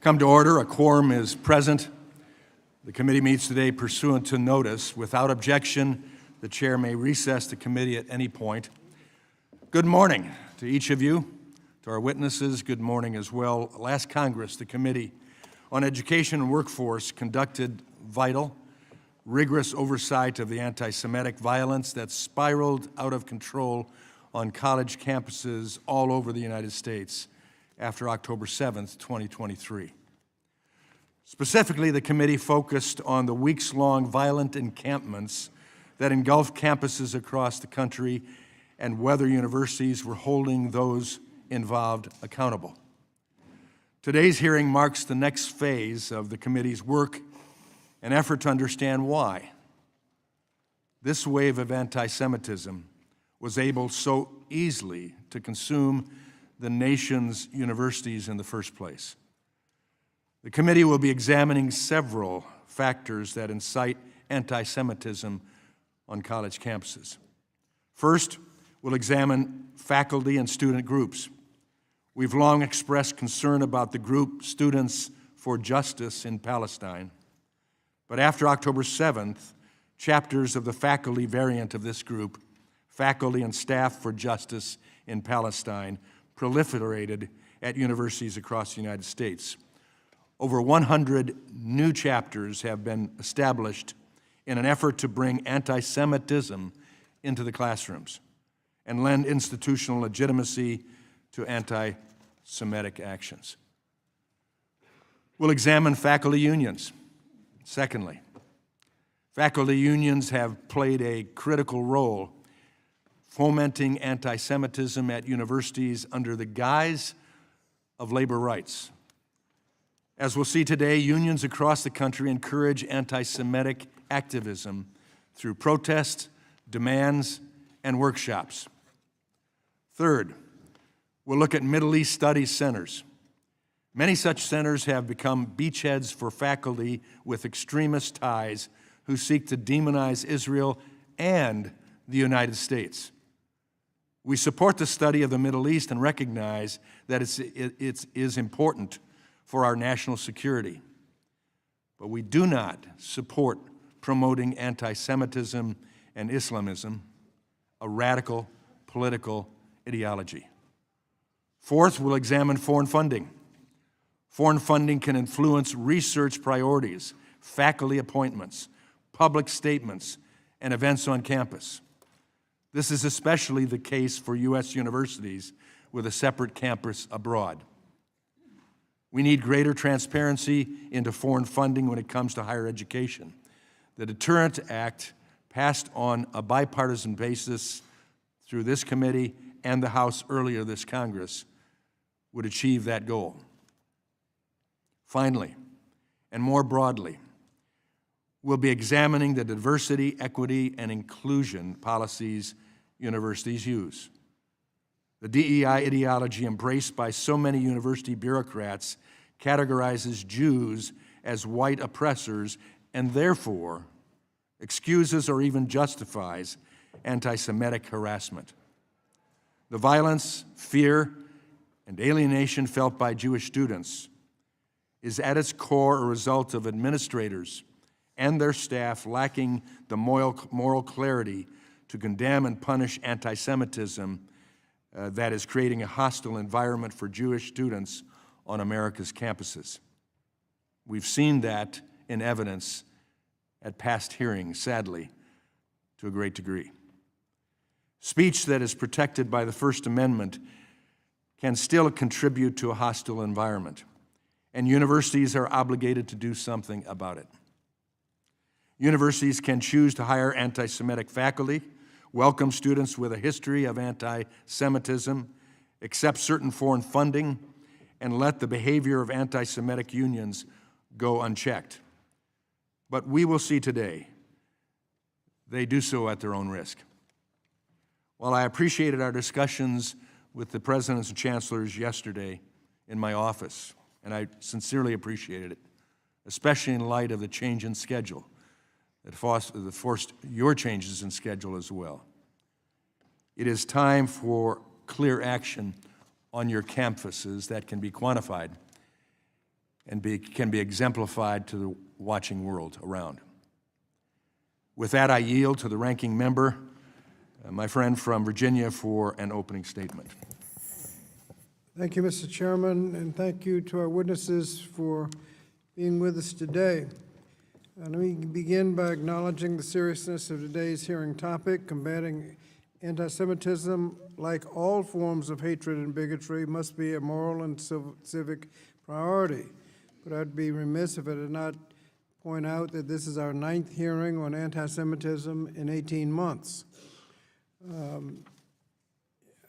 Come to order. A quorum is present. The committee meets today pursuant to notice. Without objection, the chair may recess the committee at any point. Good morning to each of you. To our witnesses, good morning as well. Last Congress, the Committee on Education and Workforce conducted vital, rigorous oversight of the anti-Semitic violence that spiraled out of control on college campuses all over the United States after October 7th, 2023. Specifically, the committee focused on the weeks-long violent encampments that engulfed campuses across the country and whether universities were holding those involved accountable. Today's hearing marks the next phase of the committee's work, an effort to understand why this wave of anti-Semitism was able so easily to consume the nation's universities in the first place. The committee will be examining several factors that incite anti-Semitism on college campuses. First, we'll examine faculty and student groups. We've long expressed concern about the group Students for Justice in Palestine, but after October 7th, chapters of the faculty variant of this group, Faculty and Staff for Justice in Palestine, proliferated at universities across the United States. Over 100 new chapters have been established in an effort to bring anti-Semitism into the classrooms and lend institutional legitimacy to anti-Semitic actions. We'll examine faculty unions. Secondly, faculty unions have played a critical role fomenting anti-Semitism at universities under the guise of labor rights. As we'll see today, unions across the country encourage anti-Semitic activism through protests, demands, and workshops. Third, we'll look at Middle East Studies centers. Many such centers have become beachheads for faculty with extremist ties who seek to demonize Israel and the United States. We support the study of the Middle East and recognize that it is important for our national security. But we do not support promoting anti-Semitism and Islamism, a radical political ideology. Fourth, we'll examine foreign funding. Foreign funding can influence research priorities, faculty appointments, public statements, and events on campus. This is especially the case for U.S. universities with a separate campus abroad. We need greater transparency into foreign funding when it comes to higher education. The Deterrent Act, passed on a bipartisan basis through this committee and the House earlier this Congress, would achieve that goal. Finally, and more broadly, we'll be examining the diversity, equity, and inclusion policies universities use. The DEI ideology embraced by so many university bureaucrats categorizes Jews as white oppressors and therefore excuses or even justifies anti-Semitic harassment. The violence, fear, and alienation felt by Jewish students is at its core a result of administrators and their staff lacking the moral clarity to condemn and punish anti-Semitism that is creating a hostile environment for Jewish students on America's campuses. We've seen that in evidence at past hearings, sadly, to a great degree. Speech that is protected by the First Amendment can still contribute to a hostile environment, and universities are obligated to do something about it. Universities can choose to hire anti-Semitic faculty, welcome students with a history of anti-Semitism, accept certain foreign funding, and let the behavior of anti-Semitic unions go unchecked. But we will see today they do so at their own risk. While I appreciated our discussions with the presidents and chancellors yesterday in my office, and I sincerely appreciated it, especially in light of the change in schedule that forced your changes in schedule as well. It is time for clear action on your campuses that can be quantified. and can be exemplified to the watching world around. With that, I yield to the ranking member, my friend from Virginia, for an opening statement. Thank you, Mr. Chairman, and thank you to our witnesses for being with us today. Let me begin by acknowledging the seriousness of today's hearing topic. Combating anti-Semitism, like all forms of hatred and bigotry, must be a moral and civic priority. But I'd be remiss if I did not point out that this is our 9th hearing on anti-Semitism in 18 months.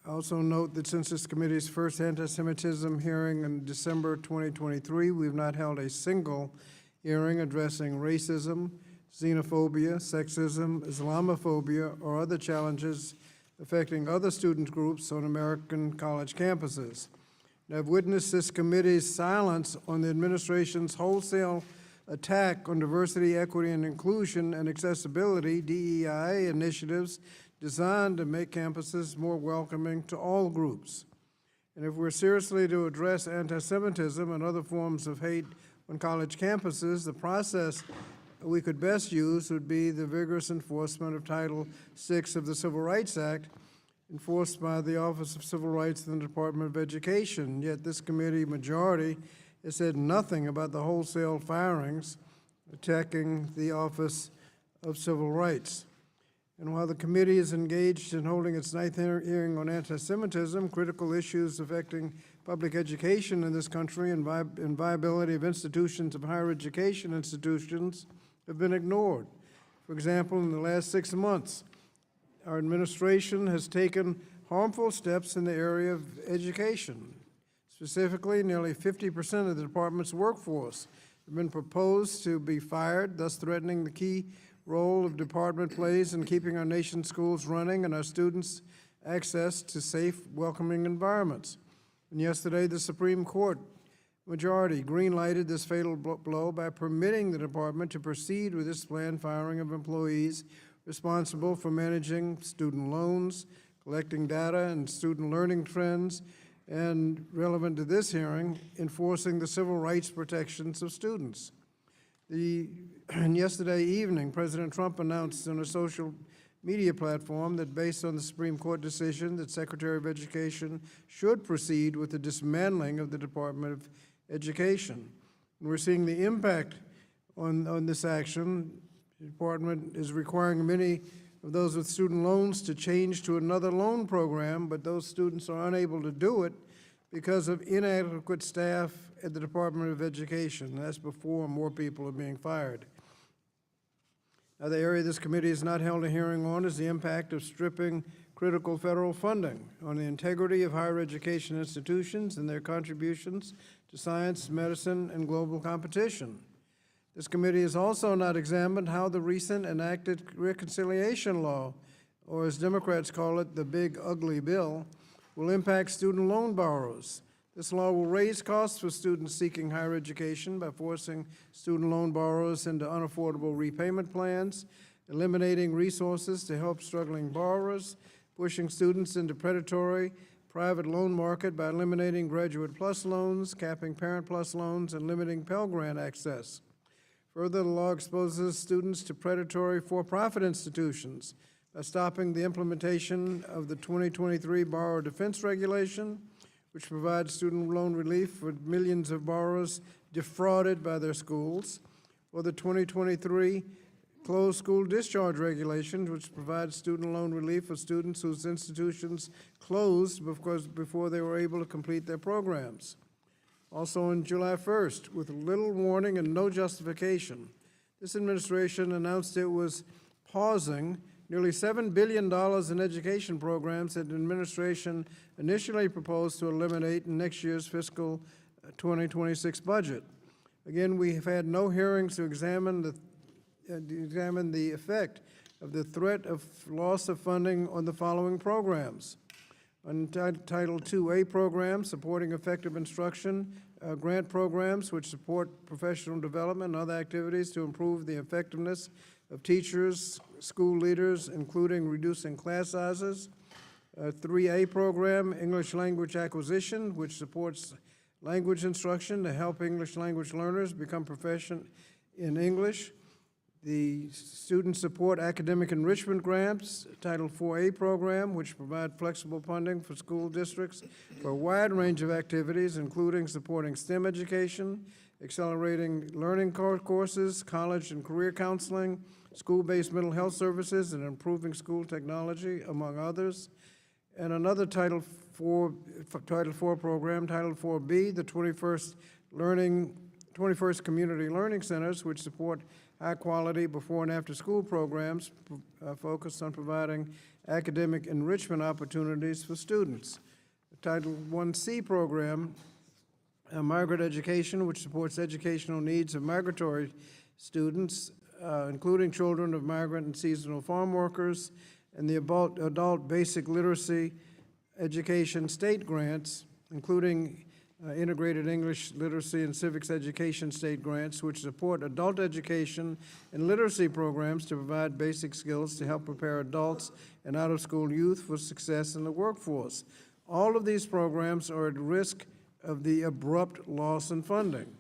Also note that since this committee's first anti-Semitism hearing in December 2023, we've not held a single hearing addressing racism, xenophobia, sexism, Islamophobia, or other challenges affecting other student groups on American college campuses. And I've witnessed this committee's silence on the administration's wholesale attack on diversity, equity, and inclusion and accessibility, DEI, initiatives designed to make campuses more welcoming to all groups. And if we're seriously to address anti-Semitism and other forms of hate on college campuses, the process we could best use would be the vigorous enforcement of Title VI of the Civil Rights Act, enforced by the Office of Civil Rights in the Department of Education. Yet this committee majority has said nothing about the wholesale firings attacking the Office of Civil Rights. And while the committee is engaged in holding its 9th hearing on anti-Semitism, critical issues affecting public education in this country and viability of institutions of higher education institutions have been ignored. For example, in the last 6 months, our administration has taken harmful steps in the area of education. Specifically, nearly 50% of the department's workforce have been proposed to be fired, thus threatening the key role of department plays in keeping our nation's schools running and our students access to safe, welcoming environments. And yesterday, the Supreme Court majority green-lighted this fatal blow by permitting the department to proceed with its planned firing of employees responsible for managing student loans, collecting data and student learning trends, and relevant to this hearing, enforcing the civil rights protections of students. And yesterday evening, President Trump announced on a social media platform that based on the Supreme Court decision that Secretary of Education should proceed with the dismantling of the Department of Education. And we're seeing the impact on this action. The department is requiring many of those with student loans to change to another loan program, but those students are unable to do it because of inadequate staff at the Department of Education. That's before more people are being fired. Now, the area this committee has not held a hearing on is the impact of stripping critical federal funding on the integrity of higher education institutions and their contributions to science, medicine, and global competition. This committee has also not examined how the recent enacted reconciliation law, or as Democrats call it, the big ugly bill, will impact student loan borrowers. This law will raise costs for students seeking higher education by forcing student loan borrowers into unaffordable repayment plans, eliminating resources to help struggling borrowers, pushing students into predatory private loan market by eliminating Graduate Plus loans, capping Parent Plus loans, and limiting Pell Grant access. Further, the law exposes students to predatory for-profit institutions by stopping the implementation of the 2023 Borrower Defense Regulation, which provides student loan relief for millions of borrowers defrauded by their schools, or the 2023 Closed School Discharge Regulation, which provides student loan relief for students whose institutions closed before they were able to complete their programs. Also on July 1st, with little warning and no justification, this administration announced it was pausing nearly $7 billion in education programs that the administration initially proposed to eliminate in next year's fiscal 2026 budget. Again, we have had no hearings to examine the effect of the threat of loss of funding on the following programs. On Title IIA programs, supporting effective instruction, grant programs which support professional development and other activities to improve the effectiveness of teachers, school leaders, including reducing class sizes. 3A program, English language acquisition, which supports language instruction to help English language learners become proficient in English, the Student Support Academic Enrichment Grants, Title IV-A program, which provide flexible funding for school districts for a wide range of activities, including supporting STEM education, accelerating learning courses, college and career counseling, school-based mental health services, and improving school technology, among others. And another Title IV program, Title IV-B, the 21st Community Learning Centers, which support high-quality before and after-school programs focused on providing academic enrichment opportunities for students. The Title I-C program, Migrant Education, which supports educational needs of migratory students, including children of migrant and seasonal farm workers, and the Adult Basic Literacy Education State Grants, including Integrated English Literacy and Civics Education State Grants, which support adult education and literacy programs to provide basic skills to help prepare adults and out-of-school youth for success in the workforce. All of these programs are at risk of the abrupt loss in funding.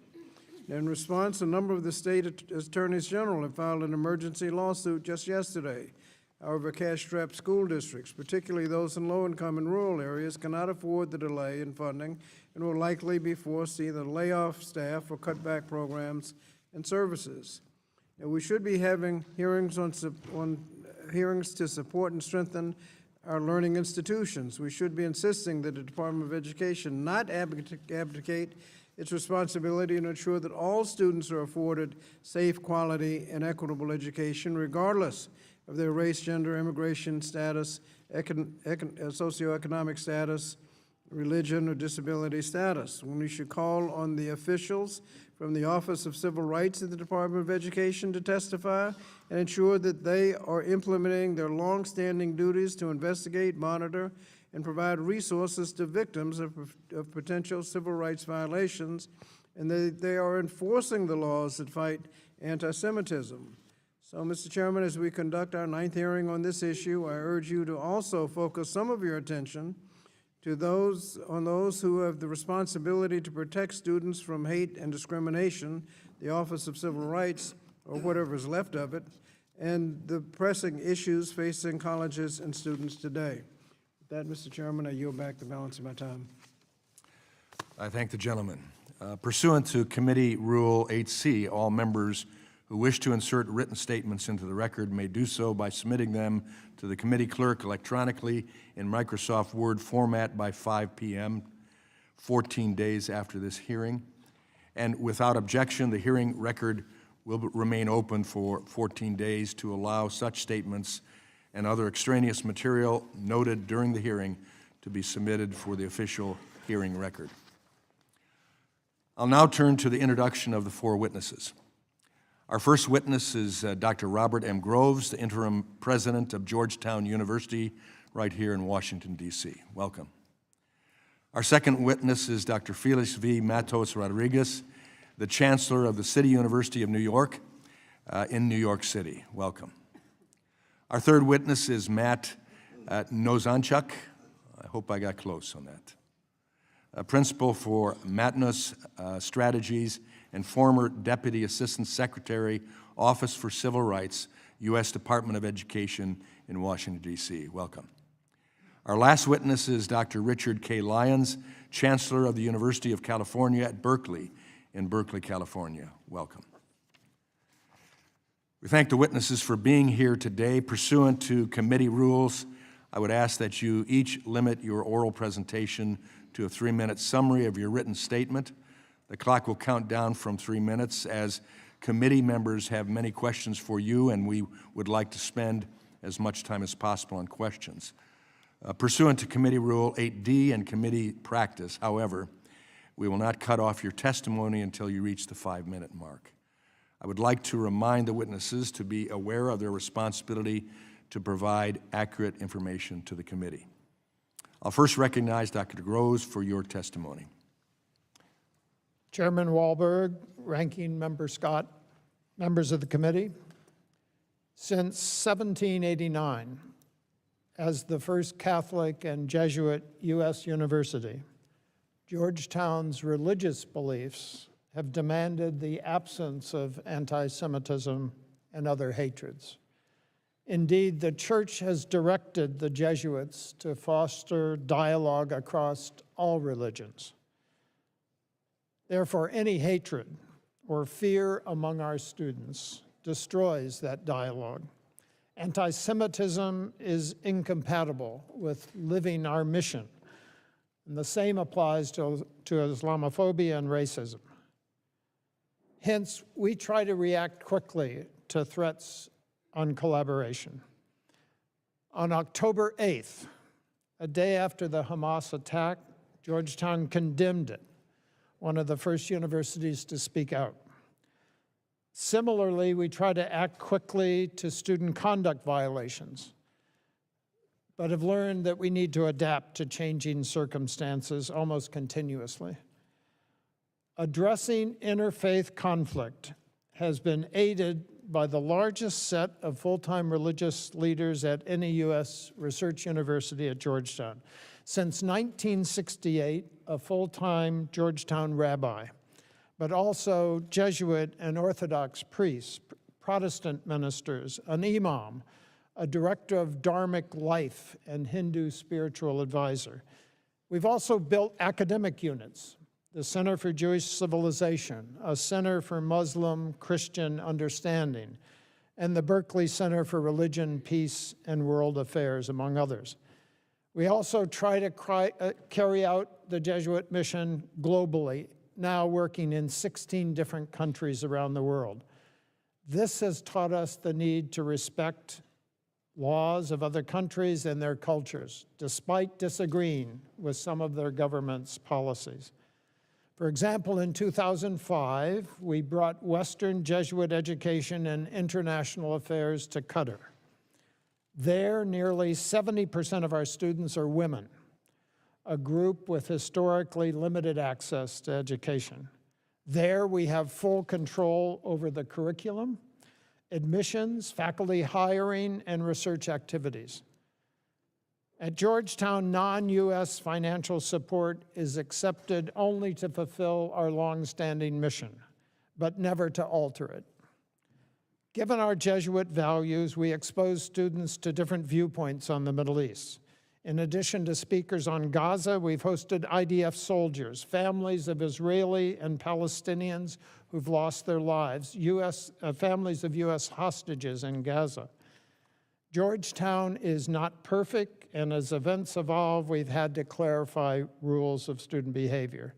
In response, a number of the state attorneys general have filed an emergency lawsuit just yesterday. However, cash-strapped school districts, particularly those in low-income and rural areas, cannot afford the delay in funding and will likely be forced to either lay off staff or cut back programs and services. Now, we should be having hearings hearings to support and strengthen our learning institutions. We should be insisting that the Department of Education not abdicate its responsibility to ensure that all students are afforded safe, quality, and equitable education, regardless of their race, gender, immigration status, socioeconomic status, religion, or disability status. When we should call on the officials from the Office of Civil Rights at the Department of Education to testify and ensure that they are implementing their longstanding duties to investigate, monitor, and provide resources to victims of potential civil rights violations, and they are enforcing the laws that fight anti-Semitism. So, Mr. Chairman, as we conduct our 9th hearing on this issue, I urge you to also focus some of your attention to those who have the responsibility to protect students from hate and discrimination, the Office of Civil Rights, or whatever is left of it, and the pressing issues facing colleges and students today. With that, Mr. Chairman, I yield back the balance of my time. I thank the gentleman. Pursuant to Committee Rule 8C, all members who wish to insert written statements into the record may do so by submitting them to the committee clerk electronically in Microsoft Word format by 5 p.m., 14 days after this hearing. And without objection, the hearing record will remain open for 14 days to allow such statements and other extraneous material noted during the hearing to be submitted for the official hearing record. I'll now turn to the introduction of the 4 witnesses. Our first witness is Dr. Robert M. Groves, the interim president of Georgetown University, right here in Washington, D.C. Welcome. Our second witness is Dr. Felix V. Matos Rodriguez, the chancellor of the City University of New York in New York City. Welcome. Our third witness is Matt Nozanchuk. I hope I got close on that. A principal for Matnos Strategies and former Deputy Assistant Secretary, Office for Civil Rights, U.S. Department of Education in Washington, D.C. Welcome. Our last witness is Dr. Richard K. Lyons, Chancellor of the University of California at Berkeley in Berkeley, California. Welcome. We thank the witnesses for being here today. Pursuant to committee rules, I would ask that you each limit your oral presentation to a 3-minute summary of your written statement. The clock will count down from 3 minutes as committee members have many questions for you, and we would like to spend as much time as possible on questions. Pursuant to Committee Rule 8D and committee practice, however, we will not cut off your testimony until you reach the 5-minute mark. I would like to remind the witnesses to be aware of their responsibility to provide accurate information to the committee. I'll first recognize Dr. Groves for your testimony. Chairman Wahlberg, Ranking Member Scott, members of the committee, since 1789, as the first Catholic and Jesuit U.S. university, Georgetown's religious beliefs have demanded the absence of anti-Semitism and other hatreds. Indeed, the church has directed the Jesuits to foster dialogue across all religions. Therefore, any hatred or fear among our students destroys that dialogue. Anti-Semitism is incompatible with living our mission, and the same applies to Islamophobia and racism. Hence, we try to react quickly to threats on collaboration. On October 8th, a day after the Hamas attack, Georgetown condemned it, one of the first universities to speak out. Similarly, we try to act quickly to student conduct violations, but have learned that we need to adapt to changing circumstances almost continuously. Addressing interfaith conflict has been aided by the largest set of full-time religious leaders at any U.S. research university at Georgetown. Since 1968, a full-time Georgetown rabbi, but also Jesuit and Orthodox priests, Protestant ministers, an imam, a director of Dharmic life, and Hindu spiritual advisor. We've also built academic units, the Center for Jewish Civilization, a Center for Muslim Christian Understanding, and the Berkeley Center for Religion, Peace, and World Affairs, among others. We also try to carry out the Jesuit mission globally, now working in 16 different countries around the world. This has taught us the need to respect laws of other countries and their cultures, despite disagreeing with some of their government's policies. For example, in 2005, we brought Western Jesuit education and international affairs to Qatar. There, nearly 70% of our students are women, a group with historically limited access to education. There, we have full control over the curriculum, admissions, faculty hiring, and research activities. At Georgetown, non-U.S. financial support is accepted only to fulfill our long-standing mission, but never to alter it. Given our Jesuit values, we expose students to different viewpoints on the Middle East. In addition to speakers on Gaza, we've hosted IDF soldiers, families of Israeli and Palestinians who've lost their lives, families of U.S. hostages in Gaza. Georgetown is not perfect, and as events evolve, we've had to clarify rules of student behavior.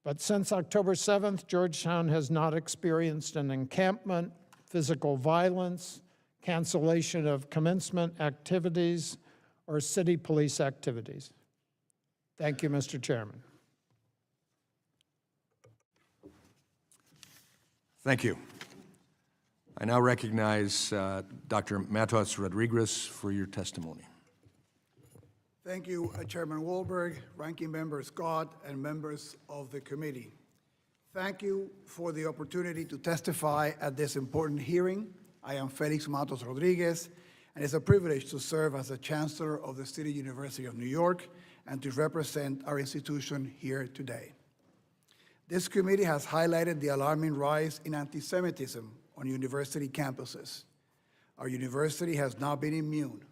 But since October 7th, Georgetown has not experienced an encampment, physical violence, cancellation of commencement activities, or city police activities. Thank you, Mr. Chairman. Thank you. I now recognize Dr. Matos Rodriguez for your testimony. Thank you, Chairman Wahlberg, Ranking Member Scott, and members of the committee. Thank you for the opportunity to testify at this important hearing. I am Felix Matos Rodriguez, and it's a privilege to serve as the Chancellor of the City University of New York and to represent our institution here today. This committee has highlighted the alarming rise in anti-Semitism on university campuses. Our university has not been immune,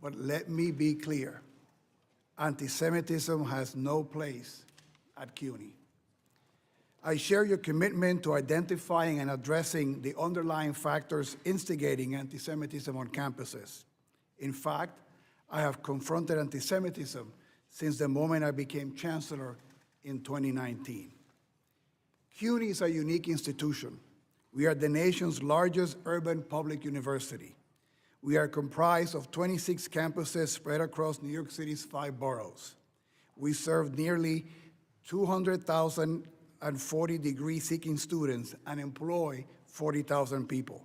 but let me be clear. Anti-Semitism has no place at CUNY. I share your commitment to identifying and addressing the underlying factors instigating anti-Semitism on campuses. In fact, I have confronted anti-Semitism since the moment I became chancellor in 2019. CUNY is a unique institution. We are the nation's largest urban public university. We are comprised of 26 campuses spread across New York City's 5 boroughs. We serve nearly 200,040 degree-seeking students and employ 40,000 people.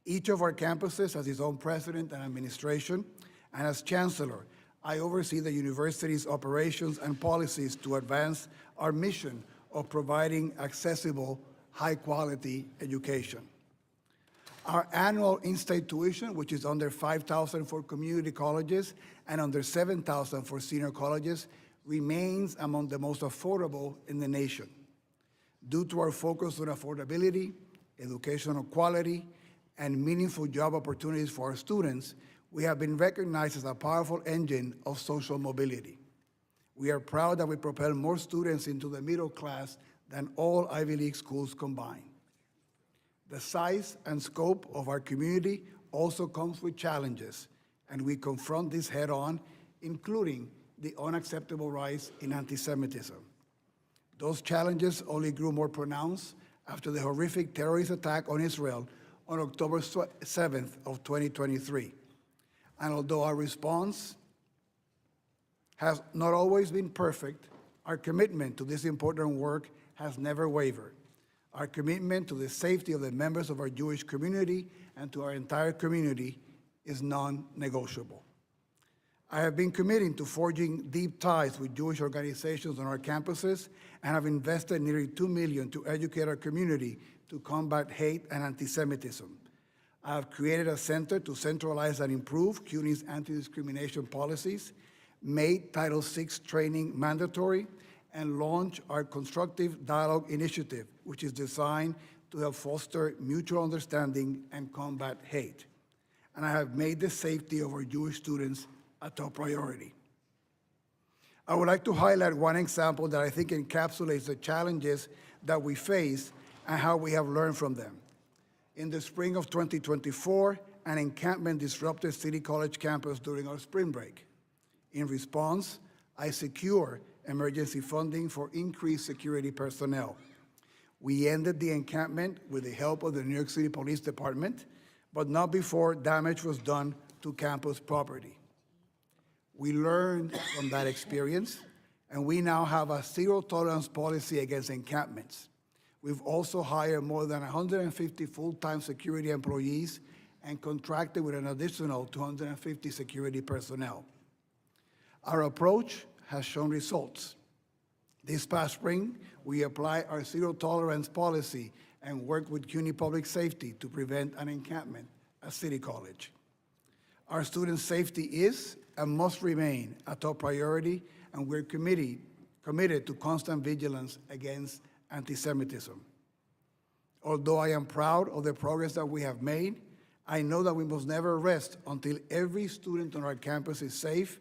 Each of our campuses has its own president and administration, and as chancellor, I oversee the university's operations and policies to advance our mission of providing accessible, high-quality education. Our annual in-state tuition, which is under $5,000 for community colleges and under $7,000 for senior colleges, remains among the most affordable in the nation. Due to our focus on affordability, educational quality, and meaningful job opportunities for our students, we have been recognized as a powerful engine of social mobility. We are proud that we propel more students into the middle class than all Ivy League schools combined. The size and scope of our community also comes with challenges, and we confront this head-on, including the unacceptable rise in anti-Semitism. Those challenges only grew more pronounced after the horrific terrorist attack on Israel on October 7th of 2023. And although our response has not always been perfect, our commitment to this important work has never wavered. Our commitment to the safety of the members of our Jewish community and to our entire community is non-negotiable. I have been committing to forging deep ties with Jewish organizations on our campuses and have invested nearly $2 million to educate our community to combat hate and anti-Semitism. I have created a center to centralize and improve CUNY's anti-discrimination policies, made Title VI training mandatory, and launched our Constructive Dialogue Initiative, which is designed to help foster mutual understanding and combat hate. And I have made the safety of our Jewish students a top priority. I would like to highlight one example that I think encapsulates the challenges that we face and how we have learned from them. In the spring of 2024, an encampment disrupted City College campus during our spring break. In response, I secured emergency funding for increased security personnel. We ended the encampment with the help of the New York City Police Department, but not before damage was done to campus property. We learned from that experience, and we now have a zero-tolerance policy against encampments. We've also hired more than 150 full-time security employees and contracted with an additional 250 security personnel. Our approach has shown results. This past spring, we applied our zero-tolerance policy and worked with CUNY Public Safety to prevent an encampment at City College. Our student safety is and must remain a top priority, and we're committed to constant vigilance against anti-Semitism. Although I am proud of the progress that we have made, I know that we must never rest until every student on our campus is safe,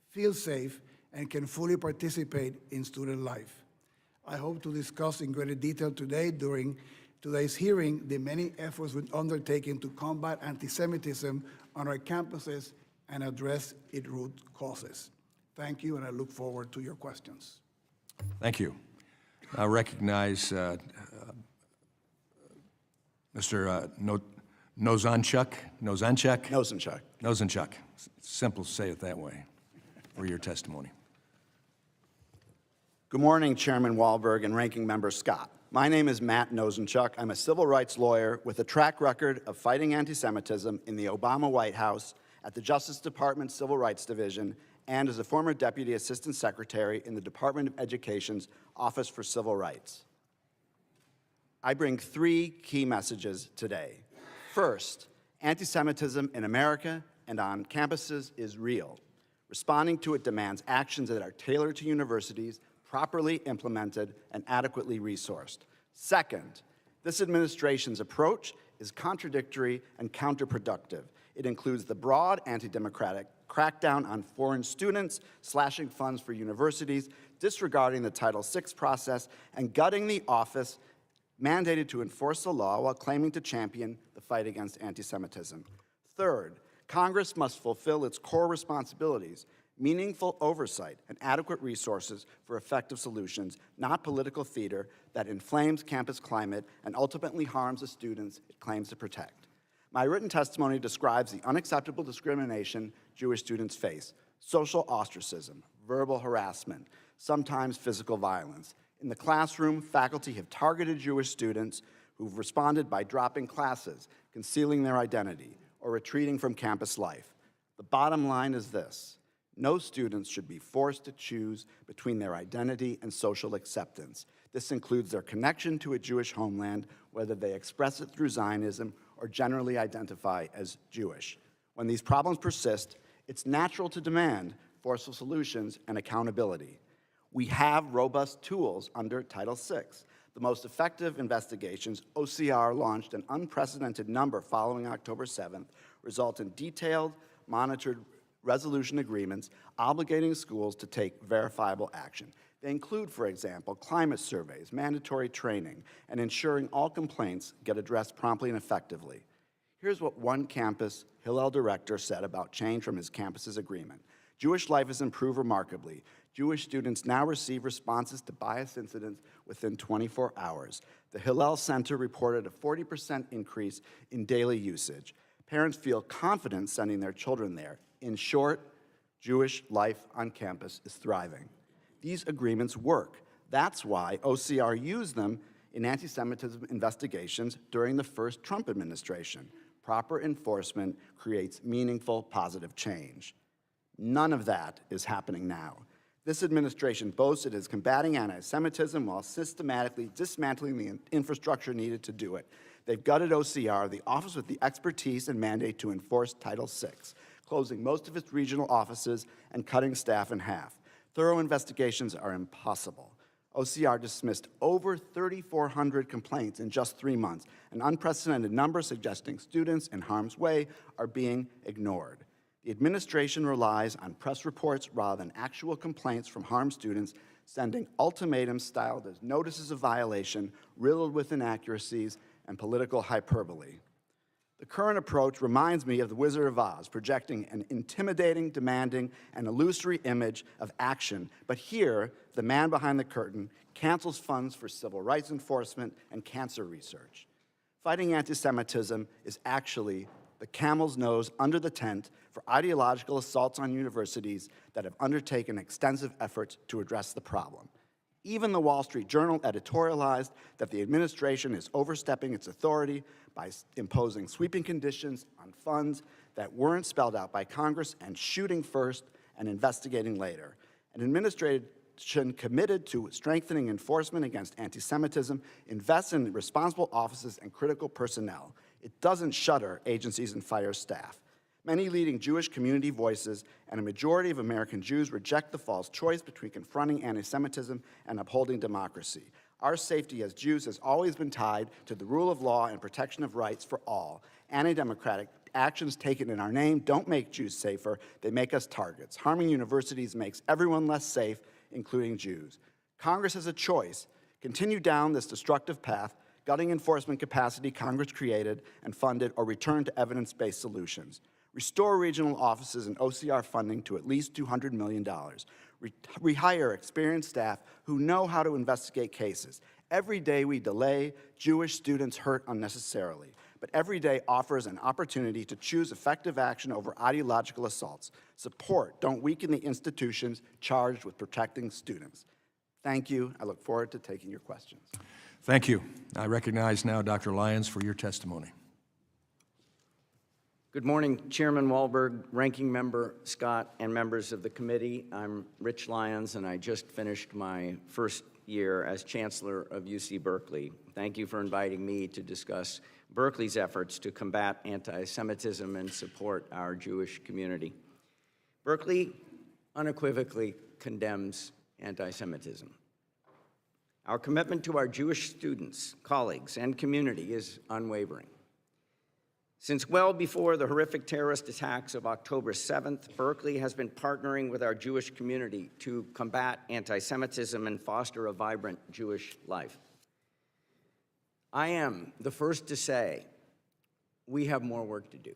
feels safe, and can fully participate in student life. I hope to discuss in greater detail today during today's hearing the many efforts we've undertaken to combat anti-Semitism on our campuses and address its root causes. Thank you, and I look forward to your questions. Thank you. I recognize Mr. Nozanchuk. Simple to say it that way for your testimony. Good morning, Chairman Wahlberg and Ranking Member Scott. My name is Matt Nozanchuk. I'm a civil rights lawyer with a track record of fighting anti-Semitism in the Obama White House, at the Justice Department Civil Rights Division, and as a former Deputy Assistant Secretary in the Department of Education's Office for Civil Rights. I bring three key messages today. First, anti-Semitism in America and on campuses is real. Responding to it demands actions that are tailored to universities, properly implemented, and adequately resourced. Second, this administration's approach is contradictory and counterproductive. It includes the broad anti-democratic crackdown on foreign students, slashing funds for universities, disregarding the Title VI process, and gutting the office mandated to enforce the law while claiming to champion the fight against anti-Semitism. Third, Congress must fulfill its core responsibilities, meaningful oversight and adequate resources for effective solutions, not political theater that inflames campus climate and ultimately harms the students it claims to protect. My written testimony describes the unacceptable discrimination Jewish students face: social ostracism, verbal harassment, sometimes physical violence. In the classroom, faculty have targeted Jewish students who've responded by dropping classes, concealing their identity, or retreating from campus life. The bottom line is this: no students should be forced to choose between their identity and social acceptance. This includes their connection to a Jewish homeland, whether they express it through Zionism or generally identify as Jewish. When these problems persist, it's natural to demand forceful solutions and accountability. We have robust tools under Title VI. The most effective investigations, OCR launched an unprecedented number following October 7th, result in detailed, monitored resolution agreements obligating schools to take verifiable action. They include, for example, climate surveys, mandatory training, and ensuring all complaints get addressed promptly and effectively. Here's what one campus Hillel director said about change from his campus's agreement. Jewish life has improved remarkably. Jewish students now receive responses to bias incidents within 24 hours. The Hillel Center reported a 40% increase in daily usage. Parents feel confident sending their children there. In short, Jewish life on campus is thriving. These agreements work. That's why OCR used them in anti-Semitism investigations during the first Trump administration. Proper enforcement creates meaningful, positive change. None of that is happening now. This administration boasts it is combating anti-Semitism while systematically dismantling the infrastructure needed to do it. They've gutted OCR, the office with the expertise and mandate to enforce Title VI, closing most of its regional offices and cutting staff in half. Thorough investigations are impossible. OCR dismissed over 3,400 complaints in just 3 months, an unprecedented number suggesting students in harm's way are being ignored. The administration relies on press reports rather than actual complaints from harmed students, sending ultimatums styled as notices of violation, riddled with inaccuracies and political hyperbole. The current approach reminds me of the Wizard of Oz, projecting an intimidating, demanding, and illusory image of action. But here, the man behind the curtain cancels funds for civil rights enforcement and cancer research. Fighting anti-Semitism is actually the camel's nose under the tent for ideological assaults on universities that have undertaken extensive efforts to address the problem. Even the Wall Street Journal editorialized that the administration is overstepping its authority by imposing sweeping conditions on funds that weren't spelled out by Congress and shooting first and investigating later. An administration committed to strengthening enforcement against anti-Semitism invests in responsible offices and critical personnel. It doesn't shutter agencies and fire staff. Many leading Jewish community voices and a majority of American Jews reject the false choice between confronting anti-Semitism and upholding democracy. Our safety as Jews has always been tied to the rule of law and protection of rights for all. Anti-democratic actions taken in our name don't make Jews safer, they make us targets. Harming universities makes everyone less safe, including Jews. Congress has a choice: continue down this destructive path, gutting enforcement capacity Congress created and funded, or return to evidence-based solutions. Restore regional offices and OCR funding to at least $200 million. Rehire experienced staff who know how to investigate cases. Every day we delay, Jewish students hurt unnecessarily. But every day offers an opportunity to choose effective action over ideological assaults. Support, don't weaken the institutions charged with protecting students. Thank you. I look forward to taking your questions. Thank you. I recognize now Dr. Lyons for your testimony. Good morning, Chairman Wahlberg, Ranking Member Scott, and members of the committee. I'm Rich Lyons, and I just finished my first year as Chancellor of UC Berkeley. Thank you for inviting me to discuss Berkeley's efforts to combat anti-Semitism and support our Jewish community. Berkeley unequivocally condemns anti-Semitism. Our commitment to our Jewish students, colleagues, and community is unwavering. Since well before the horrific terrorist attacks of October 7th, Berkeley has been partnering with our Jewish community to combat anti-Semitism and foster a vibrant Jewish life. I am the first to say we have more work to do.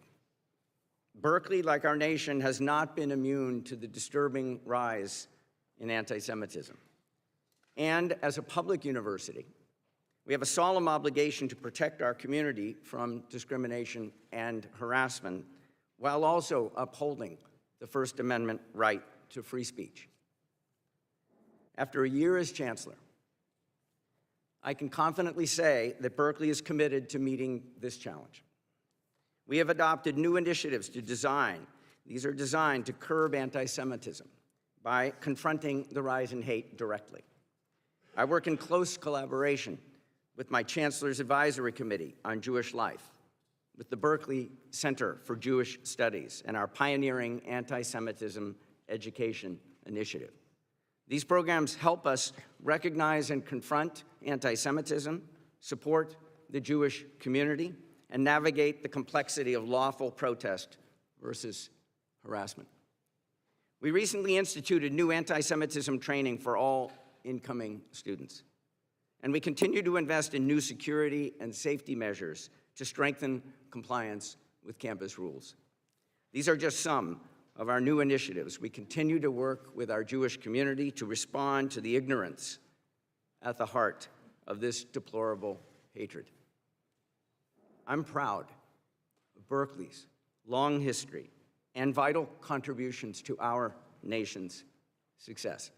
Berkeley, like our nation, has not been immune to the disturbing rise in anti-Semitism. And as a public university, we have a solemn obligation to protect our community from discrimination and harassment while also upholding the First Amendment right to free speech. After a year as Chancellor, I can confidently say that Berkeley is committed to meeting this challenge. We have adopted new initiatives these are designed to curb anti-Semitism by confronting the rise in hate directly. I work in close collaboration with my Chancellor's Advisory Committee on Jewish Life, with the Berkeley Center for Jewish Studies, and our pioneering anti-Semitism education initiative. These programs help us recognize and confront anti-Semitism, support the Jewish community, and navigate the complexity of lawful protest versus harassment. We recently instituted new anti-Semitism training for all incoming students. And we continue to invest in new security and safety measures to strengthen compliance with campus rules. These are just some of our new initiatives. We continue to work with our Jewish community to respond to the ignorance at the heart of this deplorable hatred. I'm proud of Berkeley's long history and vital contributions to our nation's success.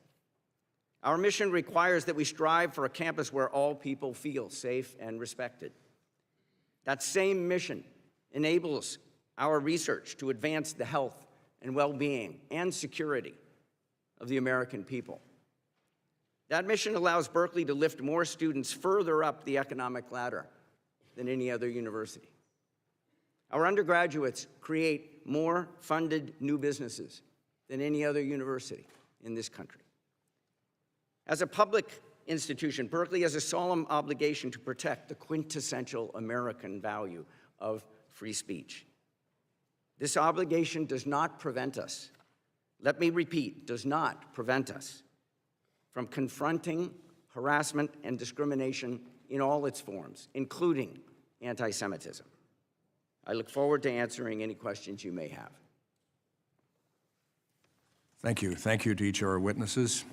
Our mission requires that we strive for a campus where all people feel safe and respected. That same mission enables our research to advance the health and well-being and security of the American people. That mission allows Berkeley to lift more students further up the economic ladder than any other university. Our undergraduates create more funded new businesses than any other university in this country. As a public institution, Berkeley has a solemn obligation to protect the quintessential American value of free speech. This obligation does not prevent us, let me repeat, does not prevent us from confronting harassment and discrimination in all its forms, including anti-Semitism. I look forward to answering any questions you may have. Thank you. Thank you to each of our witnesses.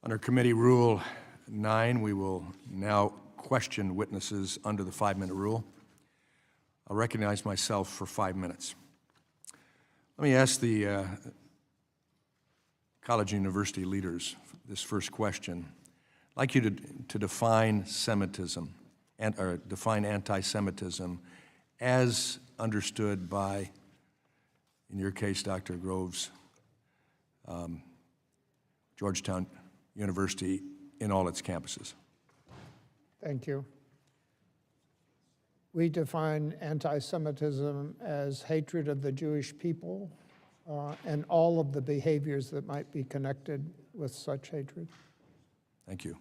Under Committee Rule 9, we will now question witnesses under the 5-minute rule. I'll recognize myself for 5 minutes. Let me ask the college and university leaders this first question. I'd like you to define Semitism, or define anti-Semitism as understood by, in your case, Dr. Groves, Georgetown University in all its campuses. Thank you. We define anti-Semitism as hatred of the Jewish people and all of the behaviors that might be connected with such hatred. Thank you.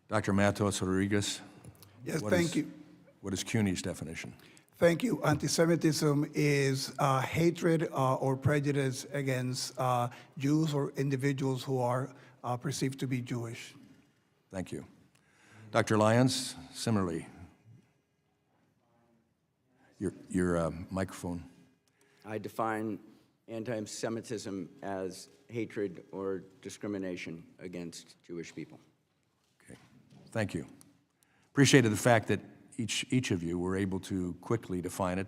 Dr. Matos Rodriguez. Yes, thank you. What is CUNY's definition? Thank you. Anti-Semitism is hatred or prejudice against Jews or individuals who are perceived to be Jewish. Thank you. Dr. Lyons, similarly. Your microphone. I define anti-Semitism as hatred or discrimination against Jewish people. Okay. Thank you. Appreciated the fact that each of you were able to quickly define it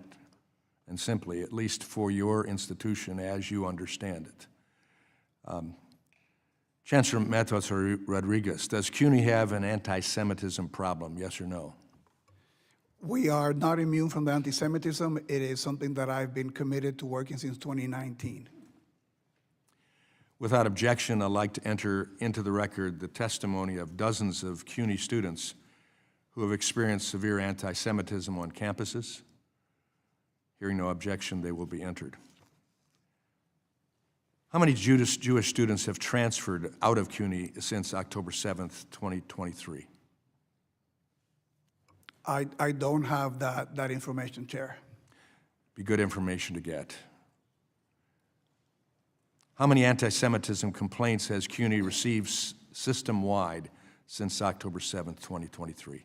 and simply, at least for your institution as you understand it. Chancellor Matos Rodriguez, does CUNY have an anti-Semitism problem, yes or no? We are not immune from the anti-Semitism. It is something that I've been committed to working since 2019. Without objection, I'd like to enter into the record the testimony of dozens of CUNY students who have experienced severe anti-Semitism on campuses. Hearing no objection, they will be entered. How many Jewish students have transferred out of CUNY since October 7th, 2023? I don't have that information, Chair. Be good information to get. How many anti-Semitism complaints has CUNY received system-wide since October 7th, 2023?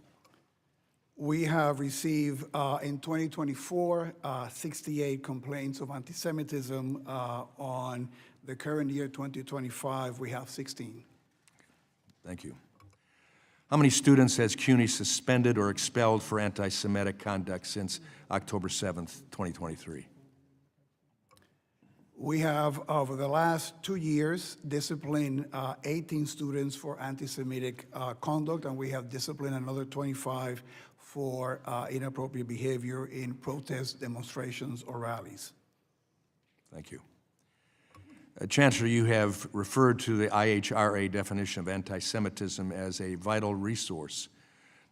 We have received in 2024 68 complaints of anti-Semitism. On the current year, 2025, we have 16. Thank you. How many students has CUNY suspended or expelled for anti-Semitic conduct since October 7th, 2023? We have, over the last 2 years, disciplined 18 students for anti-Semitic conduct, and we have disciplined another 25 for inappropriate behavior in protests, demonstrations, or rallies. Thank you. Chancellor, you have referred to the IHRA definition of anti-Semitism as a vital resource.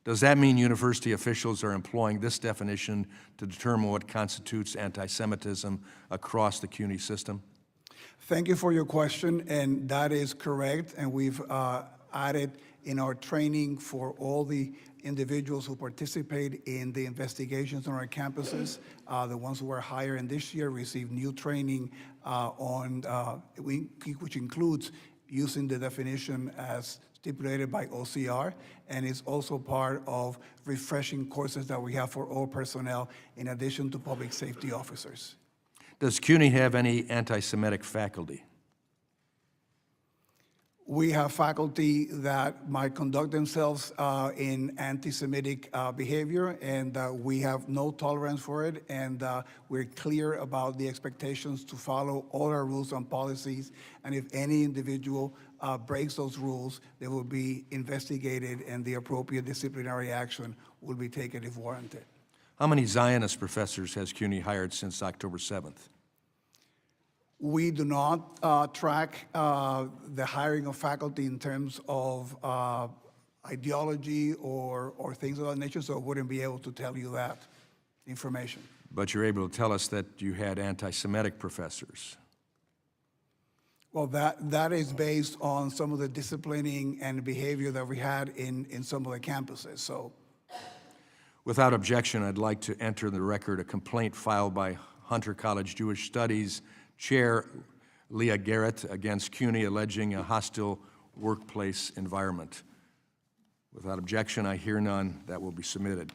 Does that mean university officials are employing this definition to determine what constitutes anti-Semitism across the CUNY system? Thank you for your question, and that is correct. And we've added in our training for all the individuals who participate in the investigations on our campuses, the ones who are hired this year receive new training which includes using the definition as stipulated by OCR, and is also part of refreshing courses that we have for all personnel in addition to public safety officers. Does CUNY have any anti-Semitic faculty? We have faculty that might conduct themselves in anti-Semitic behavior, and we have no tolerance for it, and we're clear about the expectations to follow all our rules and policies, and if any individual breaks those rules, they will be investigated and the appropriate disciplinary action will be taken if warranted. How many Zionist professors has CUNY hired since October 7th? We do not track the hiring of faculty in terms of ideology or things of that nature, so I wouldn't be able to tell you that information. But you're able to tell us that you had anti-Semitic professors. Well, that is based on some of the disciplining and behavior that we had in some of the campuses. So, Without objection, I'd like to enter in the record a complaint filed by Hunter College Jewish Studies Chair Leah Garrett against CUNY alleging a hostile workplace environment. Without objection, I hear none. That will be submitted.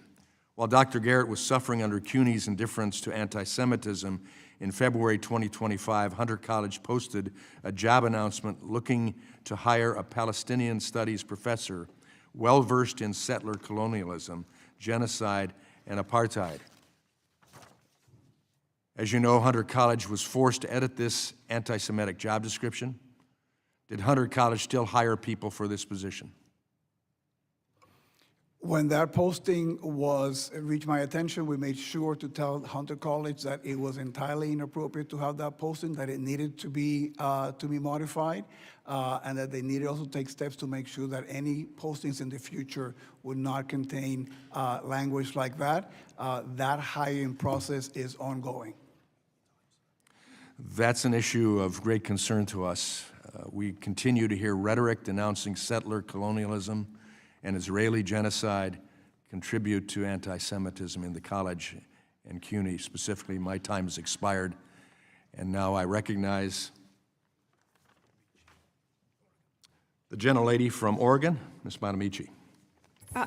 While Dr. Garrett was suffering under CUNY's indifference to anti-Semitism, in February 2025, Hunter College posted a job announcement looking to hire a Palestinian studies professor well-versed in settler colonialism, genocide, and apartheid. As you know, Hunter College was forced to edit this anti-Semitic job description. Did Hunter College still hire people for this position? when that posting reached my attention, we made sure to tell Hunter College that it was entirely inappropriate to have that posting, that it needed to be modified, and that they needed also to take steps to make sure that any postings in the future would not contain language like that. That hiring process is ongoing. That's an issue of great concern to us. We continue to hear rhetoric denouncing settler colonialism and Israeli genocide contribute to anti-Semitism in the college and CUNY. Specifically, my time has expired, and now I recognize the gentlelady from Oregon, Ms. Bonamici.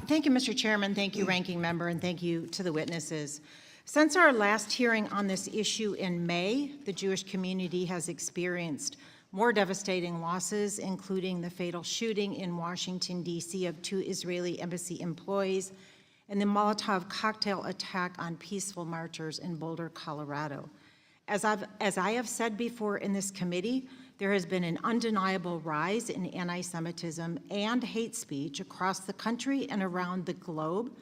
Thank you, Mr. Chairman. Thank you, Ranking Member, and thank you to the witnesses. Since our last hearing on this issue in May, the Jewish community has experienced more devastating losses, including the fatal shooting in Washington, D.C. of 2 Israeli embassy employees and the Molotov cocktail attack on peaceful marchers in Boulder, Colorado. As I have said before in this committee, there has been an undeniable rise in anti-Semitism and hate speech across the country and around the globe.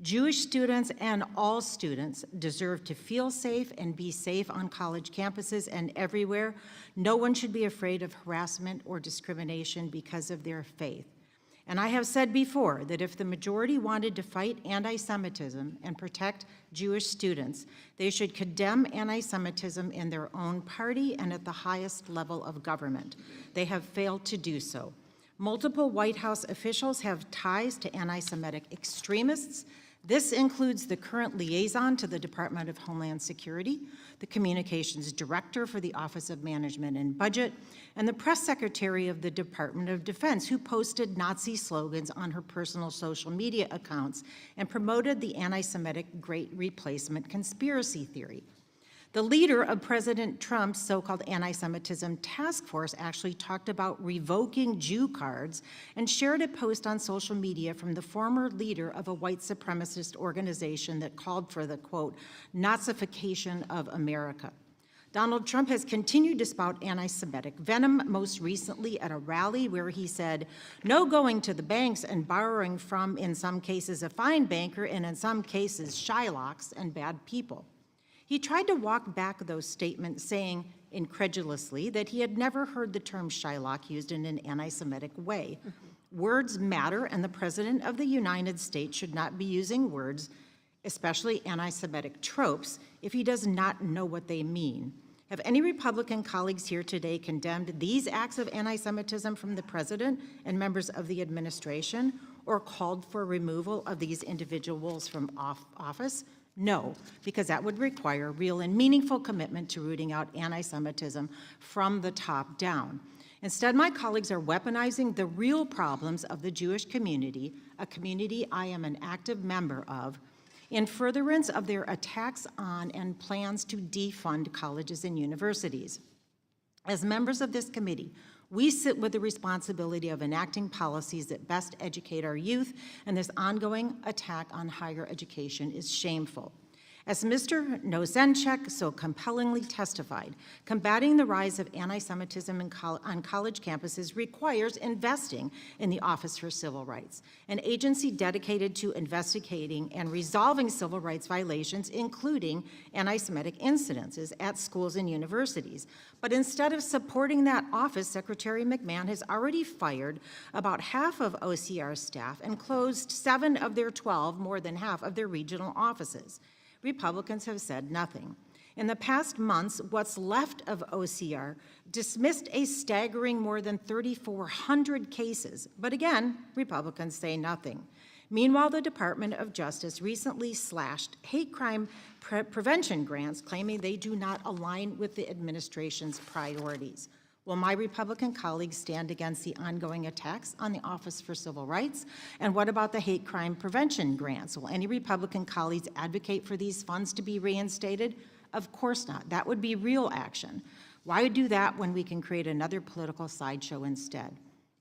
Jewish students and all students deserve to feel safe and be safe on college campuses and everywhere. No one should be afraid of harassment or discrimination because of their faith. And I have said before that if the majority wanted to fight anti-Semitism and protect Jewish students, they should condemn anti-Semitism in their own party and at the highest level of government. They have failed to do so. Multiple White House officials have ties to anti-Semitic extremists. This includes the current liaison to the Department of Homeland Security, the communications director for the Office of Management and Budget, and the press secretary of the Department of Defense, who posted Nazi slogans on her personal social media accounts and promoted the anti-Semitic Great Replacement conspiracy theory. The leader of President Trump's so-called anti-Semitism task force actually talked about revoking Jew cards and shared a post on social media from the former leader of a white supremacist organization that called for the, quote, Nazification of America. Donald Trump has continued to spout anti-Semitic venom, most recently at a rally where he said, no going to the banks and borrowing from, in some cases, a fine banker, and in some cases, Shylocks and bad people. He tried to walk back those statements, saying incredulously that he had never heard the term Shylock used in an anti-Semitic way. Words matter, and the President of the United States should not be using words, especially anti-Semitic tropes, if he does not know what they mean. Have any Republican colleagues here today condemned these acts of anti-Semitism from the president and members of the administration, or called for removal of these individuals from office? No, because that would require real and meaningful commitment to rooting out anti-Semitism from the top down. Instead, my colleagues are weaponizing the real problems of the Jewish community, a community I am an active member of, in furtherance of their attacks on and plans to defund colleges and universities. As members of this committee, we sit with the responsibility of enacting policies that best educate our youth, and this ongoing attack on higher education is shameful. As Mr. Nozenchuk so compellingly testified, combating the rise of anti-Semitism on college campuses requires investing in the Office for Civil Rights, an agency dedicated to investigating and resolving civil rights violations, including anti-Semitic incidences at schools and universities. But instead of supporting that office, Secretary McMahon has already fired about half of OCR's staff and closed 7 of their 12, more than half of their regional offices. Republicans have said nothing. In the past months, what's left of OCR dismissed a staggering more than 3,400 cases, but again, Republicans say nothing. Meanwhile, the Department of Justice recently slashed hate crime prevention grants, claiming they do not align with the administration's priorities. Will my Republican colleagues stand against the ongoing attacks on the Office for Civil Rights? And what about the hate crime prevention grants? Will any Republican colleagues advocate for these funds to be reinstated? Of course not. That would be real action. Why do that when we can create another political sideshow instead?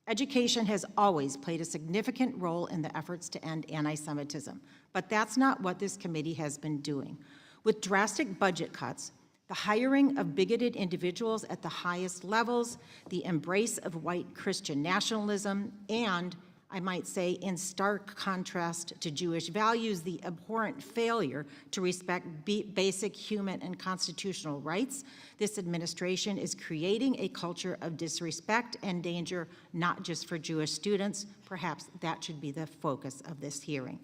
Education has always played a significant role in the efforts to end anti-Semitism, but that's not what this committee has been doing. With drastic budget cuts, the hiring of bigoted individuals at the highest levels, the embrace of white Christian nationalism, and, I might say, in stark contrast to Jewish values, the abhorrent failure to respect basic human and constitutional rights, this administration is creating a culture of disrespect and danger, not just for Jewish students. Perhaps that should be the focus of this hearing.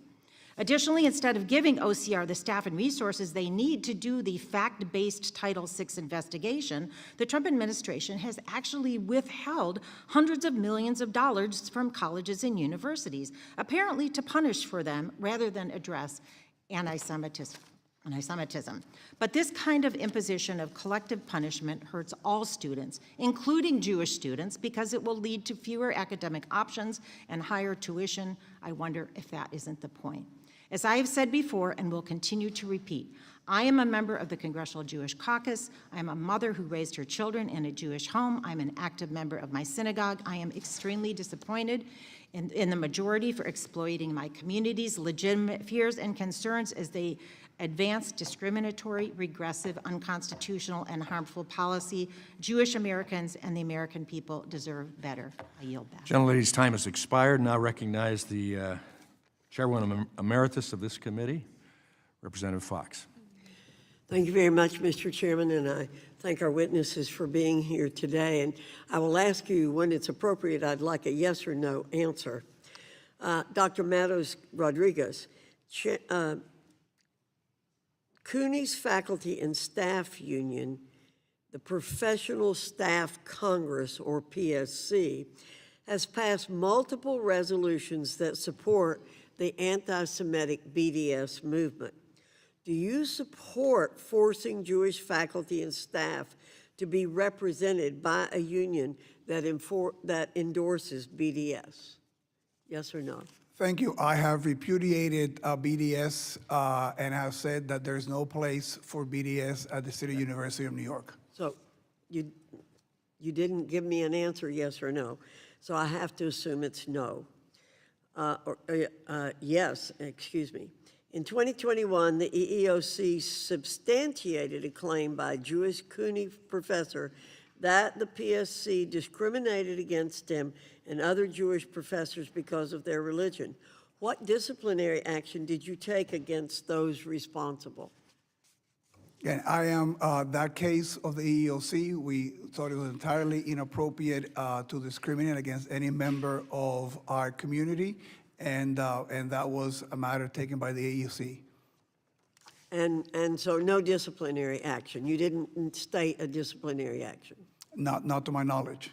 Additionally, instead of giving OCR the staff and resources they need to do the fact-based Title VI investigation, the Trump administration has actually withheld hundreds of millions of dollars from colleges and universities, apparently to punish for them rather than address anti-Semitism. But this kind of imposition of collective punishment hurts all students, including Jewish students, because it will lead to fewer academic options and higher tuition. I wonder if that isn't the point. As I have said before and will continue to repeat, I am a member of the Congressional Jewish Caucus. I am a mother who raised her children in a Jewish home. I'm an active member of my synagogue. I am extremely disappointed in the majority for exploiting my community's legitimate fears and concerns as they advance discriminatory, regressive, unconstitutional, and harmful policy. Jewish Americans and the American people deserve better. I yield back. Gentlelady's time has expired. Now recognize the Chairwoman Emeritus of this committee, Representative Fox. Thank you very much, Mr. Chairman, and I thank our witnesses for being here today. And I will ask you, when it's appropriate, I'd like a yes or no answer. Dr. Matos Rodriguez, CUNY's Faculty and Staff Union, the Professional Staff Congress, or PSC, has passed multiple resolutions that support the anti-Semitic BDS movement. Do you support forcing Jewish faculty and staff to be represented by a union that endorses BDS? Yes or no? Thank you. I have repudiated BDS and have said that there's no place for BDS at the City University of New York. So you didn't give me an answer, yes or no. So I have to assume it's no. Yes, excuse me. In 2021, the EEOC substantiated a claim by a Jewish CUNY professor that the PSC discriminated against him and other Jewish professors because of their religion. What disciplinary action did you take against those responsible? And I am that case of the EEOC. We thought it was entirely inappropriate to discriminate against any member of our community, and that was a matter taken by the EEOC. And so no disciplinary action. You didn't state a disciplinary action. Not to my knowledge.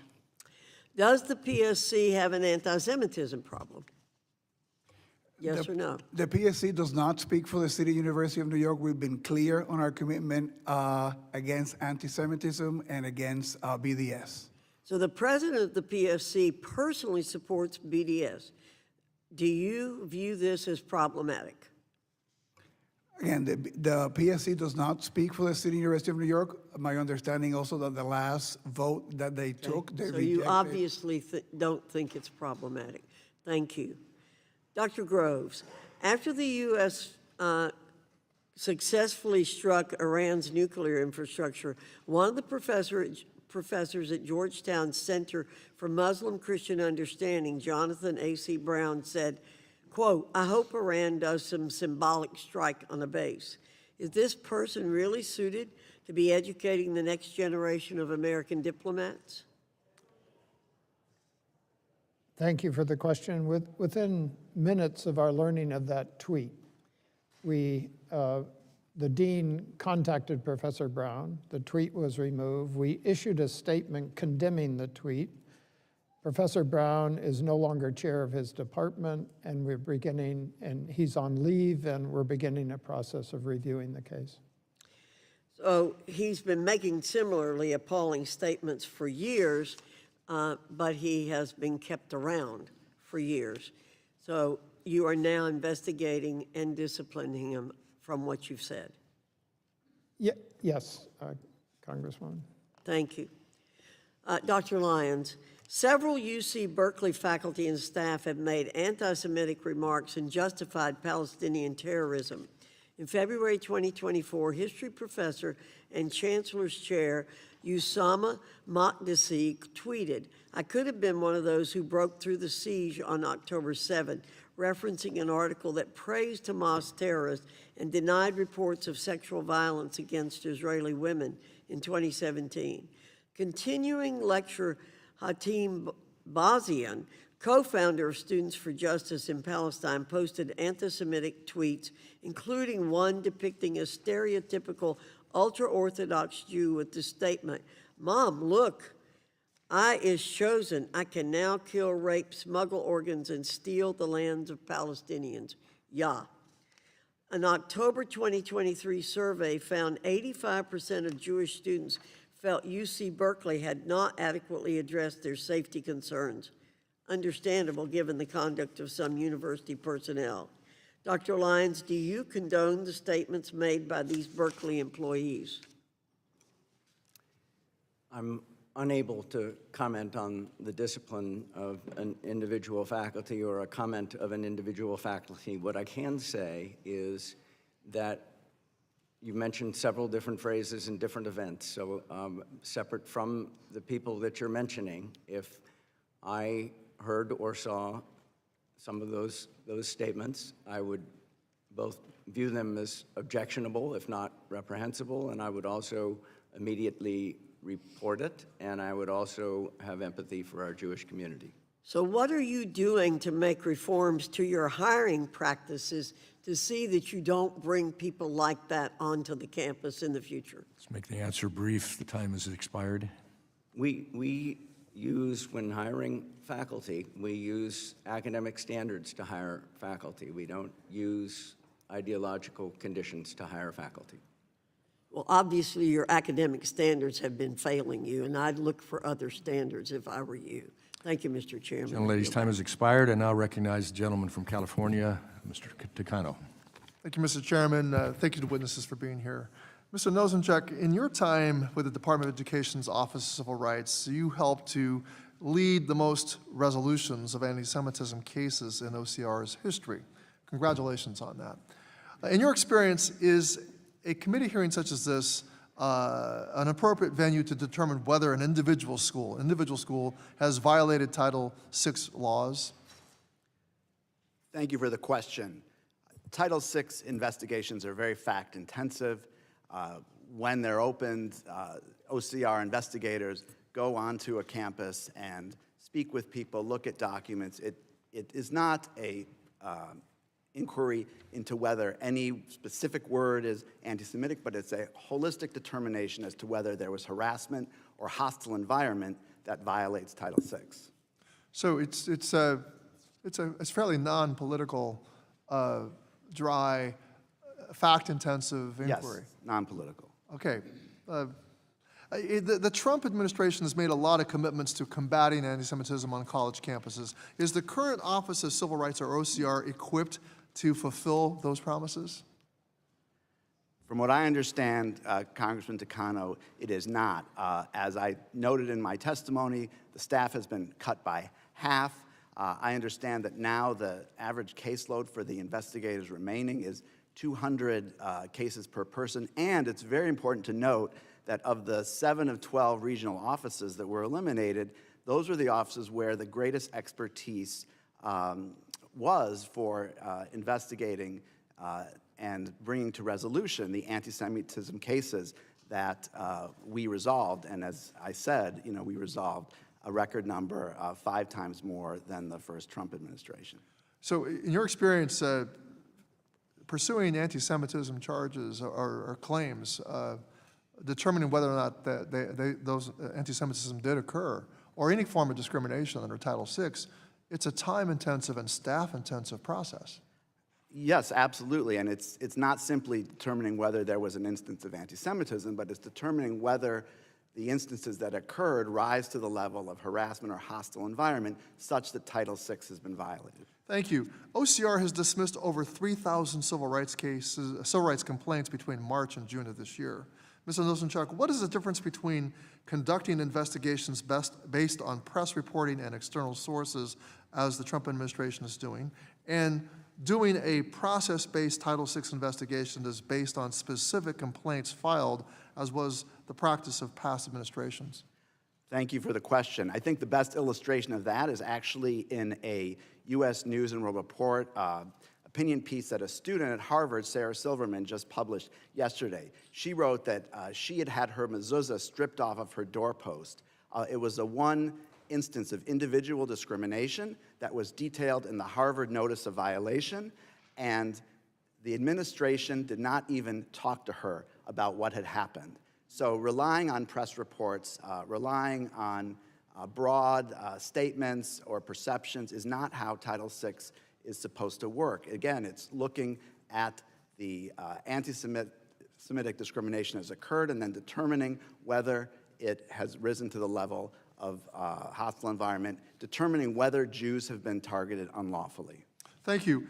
Does the PSC have an anti-Semitism problem? Yes or no? The PSC does not speak for the City University of New York. We've been clear on our commitment against anti-Semitism and against BDS. So the president of the PSC personally supports BDS. Do you view this as problematic? Again, the PSC does not speak for the City University of New York. My understanding also that the last vote that they took, they So rejected. you obviously don't think it's problematic. Thank you. Dr. Groves, after the U.S. Successfully struck Iran's nuclear infrastructure, one of the professors at Georgetown Center for Muslim Christian Understanding, Jonathan A.C. Brown, said, quote, "I hope Iran does some symbolic strike on a base." Is this person really suited to be educating the next generation of American diplomats? Thank you for the question. Within minutes of our learning of that tweet, the dean contacted Professor Brown. The tweet was removed. We issued a statement condemning the tweet. Professor Brown is no longer chair of his department, and he's on leave, and we're beginning a process of reviewing the case. So he's been making similarly appalling statements for years, but he has been kept around for years. So you are now investigating and disciplining him from what you've said. Yes, Congresswoman. Thank you. Dr. Lyons, several UC Berkeley faculty and staff have made anti-Semitic remarks and justified Palestinian terrorism. In February 2024, history professor and chancellor's chair Usama Makdisi tweeted, "I could have been one of those who broke through the siege on October 7, referencing an article that praised Hamas terrorists and denied reports of sexual violence against Israeli women in 2017. Continuing lecturer Hatim Bazian, co-founder of Students for Justice in Palestine, posted anti-Semitic tweets, including one depicting a stereotypical ultra-Orthodox Jew with the statement, "Mom, look, I is chosen. I can now kill, rape, smuggle organs, and steal the lands of Palestinians. Yah." An October 2023 survey found 85% of Jewish students felt UC Berkeley had not adequately addressed their safety concerns. Understandable given the conduct of some university personnel. Dr. Lyons, do you condone the statements made by these Berkeley employees? I'm unable to comment on the discipline of an individual faculty or a comment of an individual faculty. What I can say is that you mentioned several different phrases in different events. So separate from the people that you're mentioning, if I heard or saw some of those statements, I would both view them as objectionable, if not reprehensible, and I would also immediately report it, and I would also have empathy for our Jewish community. So what are you doing to make reforms to your hiring practices to see that you don't bring people like that onto the campus in the future? Let's make the answer brief. The time has expired. We use, when hiring faculty, we use academic standards to hire faculty. We don't use ideological conditions to hire faculty. Well, obviously, your academic standards have been failing you, and I'd look for other standards if I were you. Thank you, Mr. Chairman. Gentlelady's time has expired. I now recognize the gentleman from California, Mr. Takano. Thank you, Mr. Chairman. Thank you to witnesses for being here. Mr. Nosenchuk, in your time with the Department of Education's Office of Civil Rights, you helped to lead the most resolutions of anti-Semitism cases in OCR's history. Congratulations on that. In your experience, is a committee hearing such as this an appropriate venue to determine whether an individual school has violated Title VI laws? Thank you for the question. Title VI investigations are very fact-intensive. When they're opened, OCR investigators go onto a campus and speak with people, look at documents. It is not a inquiry into whether any specific word is anti-Semitic, but it's a holistic determination as to whether there was harassment or hostile environment that violates Title VI. So it's a fairly non-political, dry, fact-intensive inquiry. Yes, non-political. Okay. The Trump administration has made a lot of commitments to combating anti-Semitism on college campuses. Is the current Office of Civil Rights, or OCR, equipped to fulfill those promises? From what I understand, Congressman Takano, it is not. As I noted in my testimony, the staff has been cut by half. I understand that now the average caseload for the investigators remaining is 200 cases per person, and it's very important to note that of the 7 of 12 regional offices that were eliminated, those were the offices where the greatest expertise was for investigating and bringing to resolution the anti-Semitism cases that we resolved. And as I said, we resolved a record number, 5 times more than the first Trump administration. So in your experience, pursuing anti-Semitism charges or claims, determining whether or not those anti-Semitism did occur, or any form of discrimination under Title VI, it's a time-intensive and staff-intensive process. Yes, absolutely, and it's not simply determining whether there was an instance of anti-Semitism, but it's determining whether the instances that occurred rise to the level of harassment or hostile environment such that Title VI has been violated. Thank you. OCR has dismissed over 3,000 civil rights complaints between March and June of this year. Mr. Nosenchuk, what is the difference between conducting investigations based on press reporting and external sources, as the Trump administration is doing, and doing a process-based Title VI investigation that is based on specific complaints filed, as was the practice of past administrations? Thank you for the question. I think the best illustration of that is actually in a U.S. News and World Report opinion piece that a student at Harvard, Sarah Silverman, just published yesterday. She wrote that she had had her mezuzah stripped off of her doorpost. It was a one instance of individual discrimination that was detailed in the Harvard Notice of Violation, and the administration did not even talk to her about what had happened. So relying on press reports, relying on broad statements or perceptions is not how Title VI is supposed to work. Again, it's looking at the anti-Semitic discrimination has occurred and then determining whether it has risen to the level of hostile environment, determining whether Jews have been targeted unlawfully. Thank you.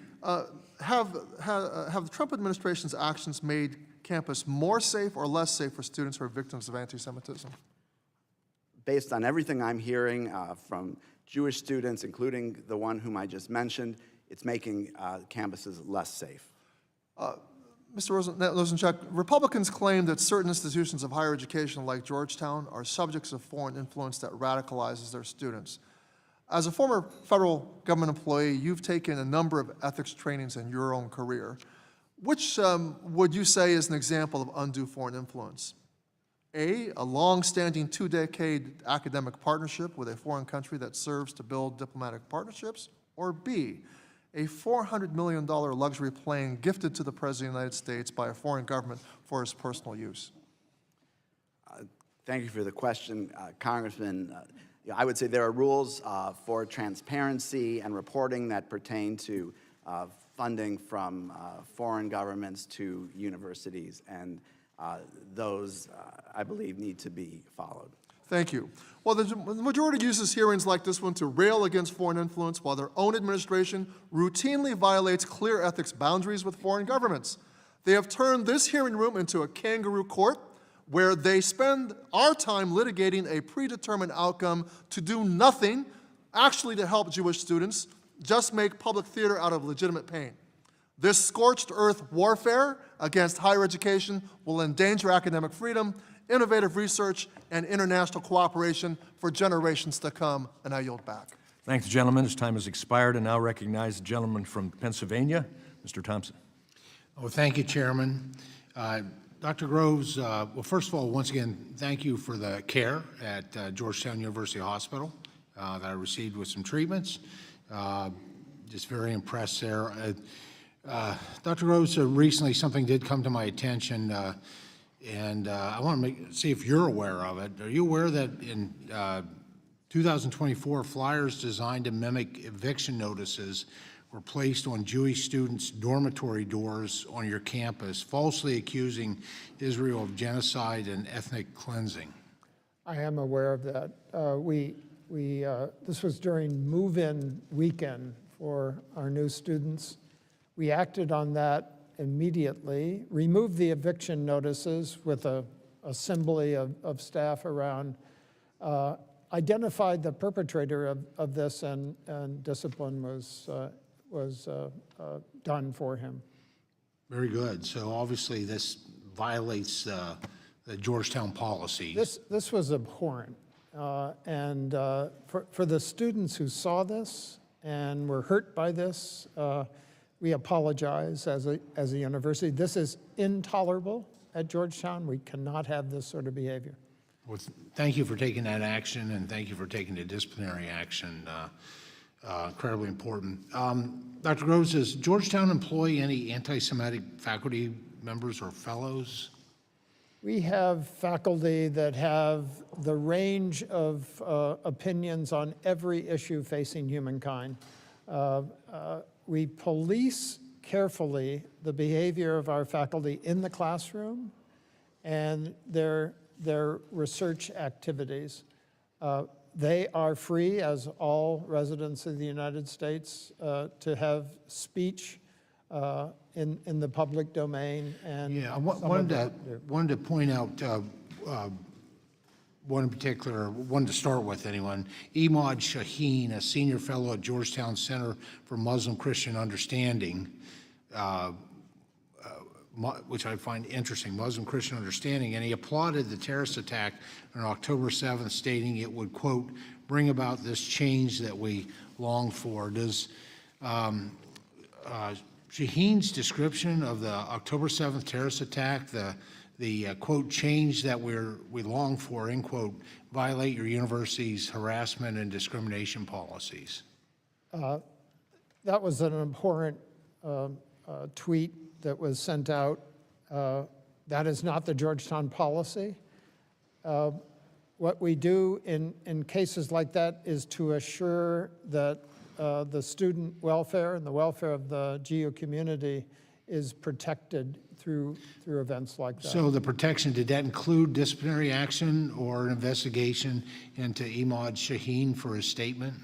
Have the Trump administration's actions made campus more safe or less safe for students who are victims of anti-Semitism? Based on everything I'm hearing from Jewish students, including the one whom I just mentioned, it's making campuses less safe. Mr. Nosenchuk, Republicans claim that certain institutions of higher education like Georgetown are subjects of foreign influence that radicalizes their students. As a former federal government employee, you've taken a number of ethics trainings in your own career. Which would you say is an example of undue foreign influence? A long-standing 2-decade academic partnership with a foreign country that serves to build diplomatic partnerships? Or B, a $400 million luxury plane gifted to the President of the United States by a foreign government for his personal use? Thank you for the question, Congressman. I would say there are rules for transparency and reporting that pertain to funding from foreign governments to universities, and those, I believe, need to be followed. Thank you. Well, the majority uses hearings like this one to rail against foreign influence, while their own administration routinely violates clear ethics boundaries with foreign governments. They have turned this hearing room into a kangaroo court where they spend our time litigating a predetermined outcome to do nothing, actually to help Jewish students, just make public theater out of legitimate pain. This scorched earth warfare against higher education will endanger academic freedom, innovative research, and international cooperation for generations to come, and I yield back. Thank the gentleman. His time has expired, and now recognize the gentleman from Pennsylvania, Mr. Thompson. Oh, thank you, Chairman. Dr. Groves, well, first of all, once again, thank you for the care at Georgetown University Hospital that I received with some treatments. Just very impressed there. Dr. Rose, recently something did come to my attention, and I want to see if you're aware of it. Are you aware that in 2024, flyers designed to mimic eviction notices were placed on Jewish students' dormitory doors on your campus, falsely accusing Israel of genocide and ethnic cleansing? I am aware of that. This was during move-in weekend for our new students. We acted on that immediately, removed the eviction notices with a assembly of staff around, identified the perpetrator of this, and discipline was done for him. Very good. So obviously this violates the Georgetown policy. This was abhorrent. And for the students who saw this and were hurt by this, we apologize as a university. This is intolerable at Georgetown. We cannot have this sort of behavior. Well, thank you for taking that action, and thank you for taking the disciplinary action. Incredibly important. Dr. Groves, does Georgetown employ any anti-Semitic faculty members or fellows? We have faculty that have the range of opinions on every issue facing humankind. We police carefully the behavior of our faculty in the classroom and their research activities. They are free, as all residents of the United States, to have speech in the public domain. And yeah, I wanted to point out one in particular, one to start with anyone, Imad Shaheen, a senior fellow at Georgetown Center for Muslim Christian Understanding, which I find interesting, Muslim Christian Understanding, and he applauded the terrorist attack on October 7th, stating it would, quote, bring about this change that we long for. Does Shaheen's description of the October 7th terrorist attack, the quote, change that we long for, end quote, violate your university's harassment and discrimination policies? That was an abhorrent tweet that was sent out. That is not the Georgetown policy. What we do in cases like that is to assure that the student welfare and the welfare of the GU community is protected through events like that. So the protection, did that include disciplinary action or an investigation into Imad Shaheen for his statement?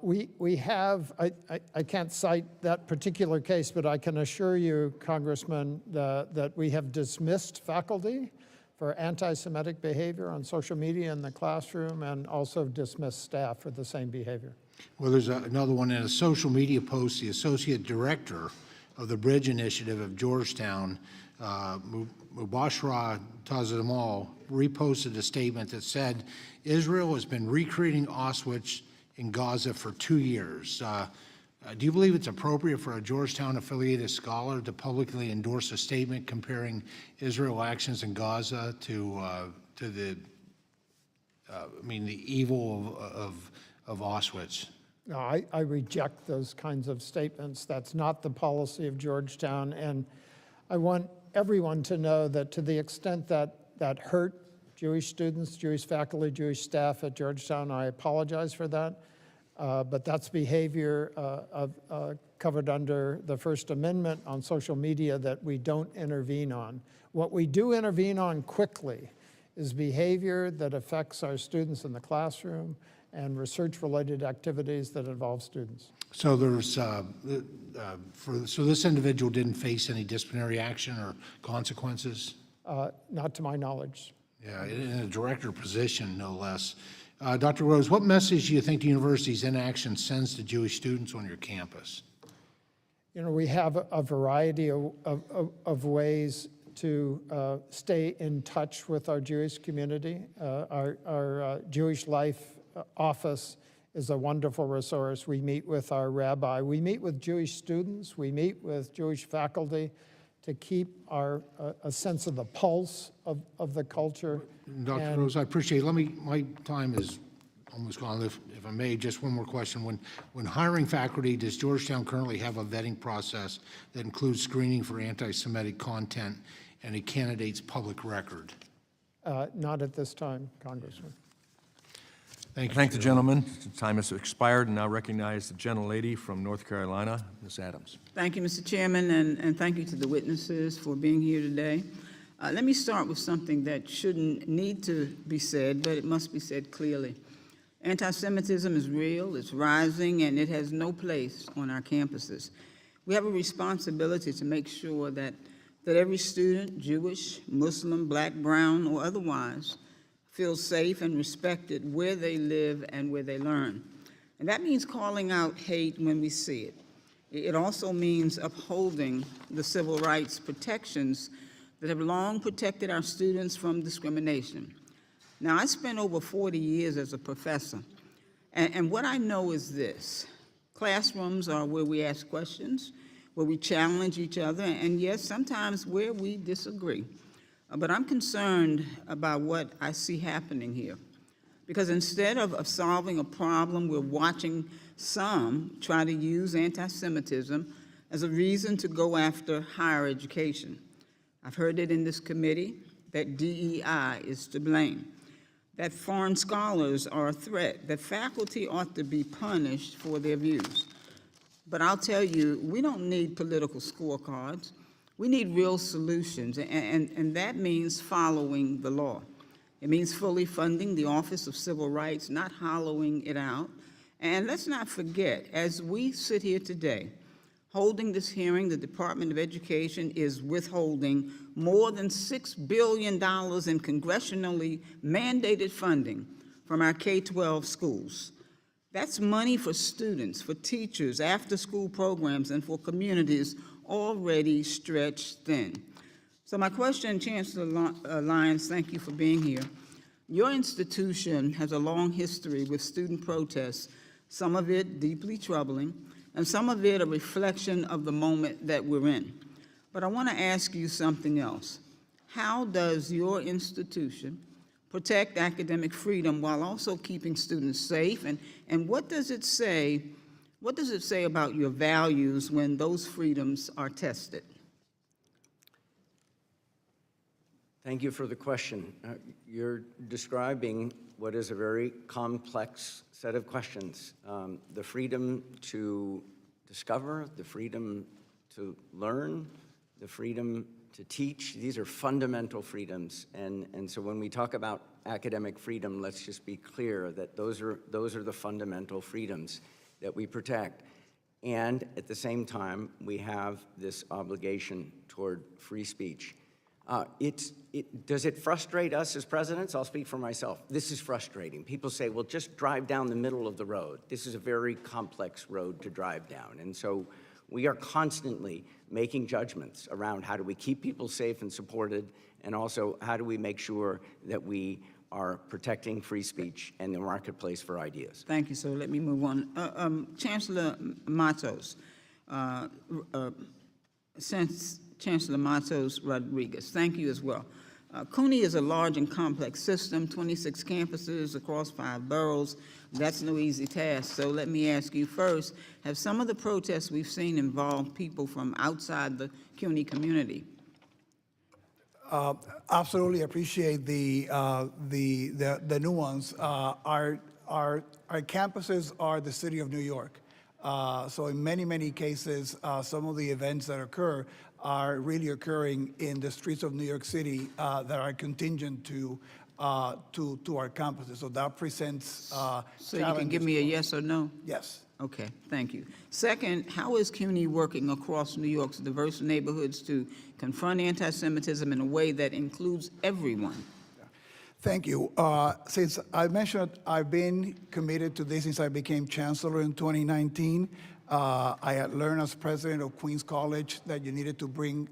We have, I can't cite that particular case, but I can assure you, Congressman, that we have dismissed faculty for anti-Semitic behavior on social media in the classroom, and also dismissed staff for the same behavior. Well, there's another one in a social media post. The associate director of the Bridge Initiative of Georgetown, Mubashra Tazamal, reposted a statement that said, Israel has been recreating Auschwitz in Gaza for 2 years. Do you believe it's appropriate for a Georgetown-affiliated scholar to publicly endorse a statement comparing Israel actions in Gaza to the evil of Auschwitz? No, I reject those kinds of statements. That's not the policy of Georgetown, and I want everyone to know that to the extent that hurt Jewish students, Jewish faculty, Jewish staff at Georgetown, I apologize for that. But that's behavior covered under the First Amendment on social media that we don't intervene on. What we do intervene on quickly is behavior that affects our students in the classroom and research-related activities that involve students. So there's, so this individual didn't face any disciplinary action or consequences? Not to my knowledge. Yeah, in a director position, no less. Dr. Rose, what message do you think the university's inaction sends to Jewish students on your campus? You know, we have a variety of ways to stay in touch with our Jewish community. Our Jewish Life office is a wonderful resource. We meet with our rabbi. We meet with Jewish students. We meet with Jewish faculty to keep a sense of the pulse of the culture. Dr. Rose, I appreciate it. My time is almost gone. If I may, just one more question. When hiring faculty, does Georgetown currently have a vetting process that includes screening for anti-Semitic content and a candidate's public record? Not at this time, Congressman. Thank you. Thank the gentleman. Time has expired, and now recognize the gentlelady from North Carolina, Ms. Adams. Thank you, Mr. Chairman, and thank you to the witnesses for being here today. Let me start with something that shouldn't need to be said, but it must be said clearly. Anti-Semitism is real, it's rising, and it has no place on our campuses. We have a responsibility to make sure that every student, Jewish, Muslim, black, brown, or otherwise, feels safe and respected where they live and where they learn. And that means calling out hate when we see it. It also means upholding the civil rights protections that have long protected our students from discrimination. Now, I spent over 40 years as a professor, and what I know is this. Classrooms are where we ask questions, where we challenge each other, and yes, sometimes where we disagree. But I'm concerned about what I see happening here. Because instead of solving a problem, we're watching some try to use anti-Semitism as a reason to go after higher education. I've heard it in this committee that DEI is to blame, that foreign scholars are a threat, that faculty ought to be punished for their views. But I'll tell you, we don't need political scorecards. We need real solutions, and that means following the law. It means fully funding the Office of Civil Rights, not hollowing it out. And let's not forget, as we sit here today, holding this hearing, the Department of Education is withholding more than $6 billion in congressionally mandated funding from our K-12 schools. That's money for students, for teachers, after-school programs, and for communities already stretched thin. So my question, Chancellor Lyons, thank you for being here. Your institution has a long history with student protests, some of it deeply troubling, and some of it a reflection of the moment that we're in. But I want to ask you something else. How does your institution protect academic freedom while also keeping students safe? And what does it say about your values when those freedoms are tested? Thank you for the question. You're describing what is a very complex set of questions. The freedom to discover, the freedom to learn, the freedom to teach, these are fundamental freedoms. And so when we talk about academic freedom, let's just be clear that those are the fundamental freedoms that we protect. And at the same time, we have this obligation toward free speech. Does it frustrate us as presidents? I'll speak for myself. This is frustrating. People say, well, just drive down the middle of the road. This is a very complex road to drive down. And so we are constantly making judgments around how do we keep people safe and supported, and also how do we make sure that we are protecting free speech and the marketplace for ideas. Thank you, sir. Let me move on. Chancellor Matos, Chancellor Matos Rodriguez, thank you as well. CUNY is a large and complex system, 26 campuses across 5 boroughs. That's no easy task. So let me ask you first, have some of the protests we've seen involved people from outside the CUNY community? Absolutely appreciate the nuance. Our campuses are the city of New York. So in many cases, some of the events that occur are really occurring in the streets of New York City that are contingent to our campuses. So that presents So you can give me a yes or no? Yes. Okay, thank you. Second, how is CUNY working across New York's diverse neighborhoods to confront anti-Semitism in a way that includes everyone? Thank you. Since I mentioned, I've been committed to this since I became chancellor in 2019. I had learned as president of Queens College that you needed to bring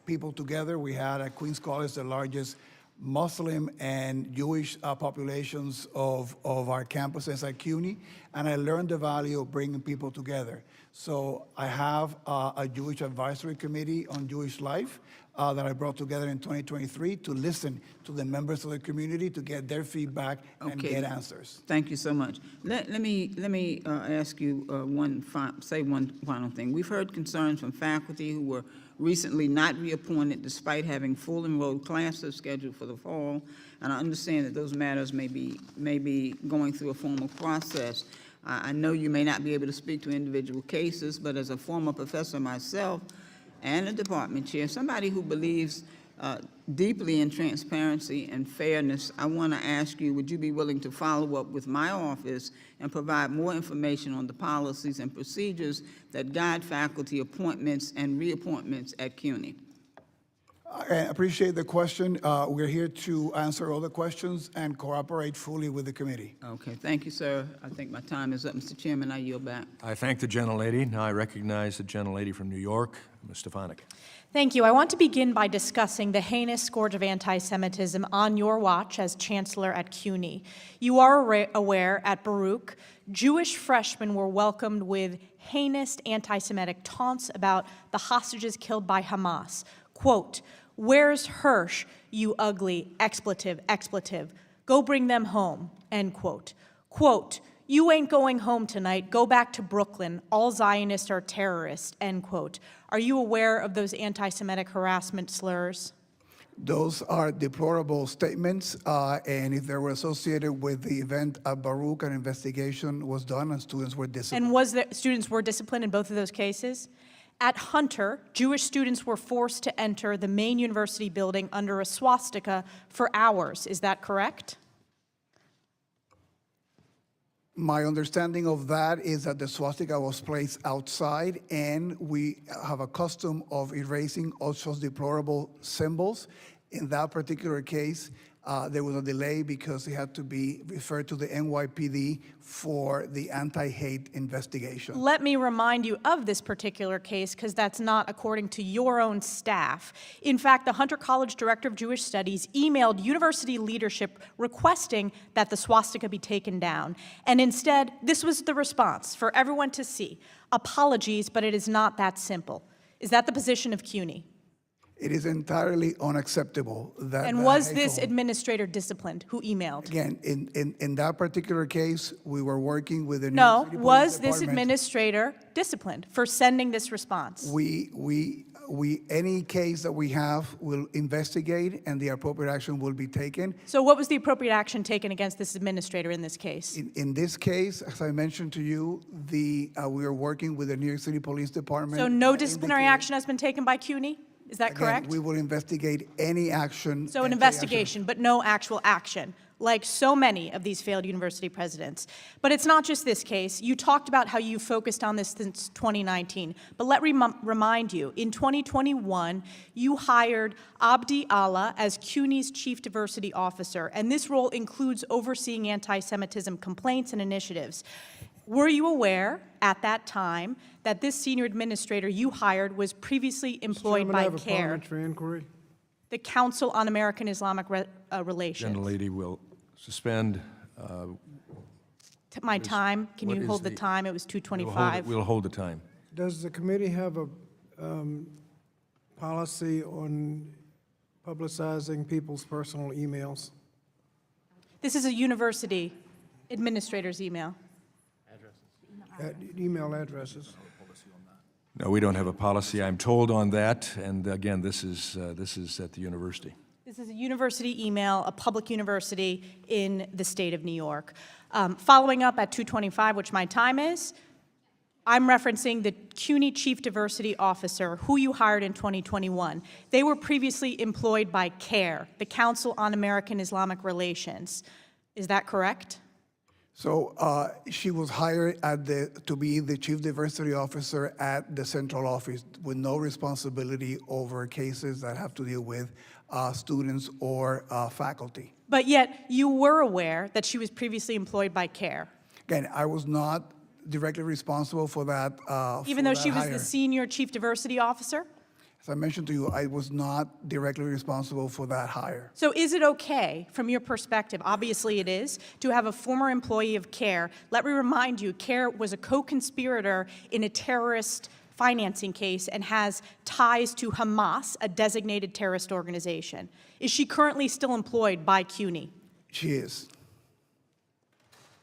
people together. We had at Queens College the largest Muslim and Jewish populations of our campuses at CUNY. and I learned the value of bringing people together. So I have a Jewish advisory committee on Jewish life that I brought together in 2023 to listen to the members of the community to get their feedback and Okay. get answers. Thank you so much. Let me ask you one final thing. We've heard concerns from faculty who were recently not reappointed despite having full enrolled classes scheduled for the fall, and I understand that those matters may be going through a formal process. I know you may not be able to speak to individual cases, but as a former professor myself and a department chair, somebody who believes deeply in transparency and fairness, I want to ask you, would you be willing to follow up with my office and provide more information on the policies and procedures that guide faculty appointments and reappointments at CUNY? I appreciate the question. We're here to answer all the questions and cooperate fully with the committee. Okay, thank you, sir. I think my time is up. Mr. Chairman, I yield back. I thank the gentlelady. Now I recognize the gentlelady from New York, Ms. Stefanik. Thank you. I want to begin by discussing the heinous scourge of anti-Semitism on your watch as Chancellor at CUNY. You are aware at Baruch, Jewish freshmen were welcomed with heinous anti-Semitic taunts about the hostages killed by Hamas. Quote, "Where's Hirsch, you ugly expletive, expletive? Go bring them home," end quote. Quote, "You ain't going home tonight. Go back to Brooklyn. All Zionists are terrorists," end quote. Are you aware of those anti-Semitic harassment slurs? Those are deplorable statements, and if they were associated with the event at Baruch, an investigation was done and students were disciplined. And students were disciplined in both of those cases? At Hunter, Jewish students were forced to enter the main university building under a swastika for hours. Is that correct? My understanding of that is that the swastika was placed outside, and we have a custom of erasing all such deplorable symbols. In that particular case, there was a delay because it had to be referred to the NYPD for the anti-hate investigation. Let me remind you of this particular case, because that's not according to your own staff. In fact, the Hunter College Director of Jewish Studies emailed university leadership requesting that the swastika be taken down. And instead, this was the response for everyone to see. Apologies, but it is not that simple. Is that the position of CUNY? It is entirely unacceptable that. And was this administrator disciplined who emailed? Again, in that particular case, we were working with the New No, York City Police was this Department. administrator disciplined for sending this response? Any case that we have, will investigate, and the appropriate action will be taken. So what was the appropriate action taken against this administrator in this case? In this case, as I mentioned to you, we are working with the New York City Police Department. So no that disciplinary indicated- action has been taken by CUNY? Is that Again, correct? we will investigate any action. So an and take action. investigation, but no actual action, like so many of these failed university presidents. But it's not just this case. You talked about how you focused on this since 2019. But let me remind you, in 2021, you hired Abdi Allah as CUNY's Chief Diversity Officer, and this role includes overseeing anti-Semitism complaints and initiatives. Were you aware at that time that this senior administrator you hired was previously employed Chairman, I by have a CARE, parliamentary inquiry. the Council on American Islamic Relations? Gentlelady will suspend. My time, can what you is hold the the- time? It was We'll 2:25. We'll hold the time. Does the committee have a policy on publicizing people's personal emails? This is a university administrator's email. Email addresses? No, we don't have a policy, I'm told, on that. And again, this is at the university. This is a university email, a public university in the state of New York. Following up at 2:25, which my time is, I'm referencing the CUNY Chief Diversity Officer, who you hired in 2021. They were previously employed by CARE, the Council on American Islamic Relations. Is that correct? So she was hired to be the Chief Diversity Officer at the central office with no responsibility over cases that have to deal with students or faculty. But yet, you were aware that she was previously employed by CARE, Again, I was not directly responsible for that. even though she was the Senior Chief Diversity Officer? As I mentioned to you, I was not directly responsible for that hire. So is it okay, from your perspective, obviously it is, to have a former employee of CARE? Let me remind you, CARE was a co-conspirator in a terrorist financing case and has ties to Hamas, a designated terrorist organization. Is she currently still employed by CUNY? She is.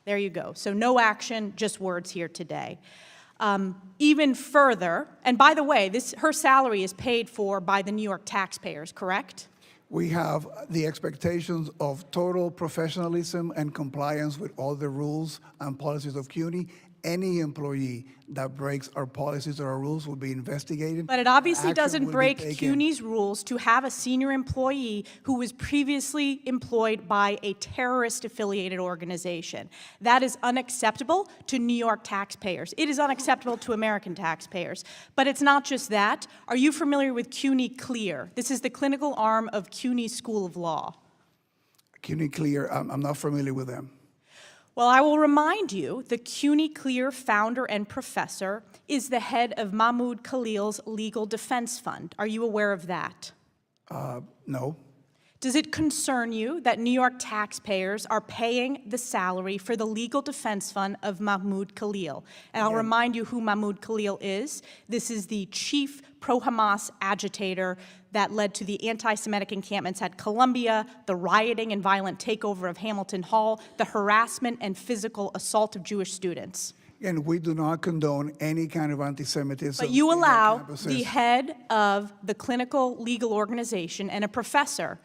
There you go. So no action, just words here today. Even further, and by the way, her salary is paid for by the New York taxpayers, correct? We have the expectations of total professionalism and compliance with all the rules and policies of CUNY. Any employee that breaks our policies or our rules will be investigated. But it obviously Action doesn't will be break taken. CUNY's rules to have a senior employee who was previously employed by a terrorist-affiliated organization. That is unacceptable to New York taxpayers. It is unacceptable to American taxpayers. But it's not just that. Are you familiar with CUNY Clear? This is the clinical arm of CUNY School of Law. CUNY Clear, I'm not familiar with them. Well, I will remind you, the CUNY Clear founder and professor is the head of Mahmoud Khalil's Legal Defense Fund. Are you aware of that? No. Does it concern you that New York taxpayers are paying the salary for the legal defense fund of Mahmoud Khalil? And I'll remind you who Mahmoud Khalil is. This is the chief pro-Hamas agitator that led to the anti-Semitic encampments at Columbia, the rioting and violent takeover of Hamilton Hall, the harassment and physical assault of Jewish students. And we do not condone any kind of anti-Semitism. But you in our allow campuses. the head of the clinical legal organization and a professor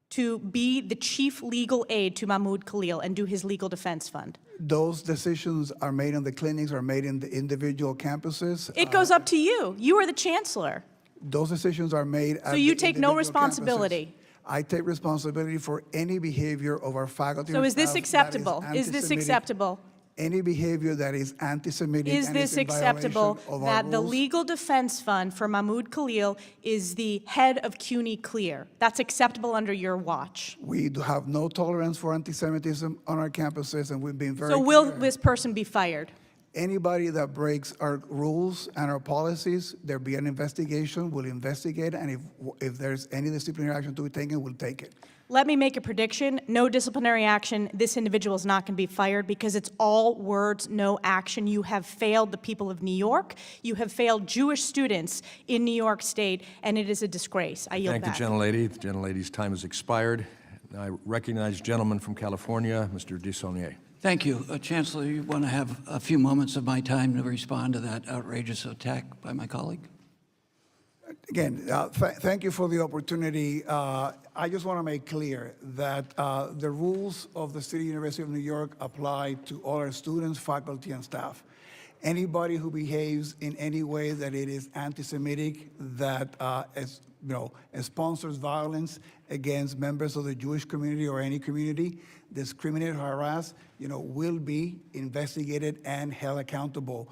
to be the chief legal aide to Mahmoud Khalil and do his legal defense fund. Those decisions are made in the clinics, are made in the individual campuses. It goes up to you. You are the chancellor. Those decisions are made at So you the take no individual responsibility. campuses. I take responsibility for any behavior of our faculty. So and is this staff acceptable? that Is this anti-Semitic. acceptable? Any behavior that is anti-Semitic Is and this in violation acceptable of our that the rules. legal defense fund for Mahmoud Khalil is the head of CUNY Clear? That's acceptable under your watch. We do have no tolerance for anti-Semitism on our campuses, and we've been very So will clear. this person be fired? Anybody that breaks our rules and our policies, there'll be an investigation, we'll investigate, and if there's any disciplinary action to be taken, we'll take it. Let me make a prediction. No disciplinary action. This individual is not going to be fired because it's all words, no action. You have failed the people of New York. You have failed Jewish students in New York State, and it is a disgrace. I yield Thank back. the gentlelady. The gentlelady's time has expired. I recognize the gentleman from California, Mr. Desaulniers. Thank you. Chancellor, you want to have a few moments of my time to respond to that outrageous attack by my colleague? Again, thank you for the opportunity. I just want to make clear that the rules of the City University of New York apply to all our students, faculty, and staff. Anybody who behaves in any way that it is anti-Semitic, that sponsors violence against members of the Jewish community or any community, discriminate or harass, will be investigated and held accountable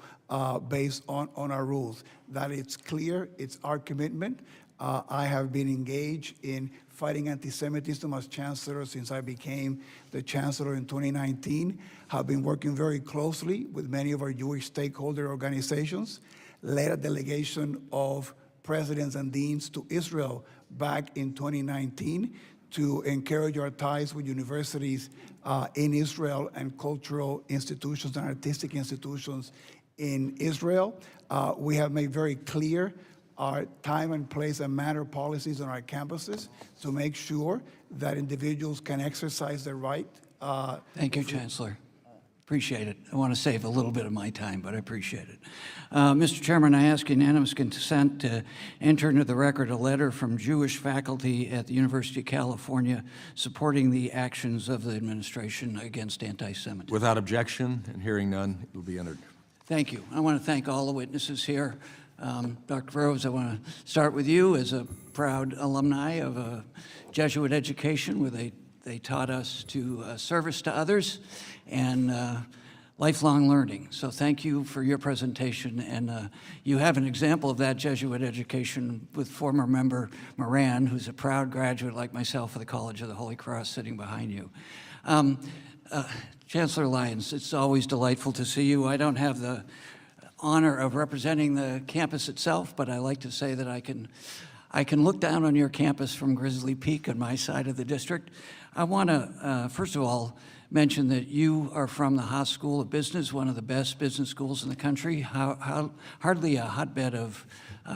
based on our rules. That it's clear, it's our commitment. I have been engaged in fighting anti-Semitism as chancellor since I became the chancellor in 2019. Have been working very closely with many of our Jewish stakeholder organizations, led a delegation of presidents and deans to Israel back in 2019 to encourage our ties with universities in Israel and cultural institutions and artistic institutions in Israel. We have made very clear our time and place and manner policies on our campuses to make sure that individuals can exercise their right. Thank you, Chancellor. Appreciate it. I want to save a little bit of my time, but I appreciate it. Mr. Chairman, I ask unanimous consent to enter into the record a letter from Jewish faculty at the University of California supporting the actions of the administration against anti-Semitism. Without objection and hearing none, it will be entered. Thank you. I want to thank all the witnesses here. Dr. Rose, I want to start with you as a proud alumni of a Jesuit education where they taught us to service to others and lifelong learning. So thank you for your presentation. And you have an example of that Jesuit education with former member Moran, who's a proud graduate like myself of the College of the Holy Cross sitting behind you. Chancellor Lyons, it's always delightful to see you. I don't have the honor of representing the campus itself, but I like to say that I can look down on your campus from Grizzly Peak on my side of the district. I want to, first of all, mention that you are from the Haas School of Business, one of the best business schools in the country, hardly a hotbed of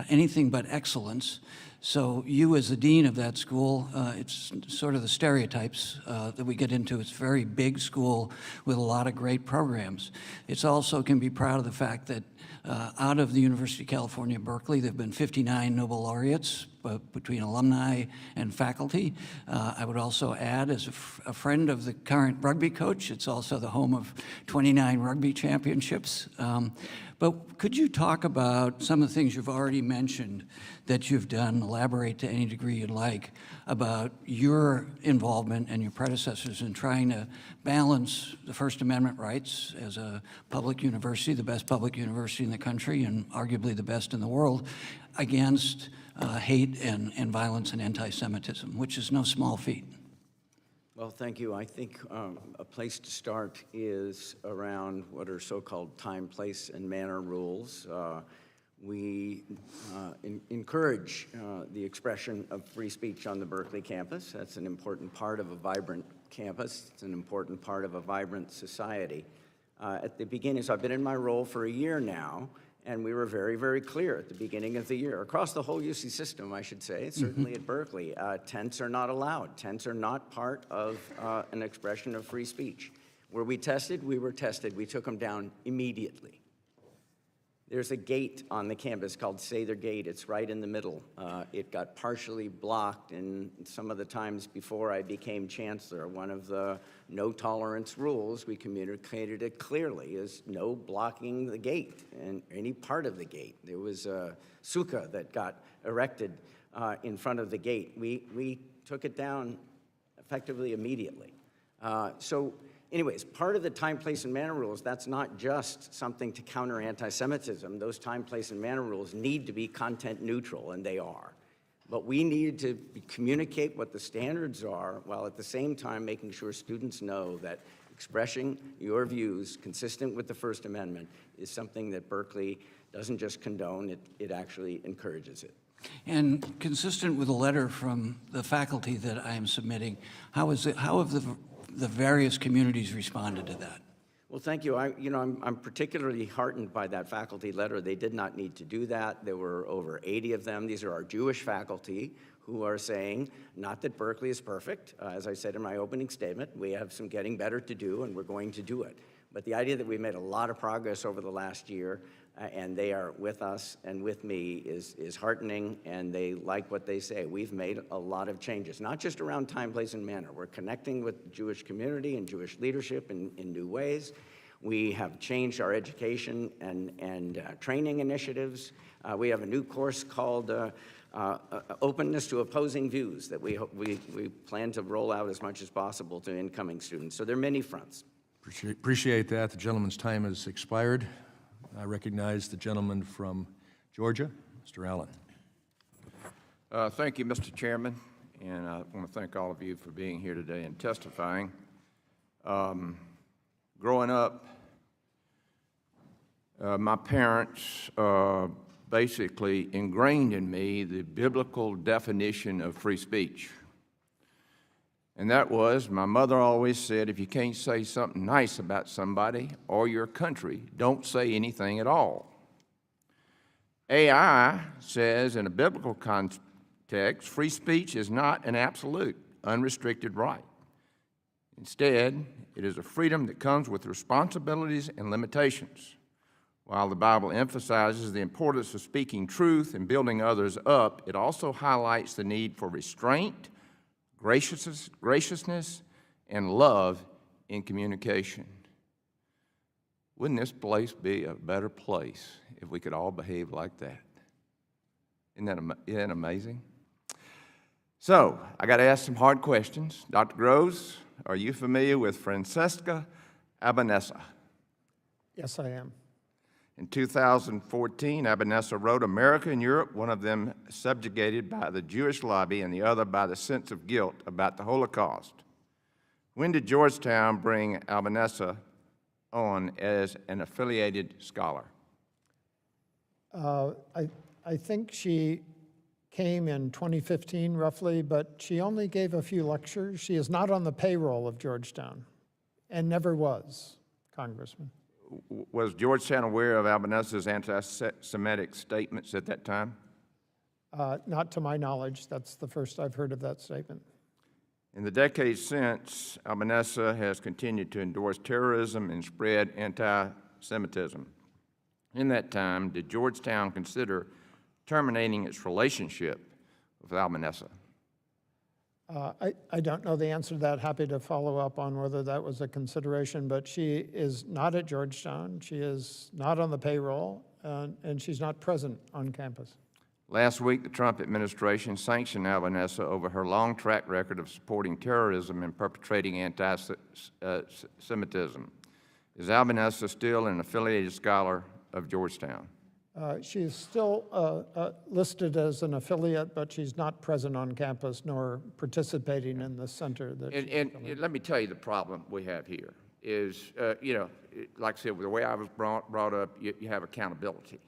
anything but excellence. So you as the dean of that school, it's sort of the stereotypes that we get into. It's a very big school with a lot of great programs. It's also can be proud of the fact that out of the University of California, Berkeley, there have been 59 Nobel laureates between alumni and faculty. I would also add, as a friend of the current rugby coach, it's also the home of 29 rugby championships. But could you talk about some of the things you've already mentioned that you've done, elaborate to any degree you'd like, about your involvement and your predecessors in trying to balance the First Amendment rights as a public university, the best public university in the country and arguably the best in the world, against hate and violence and anti-Semitism, which is no small feat? Well, thank you. I think a place to start is around what are so-called time, place, and manner rules. We encourage the expression of free speech on the Berkeley campus. That's an important part of a vibrant campus. It's an important part of a vibrant society. At the beginning, so I've been in my role for a year now, and we were very, very clear at the beginning of the year, across the whole UC system, I should say, certainly at Berkeley, tents are not allowed. Tents are not part of an expression of free speech. Were we tested? We were tested. We took them down immediately. There's a gate on the campus called Sather Gate. It's right in the middle. It got partially blocked, and some of the times before I became chancellor, one of the no tolerance rules, we communicated it clearly, is no blocking the gate and any part of the gate. There was a sukkah that got erected in front of the gate. We took it down effectively immediately. Anyways, part of the time, place, and manner rules, that's not just something to counter anti-Semitism. Those time, place, and manner rules need to be content neutral, and they are. But we needed to communicate what the standards are, while at the same time making sure students know that expressing your views consistent with the First Amendment is something that Berkeley doesn't just condone, it actually encourages it. And consistent with a letter from the faculty that I am submitting, how have the various communities responded to that? Well, thank you. I'm particularly heartened by that faculty letter. They did not need to do that. There were over 80 of them. These are our Jewish faculty who are saying, not that Berkeley is perfect. As I said in my opening statement, we have some getting better to do, and we're going to do it. But the idea that we've made a lot of progress over the last year, and they are with us and with me, is heartening, and they like what they say. We've made a lot of changes, not just around time, place, and manner. We're connecting with the Jewish community and Jewish leadership in new ways. We have changed our education and training initiatives. We have a new course called Openness to Opposing Views that we plan to roll out as much as possible to incoming students. So there are many fronts. Appreciate that. The gentleman's time has expired. I recognize the gentleman from Georgia, Mr. Allen. Thank you, Mr. Chairman, and I want to thank all of you for being here today and testifying. Growing up, my parents basically ingrained in me the biblical definition of free speech. And that was, my mother always said, if you can't say something nice about somebody or your country, don't say anything at all. AI says, in a biblical context, free speech is not an absolute, unrestricted right. Instead, it is a freedom that comes with responsibilities and limitations. While the Bible emphasizes the importance of speaking truth and building others up, it also highlights the need for restraint, graciousness, and love in communication. Wouldn't this place be a better place if we could all behave like that? Isn't that amazing? So, I got to ask some hard questions. Dr. Groves, are you familiar with Francesca Albanese? Yes, I am. In 2014, Albanese wrote America and Europe, one of them subjugated by the Jewish lobby and the other by the sense of guilt about the Holocaust. When did Georgetown bring Albanese on as an affiliated scholar? I think she came in 2015 roughly, but she only gave a few lectures. She is not on the payroll of Georgetown and never was, Congressman. Was Georgetown aware of Albanese's anti-Semitic statements at that time? Not to my knowledge. That's the first I've heard of that statement. In the decades since, Albanese has continued to endorse terrorism and spread anti-Semitism. In that time, did Georgetown consider terminating its relationship with Albanese? I don't know the answer to that. Happy to follow up on whether that was a consideration, but she is not at Georgetown. She is not on the payroll, and she's not present on campus. Last week, the Trump administration sanctioned Albanese over her long track record of supporting terrorism and perpetrating anti-Semitism. Is Albanese still an affiliated scholar of Georgetown? She is still listed as an affiliate, but she's not present on campus nor participating in the center. And let me tell you the problem we have here is, like I said, the way I was brought up, you have accountability,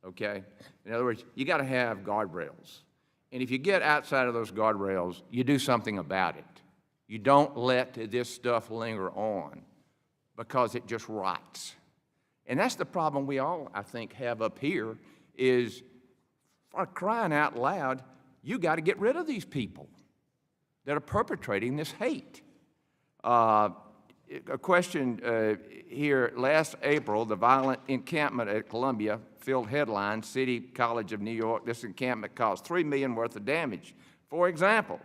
okay? In other words, you got to have guardrails. And if you get outside of those guardrails, you do something about it. You don't let this stuff linger on because it just rots. And that's the problem we all, I think, have up here is, for crying out loud, you got to get rid of these people that are perpetrating this hate. A question here, last April, the violent encampment at Columbia filled headlines, City College of New York, this encampment caused $3 million worth of damage. For example,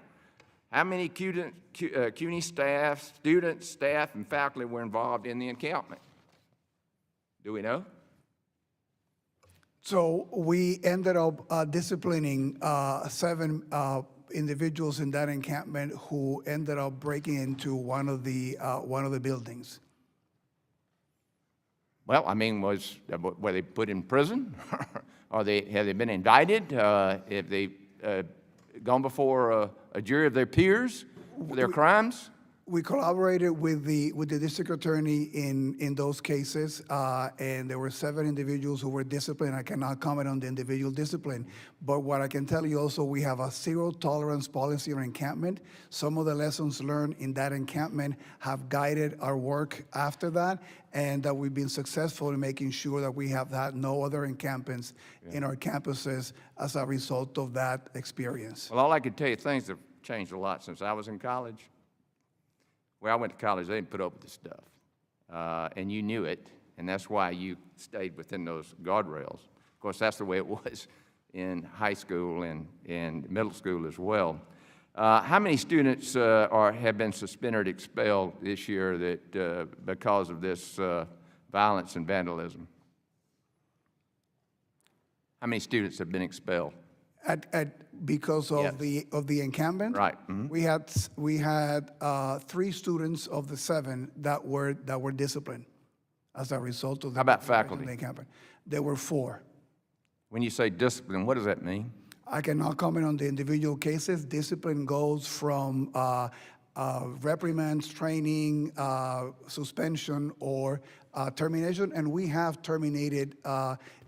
how many CUNY staff, students, staff, and faculty were involved in the encampment? Do we know? So we ended up disciplining 7 individuals in that encampment who ended up breaking into one of the buildings. Well, I mean, were they put in prison? Have they been indicted? Have they gone before a jury of their peers for their crimes? We collaborated with the district attorney in those cases, and there were 7 individuals who were disciplined. I cannot comment on the individual discipline, but what I can tell you also, we have a zero tolerance policy on encampment. Some of the lessons learned in that encampment have guided our work after that, and that we've been successful in making sure that we have had no other encampments in our campuses as a result of that experience. Well, all I can tell you, things have changed a lot since I was in college. Where I went to college, they didn't put up with this stuff. And you knew it, and that's why you stayed within those guardrails. Of course, that's the way it was in high school and middle school as well. How many students have been suspended or expelled this year because of this violence and vandalism? How many students have been expelled? Because of Yes. the encampment, Right. Mm-hmm. we had 3 students of the 7 that were disciplined as a result of the. How about faculty? The encampment. There were 4. When you say discipline, what does that mean? I cannot comment on the individual cases. Discipline goes from reprimands, training, suspension, or termination, and we have terminated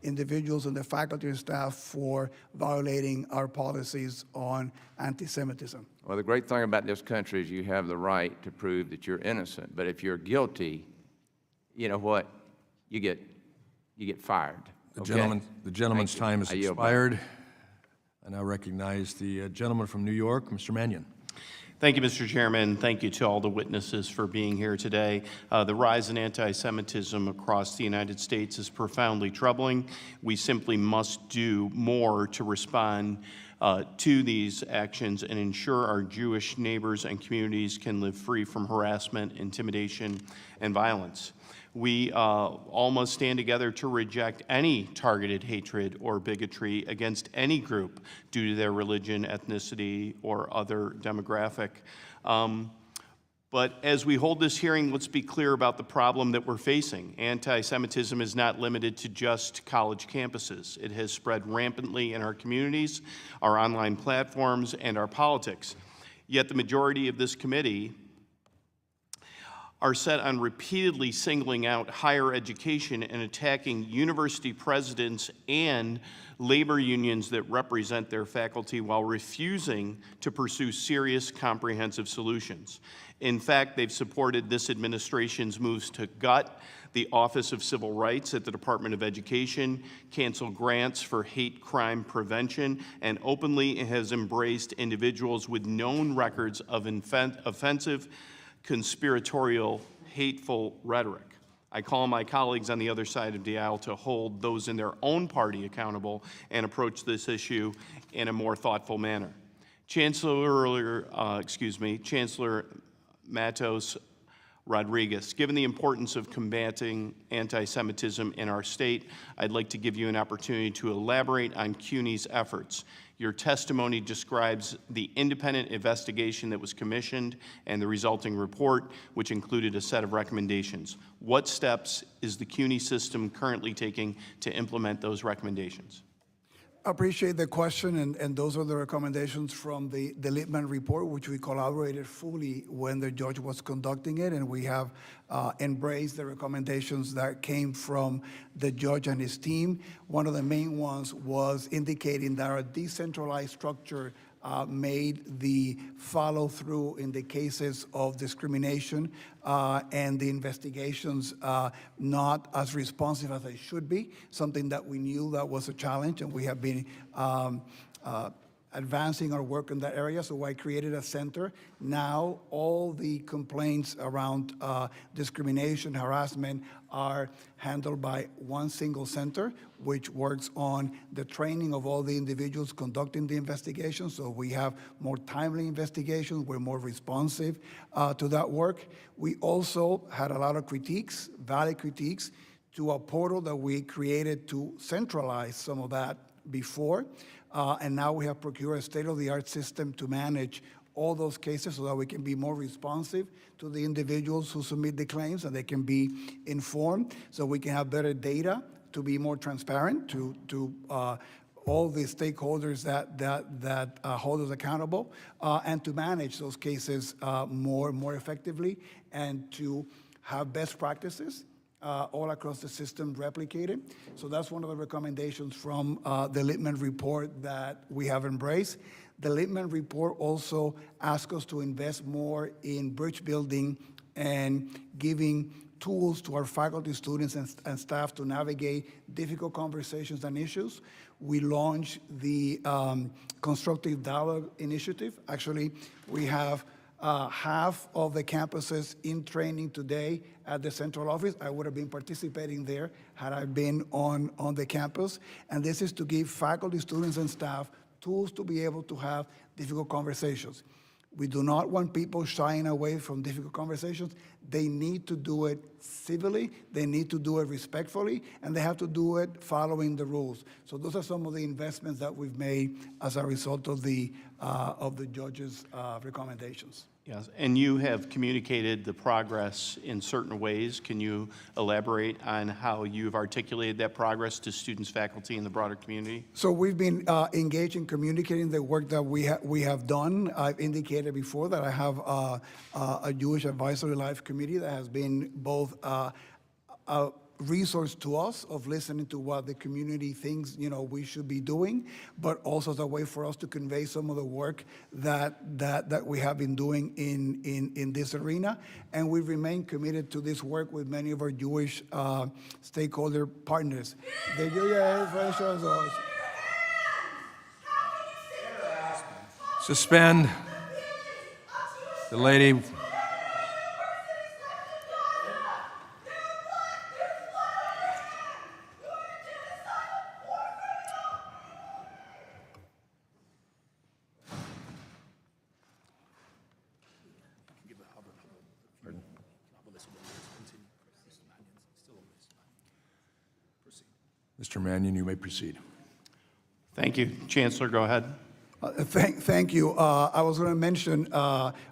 individuals in the faculty and staff for violating our policies on anti-Semitism. Well, the great thing about this country is you have the right to prove that you're innocent, but if you're guilty, you know what? You get fired. Okay? The gentleman's time has I yield back. expired. I now recognize the gentleman from New York, Mr. Mannion. Thank you, Mr. Chairman. Thank you to all the witnesses for being here today. The rise in anti-Semitism across the United States is profoundly troubling. We simply must do more to respond to these actions and ensure our Jewish neighbors and communities can live free from harassment, intimidation, and violence. We all must stand together to reject any targeted hatred or bigotry against any group due to their religion, ethnicity, or other demographic. But as we hold this hearing, let's be clear about the problem that we're facing. Anti-Semitism is not limited to just college campuses. It has spread rampantly in our communities, our online platforms, and our politics. Yet the majority of this committee are set on repeatedly singling out higher education and attacking university presidents and labor unions that represent their faculty while refusing to pursue serious, comprehensive solutions. In fact, they've supported this administration's moves to gut the Office of Civil Rights at the Department of Education, cancel grants for hate crime prevention, and openly has embraced individuals with known records of offensive, conspiratorial, hateful rhetoric. I call on my colleagues on the other side of the aisle to hold those in their own party accountable and approach this issue in a more thoughtful manner. Chancellor Matos Rodriguez, given the importance of combating anti-Semitism in our state, I'd like to give you an opportunity to elaborate on CUNY's efforts. Your testimony describes the independent investigation that was commissioned and the resulting report, which included a set of recommendations. What steps is the CUNY system currently taking to implement those recommendations? I appreciate the question, and those are the recommendations from the Lippman report, which we collaborated fully when the judge was conducting it, and we have embraced the recommendations that came from the judge and his team. One of the main ones was indicating that our decentralized structure made the follow-through in the cases of discrimination and the investigations not as responsive as they should be, something that we knew that was a challenge, and we have been advancing our work in that area, so I created a center. Now, all the complaints around discrimination, harassment are handled by one single center, which works on the training of all the individuals conducting the investigation, so we have more timely investigations, we're more responsive to that work. We also had a lot of critiques, valid critiques, to a portal that we created to centralize some of that before. And now we have procured a state-of-the-art system to manage all those cases so that we can be more responsive to the individuals who submit the claims and they can be informed, so we can have better data to be more transparent to all the stakeholders that hold us accountable, and to manage those cases more effectively, and to have best practices all across the system replicated. So that's one of the recommendations from the Lippman report that we have embraced. The Lippman report also asks us to invest more in bridge building and giving tools to our faculty, students, and staff to navigate difficult conversations and issues. We launched the Constructive Dialogue Initiative. Actually, we have half of the campuses in training today at the central office. I would have been participating there had I been on the campus. And this is to give faculty, students, and staff tools to be able to have difficult conversations. We do not want people shying away from difficult conversations. They need to do it civilly, they need to do it respectfully, and they have to do it following the rules. So those are some of the investments that we've made as a result of the judge's recommendations. Yes, and you have communicated the progress in certain ways. Can you elaborate on how you've articulated that progress to students, faculty, and the broader community? So we've been engaged in communicating the work that we have done. I've indicated before that I have a Jewish Advisory Life Committee that has been both a resource to us of listening to what the community thinks we should be doing, but also as a way for us to convey some of the work that we have been doing in this arena. And we remain committed to this work with many of our Jewish stakeholder partners. Suspend the lady. Mr. Mannion, you may proceed. Thank you. Chancellor, go ahead. Thank you. I was going to mention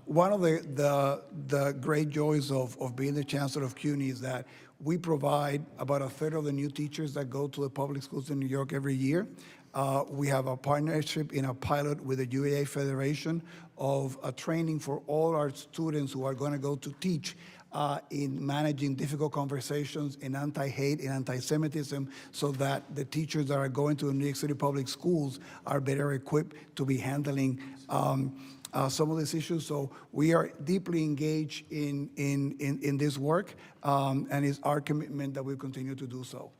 one of the great joys of being the chancellor of CUNY is that we provide about a third of the new teachers that go to the public schools in New York every year. We have a partnership in a pilot with the UAA Federation of a training for all our students who are going to go to teach in managing difficult conversations in anti-hate and anti-Semitism, so that the teachers that are going to the New York City Public Schools are better equipped to be handling some of these issues. So we are deeply engaged in this work, and it's our commitment that we continue to do so.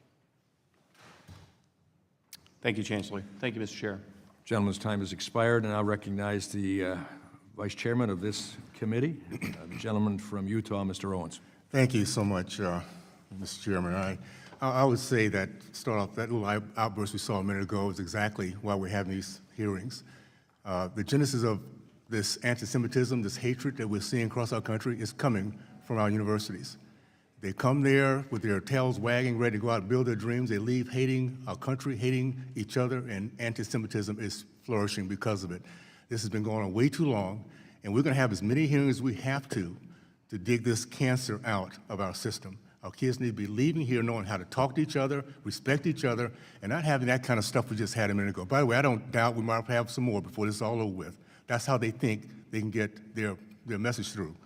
Thank you, Chancellor. Thank you, Mr. Chair. Gentleman's time has expired, and I'll recognize the Vice Chairman of this committee, the gentleman from Utah, Mr. Owens. Thank you so much, Mr. Chairman. I would say that, start off, that little outburst we saw a minute ago is exactly why we're having these hearings. The genesis of this anti-Semitism, this hatred that we're seeing across our country is coming from our universities. They come there with their tails wagging, ready to go out and build their dreams. They leave hating our country, hating each other, and anti-Semitism is flourishing because of it. This has been going on way too long, and we're going to have as many hearings as we have to dig this cancer out of our system. Our kids need to be leaving here knowing how to talk to each other, respect each other, and not having that kind of stuff we just had a minute ago. By the way, I don't doubt we might have some more before this is all over with. That's how they think they can get their message through.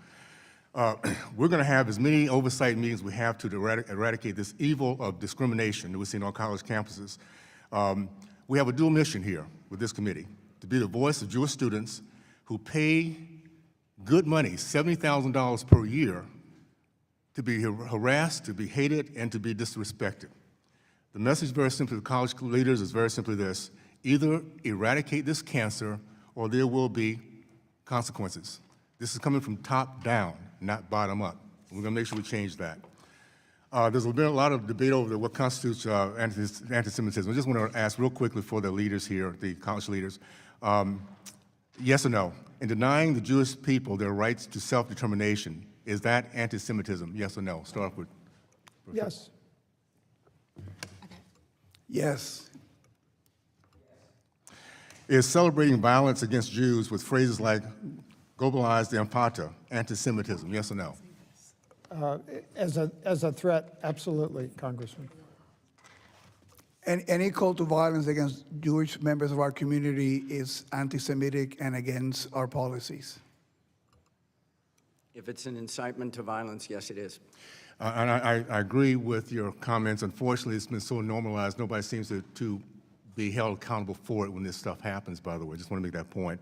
We're going to have as many oversight meetings we have to eradicate this evil of discrimination that we see on our college campuses. We have a dual mission here with this committee, to be the voice of Jewish students who pay good money, $70,000 per year, to be harassed, to be hated, and to be disrespected. The message very simply to college leaders is very simply this: either eradicate this cancer or there will be consequences. This is coming from top down, not bottom up. We're going to make sure we change that. There's been a lot of debate over what constitutes anti-Semitism. I just want to ask real quickly for the leaders here, the college leaders, yes or no? In denying the Jewish people their rights to self-determination, is that anti-Semitism, yes or no? Start off with. Yes. Yes. Is celebrating violence against Jews with phrases like globalized empata, anti-Semitism, yes or no? As a threat, absolutely, Congressman. And any call to violence against Jewish members of our community is anti-Semitic and against our policies. If it's an incitement to violence, yes, it is. And I agree with your comments. Unfortunately, it's been so normalized, nobody seems to be held accountable for it when this stuff happens, by the way. Just want to make that point.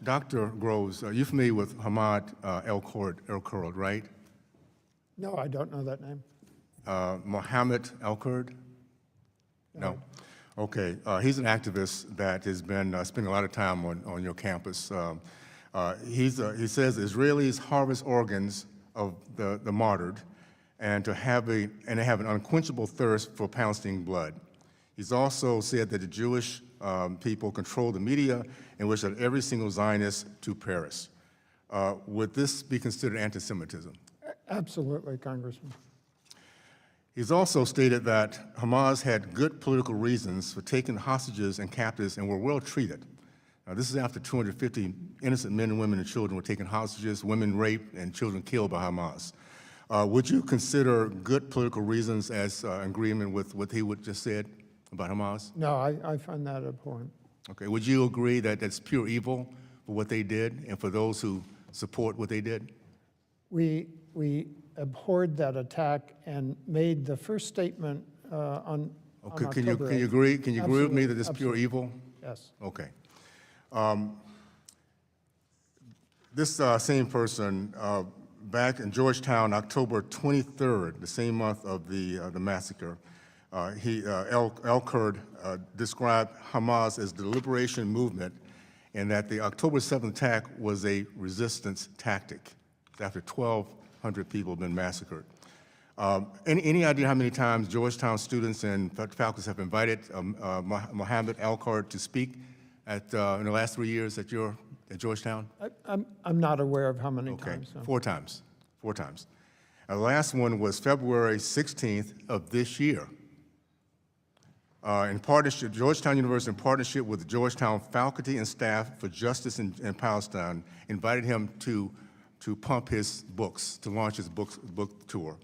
Dr. Groves, are you familiar with Hamad El-Kurd, right? No, I don't know that name. Mohammed El-Kurd? No. Okay. He's an activist that has been spending a lot of time on your campus. He says Israelis harvest organs of the martyred and they have an unquenchable thirst for Palestinian blood. He's also said that the Jewish people control the media and wish that every single Zionist to perish. Would this be considered anti-Semitism? Absolutely, Congressman. He's also stated that Hamas had good political reasons for taking hostages and captives and were well treated. Now, this is after 250 innocent men and women and children were taken hostages, women raped, and children killed by Hamas. Would you consider good political reasons as agreement with what he just said about Hamas? No, I find that abhorrent. Okay. Would you agree that that's pure evil for what they did and for those who support what they did? We abhorred that attack and made the first statement on Okay. October Can you 8th. agree? Can you agree with me Absolutely, that it's pure absolutely. evil? Yes. Okay. This same person, back in Georgetown, October 23rd, the same month of the massacre, El-Kurd described Hamas as the liberation movement and that the October 7th attack was a resistance tactic after 1,200 people have been massacred. Any idea how many times Georgetown students and faculty have invited Mohammed El-Kurd to speak in the last 3 years at Georgetown? I'm not aware of how many Okay, times. No. 4 times. 4 times. The last one was February 16th of this year. In partnership, Georgetown University, in partnership with the Georgetown faculty and staff for justice in Palestine, invited him to pump his books, to launch his book tour.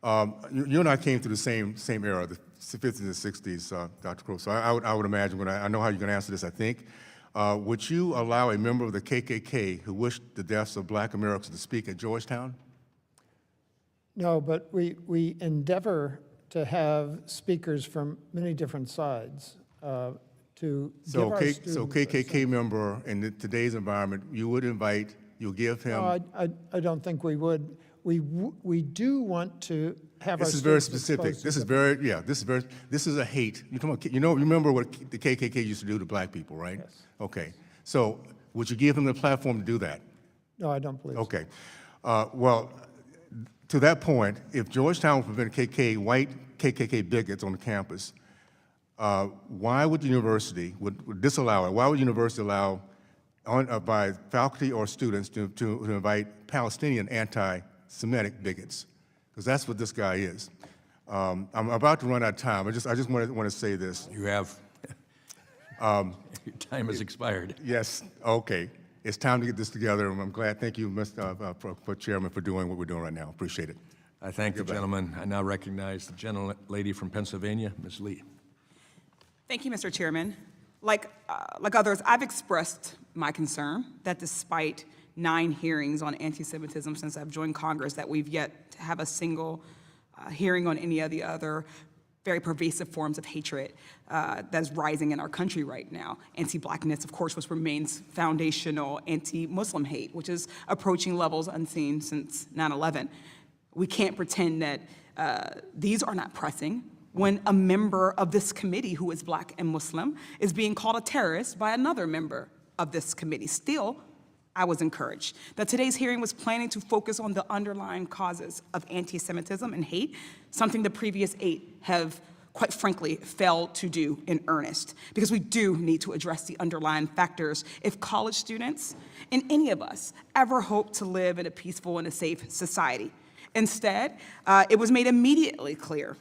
You and I came through the same era, the 50s and 60s, Dr. Crow. So I would imagine, I know how you're going to answer this, I think. Would you allow a member of the KKK who wished the deaths of Black Americans to speak at Georgetown? No, but we endeavor to have speakers from many different sides to give our students. So KKK member in today's environment, you would invite, you'll give him. No, I don't think we would. We do want to have our This is very students specific. exposed to This is different- very, yeah, this is a hate. You're talking about, you remember what the KKK used to do to Black people, right? Yes. Okay. So would you give them the platform to do that? No, I don't believe so. Okay. Well, to that point, if Georgetown would prevent white KKK bigots on the campus, why would the university, would disallow it? Why would the university allow, by faculty or students, to invite Palestinian anti-Semitic bigots? Because that's what this guy is. I'm about to run out of time. I just want to say this. You have. Your time has expired. Yes, okay. It's time to get this together, and I'm glad. Thank you, Mr. Chairman, for doing what we're doing right now. Appreciate it. I thank the gentleman. I now recognize the gentlelady from Pennsylvania, Ms. Lee. Thank you, Mr. Chairman. Like others, I've expressed my concern that despite 9 hearings on anti-Semitism since I've joined Congress, that we've yet to have a single hearing on any of the other very pervasive forms of hatred that's rising in our country right now. Anti-Blackness, of course, which remains foundational, anti-Muslim hate, which is approaching levels unseen since 9/11. We can't pretend that these are not pressing when a member of this committee who is Black and Muslim is being called a terrorist by another member of this committee. Still, I was encouraged that today's hearing was planning to focus on the underlying causes of anti-Semitism and hate, something the previous 8 have, quite frankly, failed to do in earnest, because we do need to address the underlying factors if college students and any of us ever hope to live in a peaceful and a safe society. Instead, it was made immediately clear,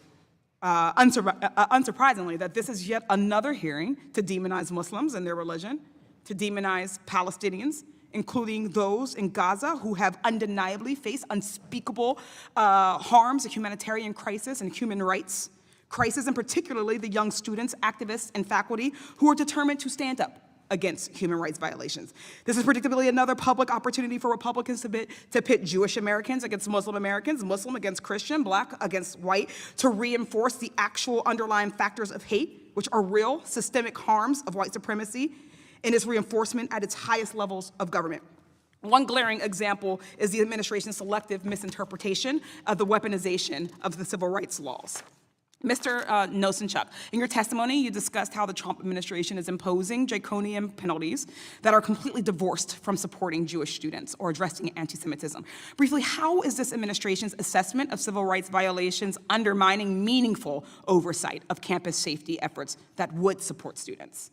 unsurprisingly, that this is yet another hearing to demonize Muslims and their religion, to demonize Palestinians, including those in Gaza who have undeniably faced unspeakable harms, a humanitarian crisis, and human rights crisis, and particularly the young students, activists, and faculty who are determined to stand up against human rights violations. This is predictably another public opportunity for Republicans to pit Jewish Americans against Muslim Americans, Muslim against Christian, Black against white, to reinforce the actual underlying factors of hate, which are real systemic harms of white supremacy, and its reinforcement at its highest levels of government. One glaring example is the administration's selective misinterpretation of the weaponization of the civil rights laws. Mr. Nosenchuk, in your testimony, you discussed how the Trump administration is imposing draconian penalties that are completely divorced from supporting Jewish students or addressing anti-Semitism. Briefly, how is this administration's assessment of civil rights violations undermining meaningful oversight of campus safety efforts that would support students?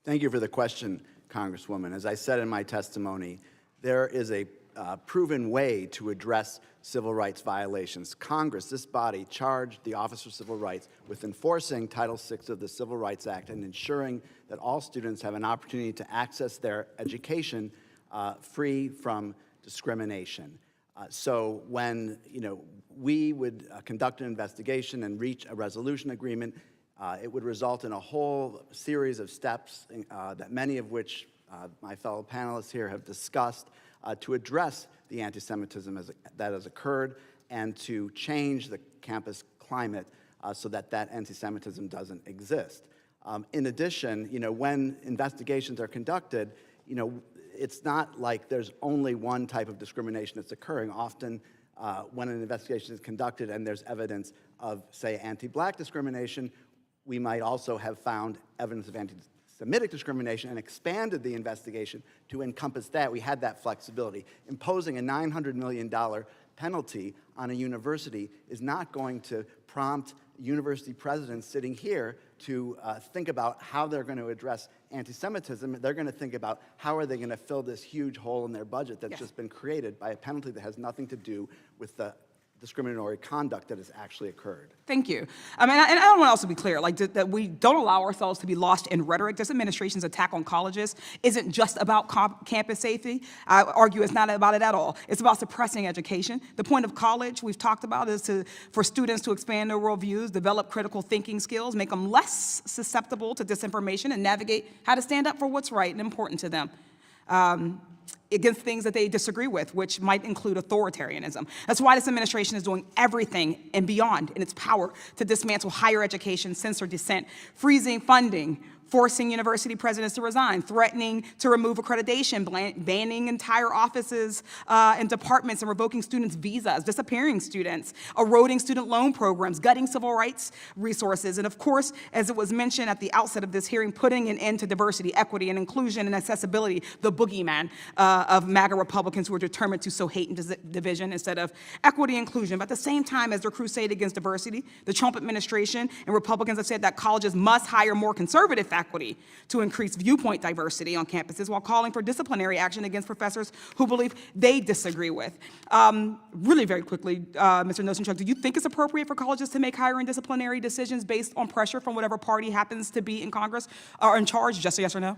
Thank you for the question, Congresswoman. As I said in my testimony, there is a proven way to address civil rights violations. Congress, this body, charged the Office for Civil Rights with enforcing Title VI of the Civil Rights Act and ensuring that all students have an opportunity to access their education free from discrimination. So when we would conduct an investigation and reach a resolution agreement, it would result in a whole series of steps, that many of which my fellow panelists here have discussed, to address the anti-Semitism that has occurred and to change the campus climate so that anti-Semitism doesn't exist. In addition, when investigations are conducted, it's not like there's only one type of discrimination that's occurring. Often, when an investigation is conducted and there's evidence of, say, anti-Black discrimination, we might also have found evidence of anti-Semitic discrimination and expanded the investigation to encompass that. We had that flexibility. Imposing a $900 million penalty on a university is not going to prompt university presidents sitting here to think about how they're going to address anti-Semitism. They're going to think about how are they going to fill this huge hole in their budget that's just been created by a penalty that has nothing to do with the discriminatory conduct that has actually occurred. Thank you. And I want to also be clear, like that we don't allow ourselves to be lost in rhetoric. This administration's attack on colleges isn't just about campus safety. I argue it's not about it at all. It's about suppressing education. The point of college, we've talked about, is for students to expand their worldviews, develop critical thinking skills, make them less susceptible to disinformation, and navigate how to stand up for what's right and important to them. Against things that they disagree with, which might include authoritarianism. That's why this administration is doing everything and beyond in its power to dismantle higher education, censor dissent, freezing funding, forcing university presidents to resign, threatening to remove accreditation, banning entire offices and departments, and revoking students' visas, disappearing students, eroding student loan programs, gutting civil rights resources, and of course, as it was mentioned at the outset of this hearing, putting an end to diversity, equity, and inclusion and accessibility, the boogeyman of MAGA Republicans who are determined to sow hate and division instead of equity and inclusion. But at the same time as their crusade against diversity, the Trump administration and Republicans have said that colleges must hire more conservative faculty to increase viewpoint diversity on campuses while calling for disciplinary action against professors who believe they disagree with. Really very quickly, Mr. Nosenchuk, do you think it's appropriate for colleges to make hiring disciplinary decisions based on pressure from whatever party happens to be in Congress or in charge? Just a yes or no?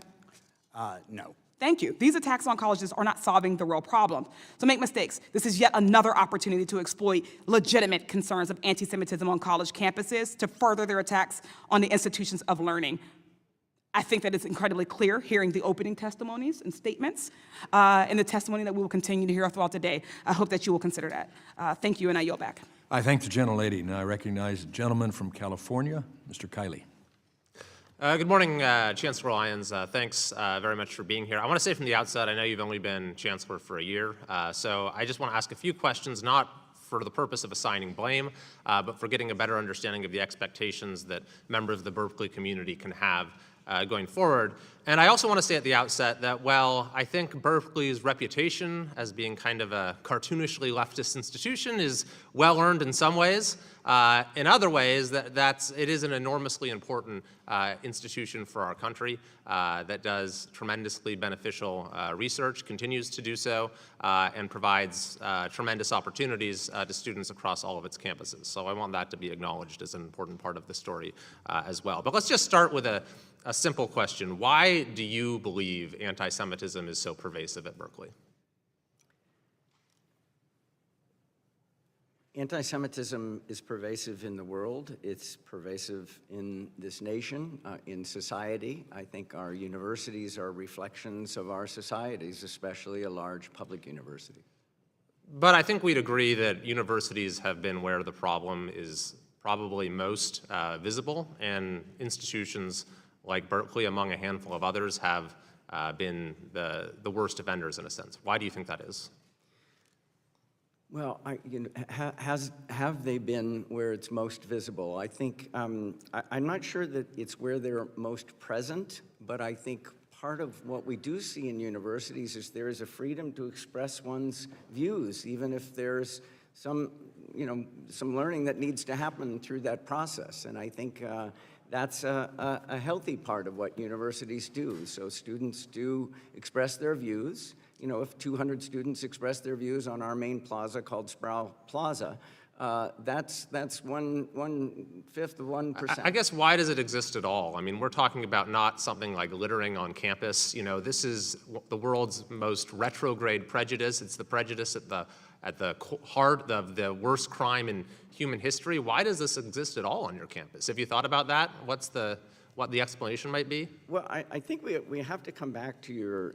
No. Thank you. These attacks on colleges are not solving the real problem. So make mistakes. This is yet another opportunity to exploit legitimate concerns of anti-Semitism on college campuses to further their attacks on the institutions of learning. I think that it's incredibly clear hearing the opening testimonies and statements and the testimony that we will continue to hear throughout the day. I hope that you will consider that. Thank you, and I yield back. I thank the gentlelady. Now I recognize the gentleman from California, Mr. Kiley. Good morning, Chancellor Lyons. Thanks very much for being here. I want to say from the outset, I know you've only been Chancellor for a year, so I just want to ask a few questions, not for the purpose of assigning blame, but for getting a better understanding of the expectations that members of the Berkeley community can have going forward. And I also want to say at the outset that while I think Berkeley's reputation as being kind of a cartoonishly leftist institution is well earned in some ways, in other ways it is an enormously important institution for our country that does tremendously beneficial research, continues to do so, and provides tremendous opportunities to students across all of its campuses. So I want that to be acknowledged as an important part of the story as well. But let's just start with a simple question. Why do you believe anti-Semitism is so pervasive at Berkeley? Anti-Semitism is pervasive in the world. It's pervasive in this nation, in society. I think our universities are reflections of our societies, especially a large public university. But I think we'd agree that universities have been where the problem is probably most visible, and institutions like Berkeley, among a handful of others, have been the worst offenders in a sense. Why do you think that is? Well, have they been where it's most visible? I think, I'm not sure that it's where they're most present, but I think part of what we do see in universities is there is a freedom to express one's views, even if there's some learning that needs to happen through that process. And I think that's a healthy part of what universities do. So students do express their views. You know, if 200 students express their views on our main plaza called Sproul Plaza, that's 1/5 of 1%. I guess why does it exist at all? I mean, we're talking about not something like littering on campus. You know, this is the world's most retrograde prejudice. It's the prejudice at the heart of the worst crime in human history. Why does this exist at all on your campus? Have you thought about that? What the explanation might be? Well, I think we have to come back to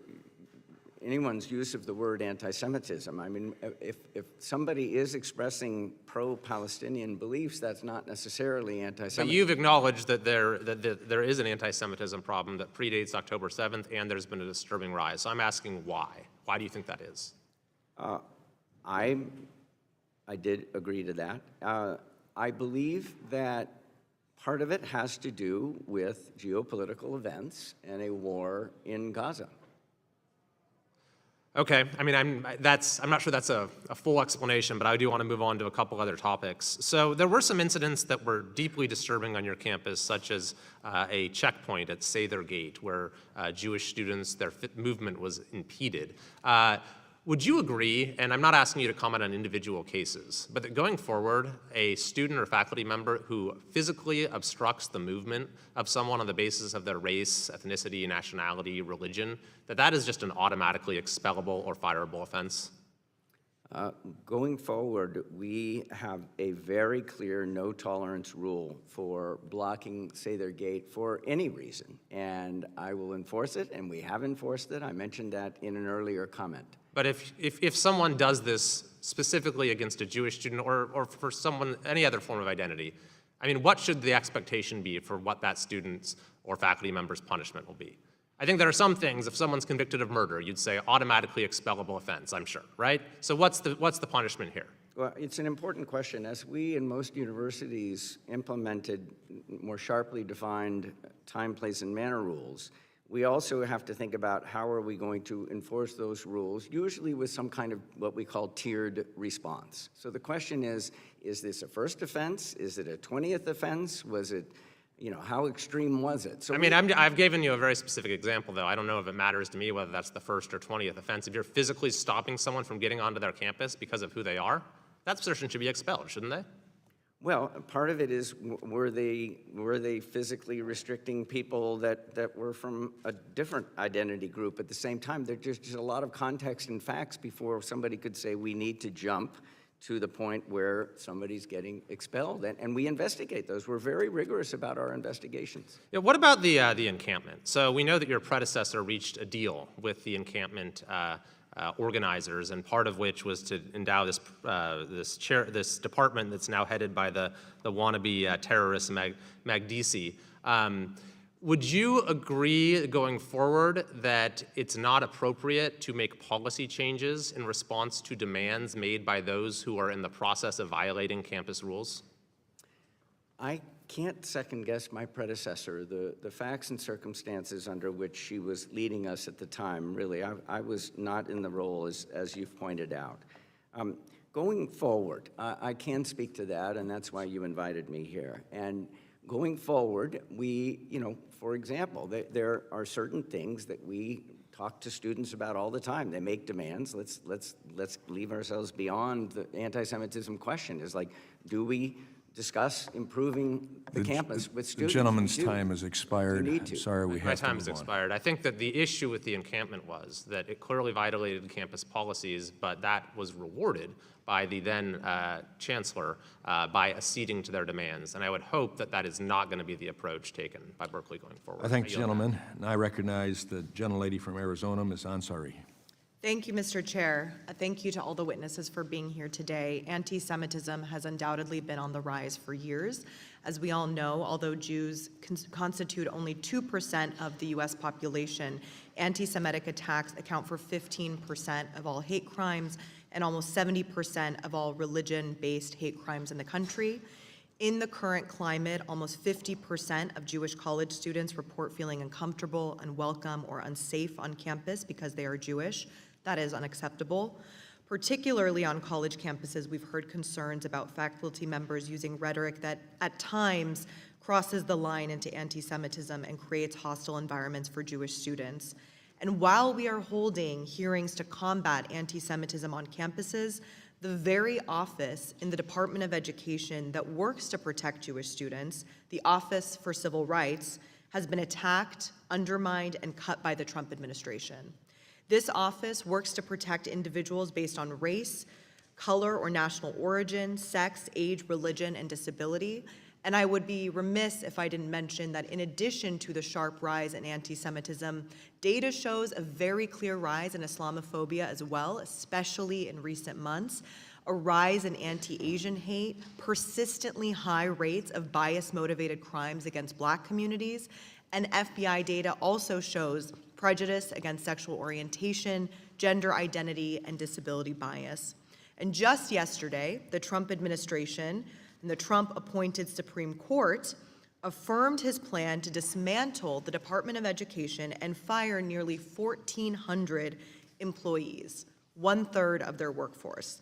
anyone's use of the word anti-Semitism. I mean, if somebody is expressing pro-Palestinian beliefs, that's not necessarily anti-Semitism. But you've acknowledged that there is an anti-Semitism problem that predates October 7th, and there's been a disturbing rise. So I'm asking why. Why do you think that is? I did agree to that. I believe that part of it has to do with geopolitical events and a war in Gaza. Okay, I mean, I'm not sure that's a full explanation, but I do want to move on to a couple other topics. So there were some incidents that were deeply disturbing on your campus, such as a checkpoint at Sather Gate, where Jewish students, their movement was impeded. Would you agree, and I'm not asking you to comment on individual cases, but that going forward, a student or faculty member who physically obstructs the movement of someone on the basis of their race, ethnicity, nationality, religion, that is just an automatically expellable or fireable offense? Going forward, we have a very clear no-tolerance rule for blocking, say, their gate for any reason, and I will enforce it, and we have enforced it. I mentioned that in an earlier comment. But if someone does this specifically against a Jewish student or for someone, any other form of identity, I mean, what should the expectation be for what that student's or faculty member's punishment will be? I think there are some things, if someone's convicted of murder, you'd say automatically expellable offense, I'm sure, right? So what's the punishment here? Well, it's an important question. As we in most universities implemented more sharply defined time, place, and manner rules, we also have to think about how are we going to enforce those rules, usually with some kind of what we call tiered response. So the question is this a first offense? Is it a 20th offense? Was it, how extreme was it? So I've given you a very specific example, though. I don't know if it matters to me whether that's the first or 20th offense. If you're physically stopping someone from getting onto their campus because of who they are, that person should be expelled, shouldn't they? Well, part of it is, were they physically restricting people that were from a different identity group at the same time? There's just a lot of context and facts before somebody could say we need to jump to the point where somebody's getting expelled, and we investigate those. We're very rigorous about our investigations. Yeah, what about the encampment? So we know that your predecessor reached a deal with the encampment organizers, and part of which was to endow this department that's now headed by the wannabe terrorist Magdisi. Would you agree going forward that it's not appropriate to make policy changes in response to demands made by those who are in the process of violating campus rules? I can't second guess my predecessor. The facts and circumstances under which she was leading us at the time, really, I was not in the role as you've pointed out. Going forward, I can speak to that, and that's why you invited me here. And going forward, for example, there are certain things that we talk to students about all the time. They make demands. Let's leave ourselves beyond the anti-Semitism question. Is like, do we discuss improving the campus with students? The gentleman's time has expired. We need to. I'm sorry, we have to My time move has on. expired. I think that the issue with the encampment was that it clearly violated campus policies, but that was rewarded by the then chancellor by acceding to their demands. And I would hope that that is not going to be the approach taken by Berkeley going forward. I thank the gentleman, and I recognize the gentlelady from Arizona, Ms. Ansari. Thank you, Mr. Chair. Thank you to all the witnesses for being here today. Anti-Semitism has undoubtedly been on the rise for years. As we all know, although Jews constitute only 2% of the U.S. population, anti-Semitic attacks account for 15% of all hate crimes and almost 70% of all religion-based hate crimes in the country. In the current climate, almost 50% of Jewish college students report feeling uncomfortable, unwelcome, or unsafe on campus because they are Jewish. That is unacceptable. Particularly on college campuses, we've heard concerns about faculty members using rhetoric that at times crosses the line into anti-Semitism and creates hostile environments for Jewish students. And while we are holding hearings to combat anti-Semitism on campuses, the very office in the Department of Education that works to protect Jewish students, the Office for Civil Rights, has been attacked, undermined, and cut by the Trump administration. This office works to protect individuals based on race, color or national origin, sex, age, religion, and disability. And I would be remiss if I didn't mention that in addition to the sharp rise in anti-Semitism, data shows a very clear rise in Islamophobia as well, especially in recent months, a rise in anti-Asian hate, persistently high rates of bias-motivated crimes against Black communities, and FBI data also shows prejudice against sexual orientation, gender identity, and disability bias. And just yesterday, the Trump administration and the Trump-appointed Supreme Court affirmed his plan to dismantle the Department of Education and fire nearly 1,400 employees, 1/3 of their workforce.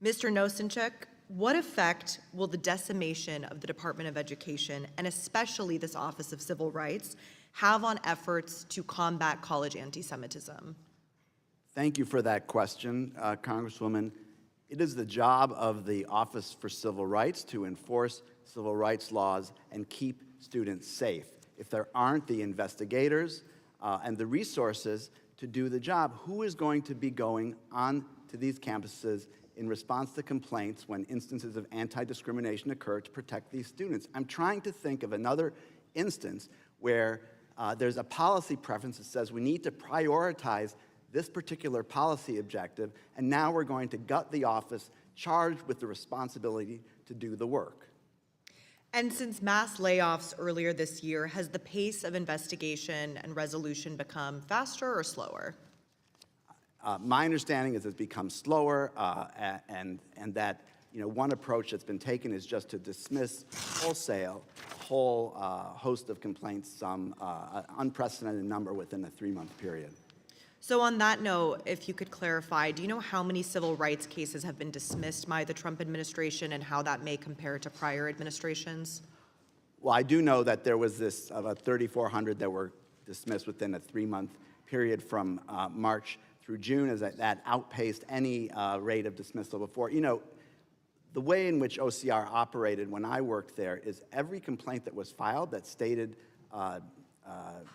Mr. Nosenchuk, what effect will the decimation of the Department of Education, and especially this Office of Civil Rights, have on efforts to combat college anti-Semitism? Thank you for that question, Congresswoman. It is the job of the Office for Civil Rights to enforce civil rights laws and keep students safe. If there aren't the investigators and the resources to do the job, who is going to be going on to these campuses in response to complaints when instances of anti-discrimination occur to protect these students? I'm trying to think of another instance where there's a policy preference that says we need to prioritize this particular policy objective, and now we're going to gut the office charged with the responsibility to do the work. And since mass layoffs earlier this year, has the pace of investigation and resolution become faster or slower? My understanding is it's become slower, and that one approach that's been taken is just to dismiss wholesale a whole host of complaints, some unprecedented number within a 3-month period. So on that note, if you could clarify, do you know how many civil rights cases have been dismissed by the Trump administration and how that may compare to prior administrations? Well, I do know that there was this about 3,400 that were dismissed within a 3-month period from March through June, as that outpaced any rate of dismissal before. The way in which OCR operated when I worked there is every complaint that was filed that stated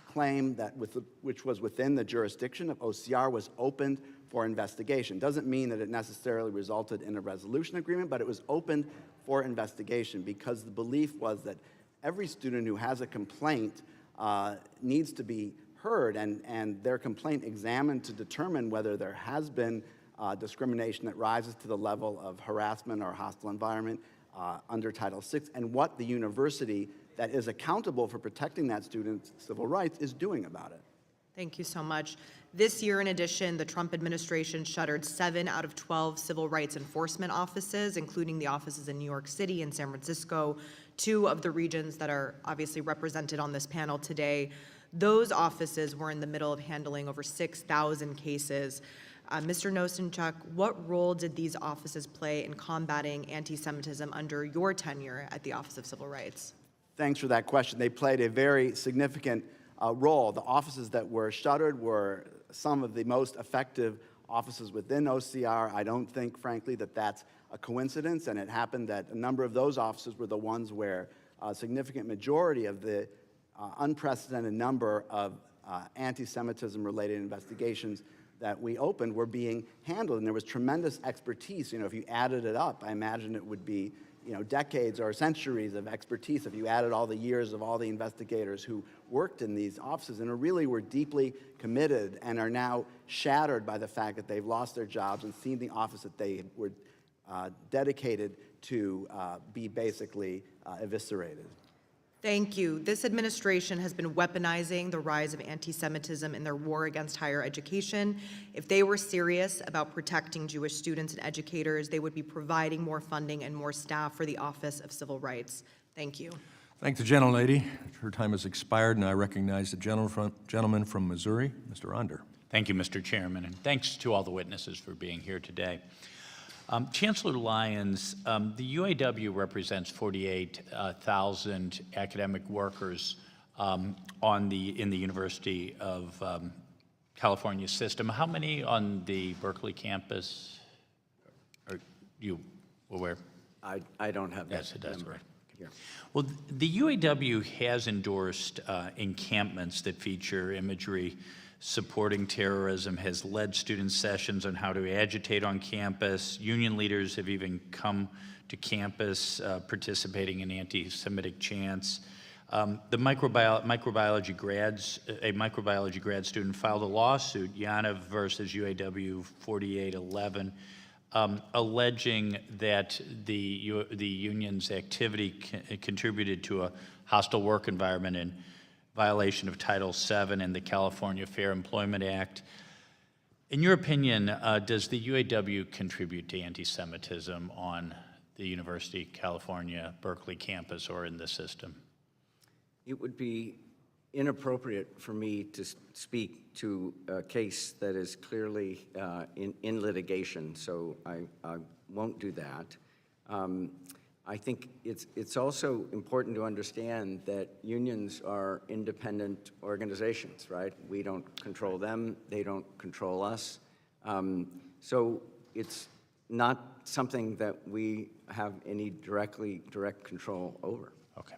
claim that which was within the jurisdiction of OCR was opened for investigation. Doesn't mean that it necessarily resulted in a resolution agreement, but it was opened for investigation because the belief was that every student who has a complaint needs to be heard and their complaint examined to determine whether there has been discrimination that rises to the level of harassment or hostile environment under Title VI, and what the university that is accountable for protecting that student's civil rights is doing about it. Thank you so much. This year, in addition, the Trump administration shuttered 7 out of 12 civil rights enforcement offices, including the offices in New York City and San Francisco, 2 of the regions that are obviously represented on this panel today. Those offices were in the middle of handling over 6,000 cases. Mr. Nosenchuk, what role did these offices play in combating anti-Semitism under your tenure at the Office of Civil Rights? Thanks for that question. They played a very significant role. The offices that were shuttered were some of the most effective offices within OCR. I don't think, frankly, that that's a coincidence, and it happened that a number of those offices were the ones where a significant majority of the unprecedented number of anti-Semitism-related investigations that we opened were being handled, and there was tremendous expertise. If you added it up, I imagine it would be decades or centuries of expertise if you added all the years of all the investigators who worked in these offices and really were deeply committed and are now shattered by the fact that they've lost their jobs and seen the office that they were dedicated to be basically eviscerated. Thank you. This administration has been weaponizing the rise of anti-Semitism in their war against higher education. If they were serious about protecting Jewish students and educators, they would be providing more funding and more staff for the Office of Civil Rights. Thank you. Thank the gentlelady. Her time has expired, and I recognize the gentleman from Missouri, Mr. Under. Thank you, Mr. Chairman, and thanks to all the witnesses for being here today. Chancellor Lyons, the UAW represents 48,000 academic workers in the University of California system. How many on the Berkeley campus? Are you aware? I don't have that. Yes, it does. Number. Right. Here. Well, the UAW has endorsed encampments that feature imagery supporting terrorism, has led student sessions on how to agitate on campus. Union leaders have even come to campus participating in anti-Semitic chants. A microbiology grad student filed a lawsuit, Yanov versus UAW 4811, alleging that the union's activity contributed to a hostile work environment and violation of Title VII and the California Fair Employment Act. In your opinion, does the UAW contribute to anti-Semitism on the University of California, Berkeley campus, or in the system? It would be inappropriate for me to speak to a case that is clearly in litigation, so I won't do that. I think it's also important to understand that unions are independent organizations, right? We don't control them, they don't control us. So it's not something that we have any direct control over. Okay.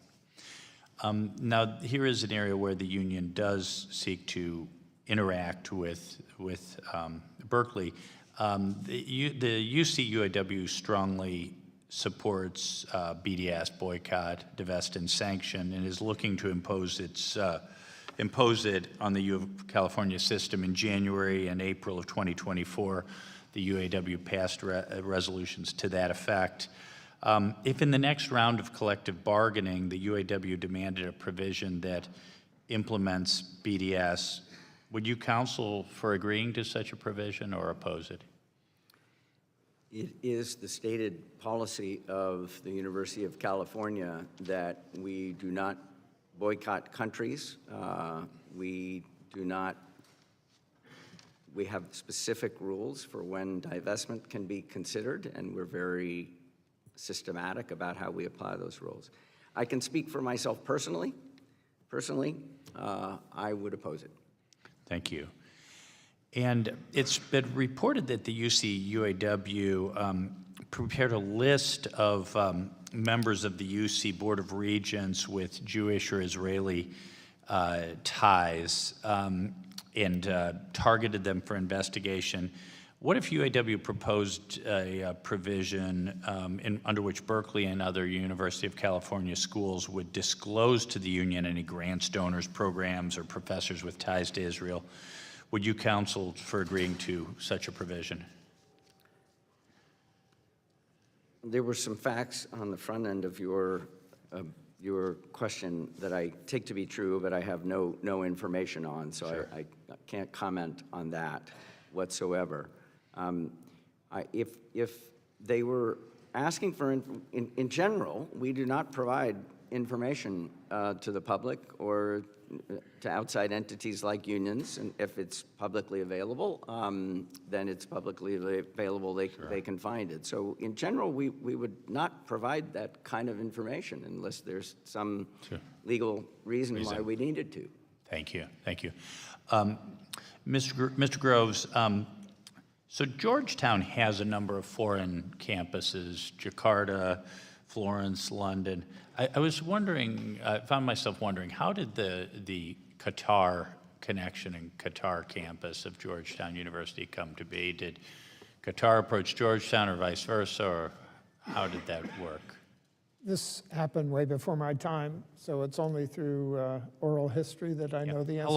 Now, here is an area where the union does seek to interact with Berkeley. The UC UAW strongly supports BDS, boycott, divest, and sanction, and is looking to impose it on the U of California system. In January and April of 2024, the UAW passed resolutions to that effect. If in the next round of collective bargaining, the UAW demanded a provision that implements BDS, would you counsel for agreeing to such a provision or oppose it? It is the stated policy of the University of California that we do not boycott countries. We have specific rules for when divestment can be considered, and we're very systematic about how we apply those rules. I can speak for myself personally. I would oppose it. Thank you. And it's been reported that the UC UAW prepared a list of members of the UC Board of Regents with Jewish or Israeli ties and targeted them for investigation. What if UAW proposed a provision under which Berkeley and other University of California schools would disclose to the union any grants, donors, programs, or professors with ties to Israel? Would you counsel for agreeing to such a provision? There were some facts on the front end of your question that I take to be true, but I have no information on, so sure. I can't comment on that whatsoever. If they were asking for, in general, we do not provide information to the public or to outside entities like unions, and if it's publicly available, then it's publicly available, they can find it. So in general, we would not provide that kind of information unless there's some legal reason why we needed to. Thank you, thank you. Mr. Groves, so Georgetown has a number of foreign campuses, Jakarta, Florence, London. I was wondering, I found myself wondering, how did the Qatar connection and Qatar campus of Georgetown University come to be? Did Qatar approach Georgetown or vice versa, or how did that work? This happened way before my time, so it's only through oral history that I know the answer. How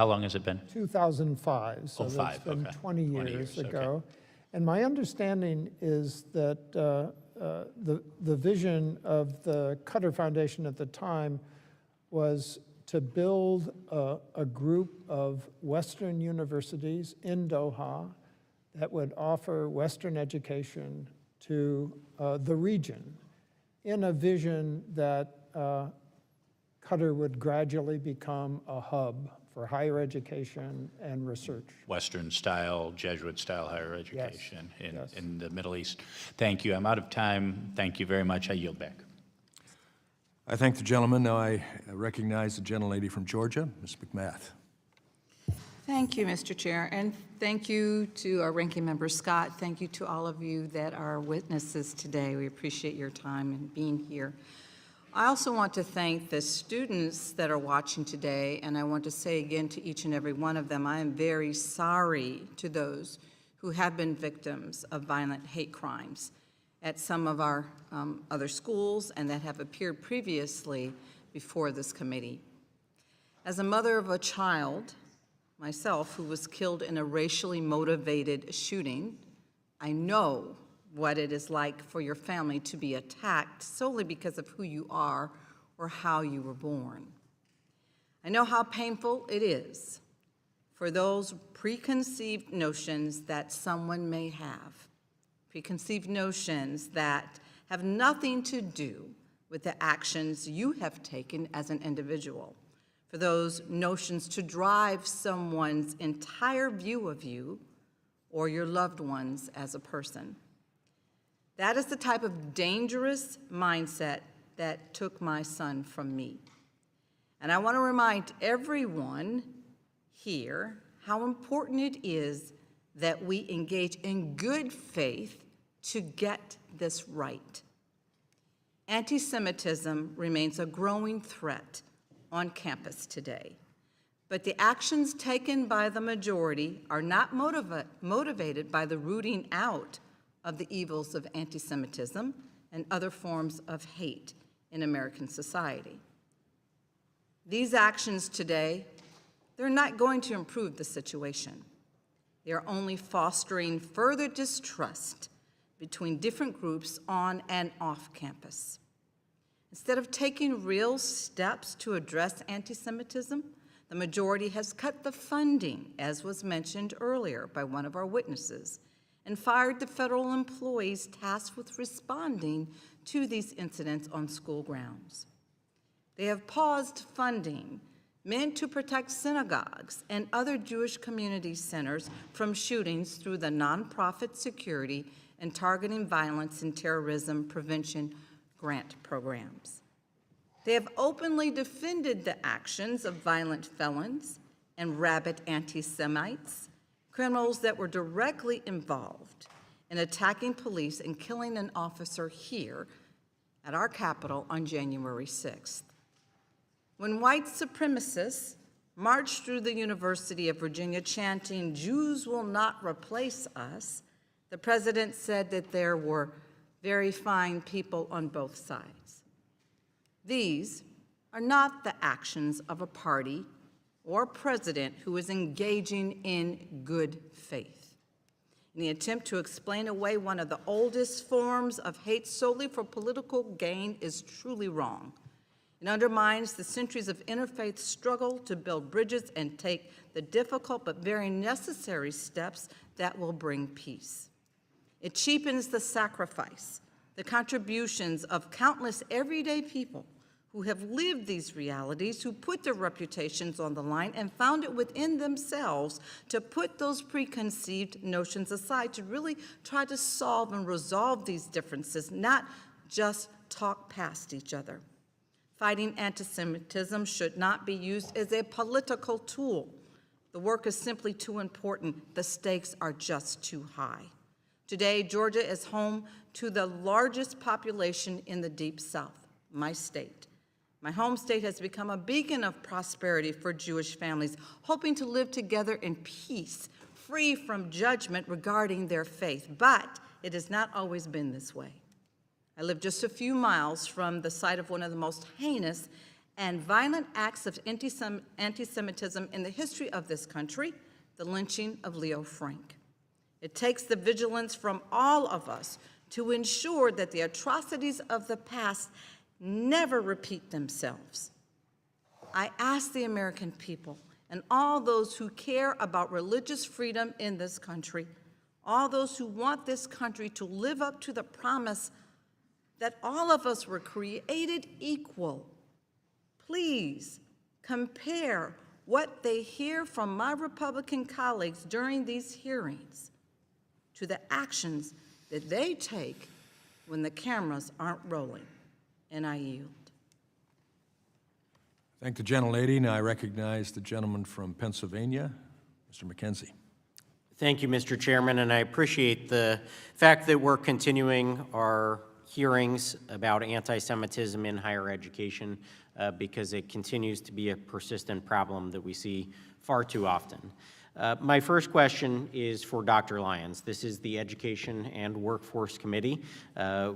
long has it been? 2005, so that's that's been okay. 20 years ago. Okay. And my understanding is that the vision of the Qatar Foundation at the time was to build a group of Western universities in Doha that would offer Western education to the region, in a vision that Qatar would gradually become a hub for higher education and research. Western-style, Jesuit-style higher education in the Middle East. Thank you. I'm out of time. Thank you very much. I yield back. I thank the gentleman. Now I recognize the gentlelady from Georgia, Ms. McMath. Thank you, Mr. Chair, and thank you to our ranking member Scott. Thank you to all of you that are witnesses today. We appreciate your time and being here. I also want to thank the students that are watching today, and I want to say again to each and every one of them, I am very sorry to those who have been victims of violent hate crimes at some of our other schools and that have appeared previously before this committee. As a mother of a child, myself, who was killed in a racially motivated shooting, I know what it is like for your family to be attacked solely because of who you are or how you were born. I know how painful it is for those preconceived notions that someone may have, preconceived notions that have nothing to do with the actions you have taken as an individual, for those notions to drive someone's entire view of you or your loved ones as a person. That is the type of dangerous mindset that took my son from me. And I want to remind everyone here how important it is that we engage in good faith to get this right. Anti-Semitism remains a growing threat on campus today, but the actions taken by the majority are not motivated by the rooting out of the evils of anti-Semitism and other forms of hate in American society. These actions today, they're not going to improve the situation. They are only fostering further distrust between different groups on and off campus. Instead of taking real steps to address anti-Semitism, the majority has cut the funding, as was mentioned earlier by one of our witnesses, and fired the federal employees tasked with responding to these incidents on school grounds. They have paused funding meant to protect synagogues and other Jewish community centers from shootings through the nonprofit security and targeting violence and terrorism prevention grant programs. They have openly defended the actions of violent felons and rabid anti-Semites, criminals that were directly involved in attacking police and killing an officer here at our Capitol on January 6th. When white supremacists marched through the University of Virginia chanting, "Jews will not replace us," the president said that there were very fine people on both sides. These are not the actions of a party or president who is engaging in good faith. In the attempt to explain away one of the oldest forms of hate solely for political gain is truly wrong. It undermines the centuries of interfaith struggle to build bridges and take the difficult but very necessary steps that will bring peace. It cheapens the sacrifice, the contributions of countless everyday people who have lived these realities, who put their reputations on the line and found it within themselves to put those preconceived notions aside, to really try to solve and resolve these differences, not just talk past each other. Fighting anti-Semitism should not be used as a political tool. The work is simply too important. The stakes are just too high. Today, Georgia is home to the largest population in the Deep South, my state. My home state has become a beacon of prosperity for Jewish families, hoping to live together in peace, free from judgment regarding their faith. But it has not always been this way. I live just a few miles from the site of one of the most heinous and violent acts of anti-Semitism in the history of this country, the lynching of Leo Frank. It takes the vigilance from all of us to ensure that the atrocities of the past never repeat themselves. I ask the American people and all those who care about religious freedom in this country, all those who want this country to live up to the promise that all of us were created equal, please compare what they hear from my Republican colleagues during these hearings to the actions that they take when the cameras aren't rolling. And I yield. Thank the gentlelady. Now I recognize the gentleman from Pennsylvania, Mr. McKenzie. Thank you, Mr. Chairman, and I appreciate the fact that we're continuing our hearings about anti-Semitism in higher education because it continues to be a persistent problem that we see far too often. My first question is for Dr. Lyons. This is the Education and Workforce Committee.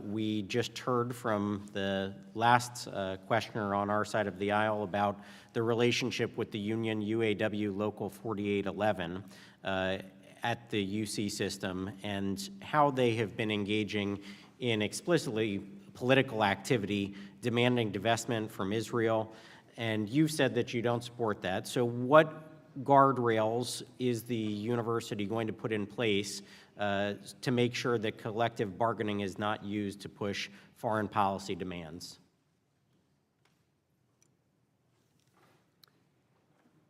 We just heard from the last questioner on our side of the aisle about the relationship with the union UAW Local 4811 at the UC system and how they have been engaging in explicitly political activity, demanding divestment from Israel, and you said that you don't support that. So what guardrails is the university going to put in place to make sure that collective bargaining is not used to push foreign policy demands?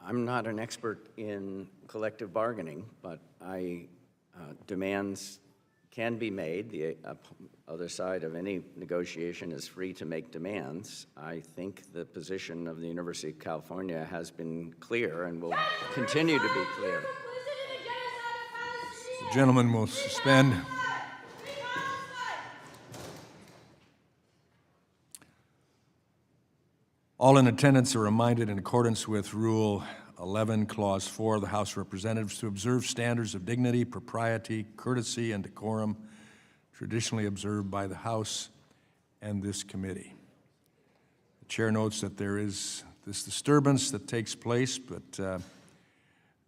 I'm not an expert in collective bargaining, but demands can be made. The other side of any negotiation is free to make demands. I think the position of the University of California has been clear and will continue to be clear. Gentlemen will suspend. All in attendance are reminded, in accordance with Rule 11, Clause 4 of the House of Representatives, to observe standards of dignity, propriety, courtesy, and decorum traditionally observed by the House and this committee. The chair notes that there is this disturbance that takes place, but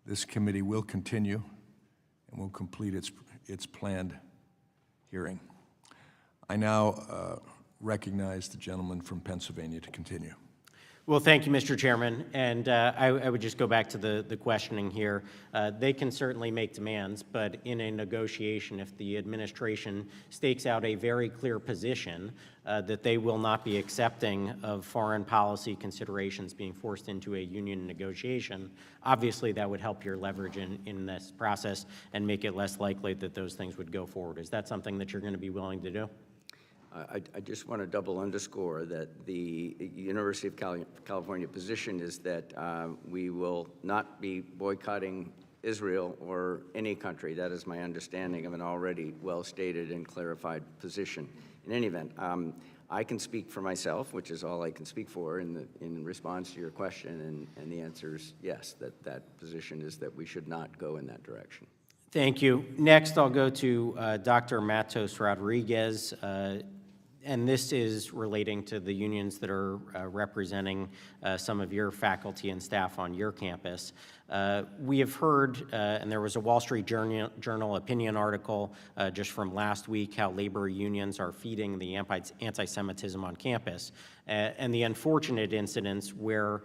this committee will continue and will complete its planned hearing. I now recognize the gentleman from Pennsylvania to continue. Well, thank you, Mr. Chairman. And I would just go back to the questioning here. They can certainly make demands, but in a negotiation, if the administration stakes out a very clear position that they will not be accepting of foreign policy considerations being forced into a union negotiation, obviously that would help your leverage in this process and make it less likely that those things would go forward. Is that something that you're going to be willing to do? I just want to double underscore that the University of California position is that we will not be boycotting Israel or any country. That is my understanding of an already well-stated and clarified position. In any event, I can speak for myself, which is all I can speak for in response to your question, and the answer is yes, that position is that we should not go in that direction. Thank you. Next, I'll go to Dr. Matos Rodriguez. And this is relating to the unions that are representing some of your faculty and staff on your campus. We have heard, and there was a Wall Street Journal opinion article just from last week, how labor unions are feeding the anti-Semitism on campus, and the unfortunate incidents where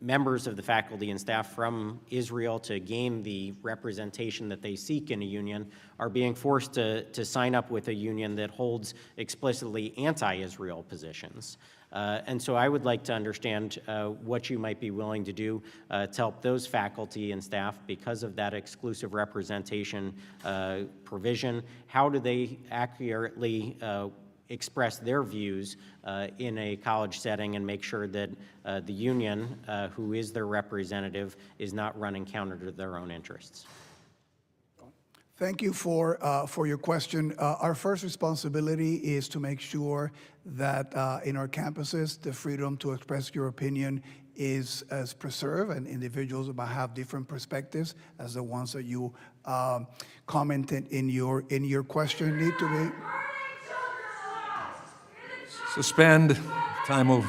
members of the faculty and staff from Israel, to gain the representation that they seek in a union, are being forced to sign up with a union that holds explicitly anti-Israel positions. And so I would like to understand what you might be willing to do to help those faculty and staff because of that exclusive representation provision. How do they accurately express their views in a college setting and make sure that the union, who is their representative, is not running counter to their own interests? Thank you for your question. Our first responsibility is to make sure that in our campuses, the freedom to express your opinion is preserved, and individuals might have different perspectives as the ones that you commented in your question need to be. Suspend. Time of.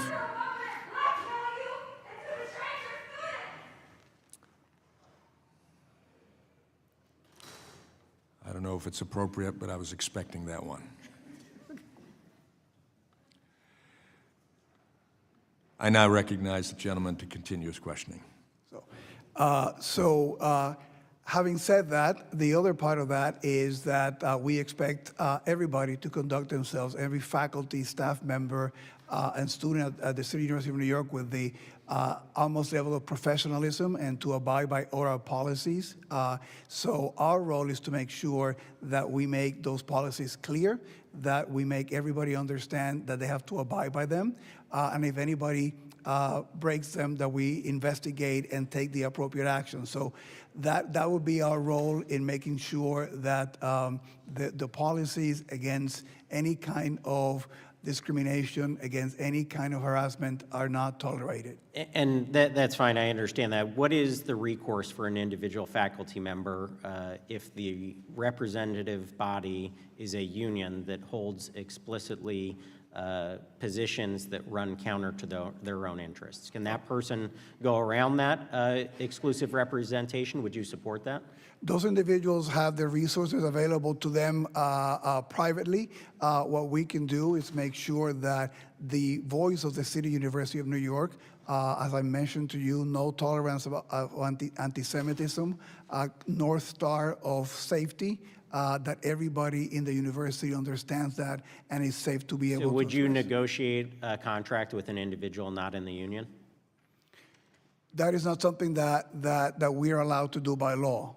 I don't know if it's appropriate, but I was expecting that one. I now recognize the gentleman to continue his questioning. Having said that, the other part of that is that we expect everybody to conduct themselves, every faculty, staff member, and student at the City University of New York, with the utmost level of professionalism and to abide by all our policies. So our role is to make sure that we make those policies clear, that we make everybody understand that they have to abide by them, and if anybody breaks them, that we investigate and take the appropriate action. So that would be our role in making sure that the policies against any kind of discrimination, against any kind of harassment are not tolerated. And that's fine, I understand that. What is the recourse for an individual faculty member if the representative body is a union that holds explicitly positions that run counter to their own interests? Can that person go around that exclusive representation? Would you support that? Those individuals have their resources available to them privately. What we can do is make sure that the voice of the City University of New York, as I mentioned to you, no tolerance of anti-Semitism, North Star of safety, that everybody in the university understands that and is safe to be able to. So would you negotiate a contract with an individual not in the union? That is not something that we are allowed to do by law.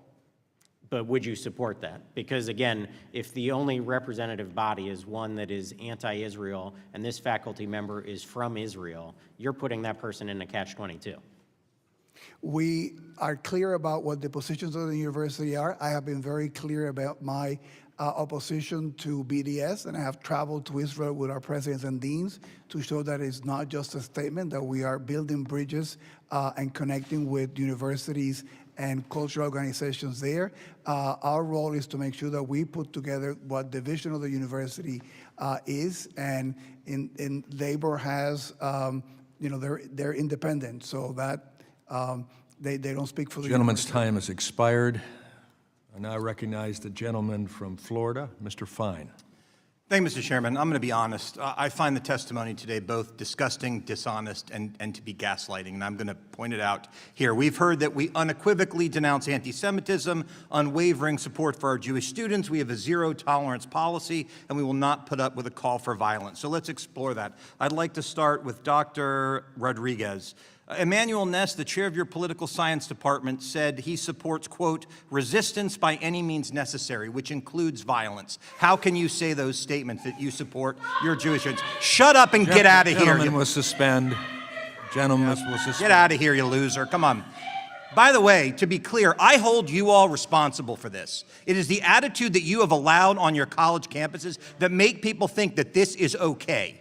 But would you support that? Because again, if the only representative body is one that is anti-Israel and this faculty member is from Israel, you're putting that person in a catch-22. We are clear about what the positions of the university are. I have been very clear about my opposition to BDS, and I have traveled to Israel with our presidents and deans to show that it's not just a statement, that we are building bridges and connecting with universities and cultural organizations there. Our role is to make sure that we put together what the vision of the university is, and in labor has, they're independent, so that they don't speak for the Gentleman's university. time has expired. I now recognize the gentleman from Florida, Mr. Fine. Thank you, Mr. Chairman. I'm going to be honest. I find the testimony today both disgusting, dishonest, and to be gaslighting, and I'm going to point it out here. We've heard that we unequivocally denounce anti-Semitism, unwavering support for our Jewish students. We have a zero-tolerance policy, and we will not put up with a call for violence. So let's explore that. I'd like to start with Dr. Rodriguez. Emmanuel Ness, the chair of your political science department, said he supports, quote, resistance by any means necessary, which includes violence. How can you say those statements that you support your Jewish students? Shut up and get out of here. Gentleman will suspend. Gentleman will suspend. Get out of here, you loser. Come on. By the way, to be clear, I hold you all responsible for this. It is the attitude that you have allowed on your college campuses that make people think that this is okay.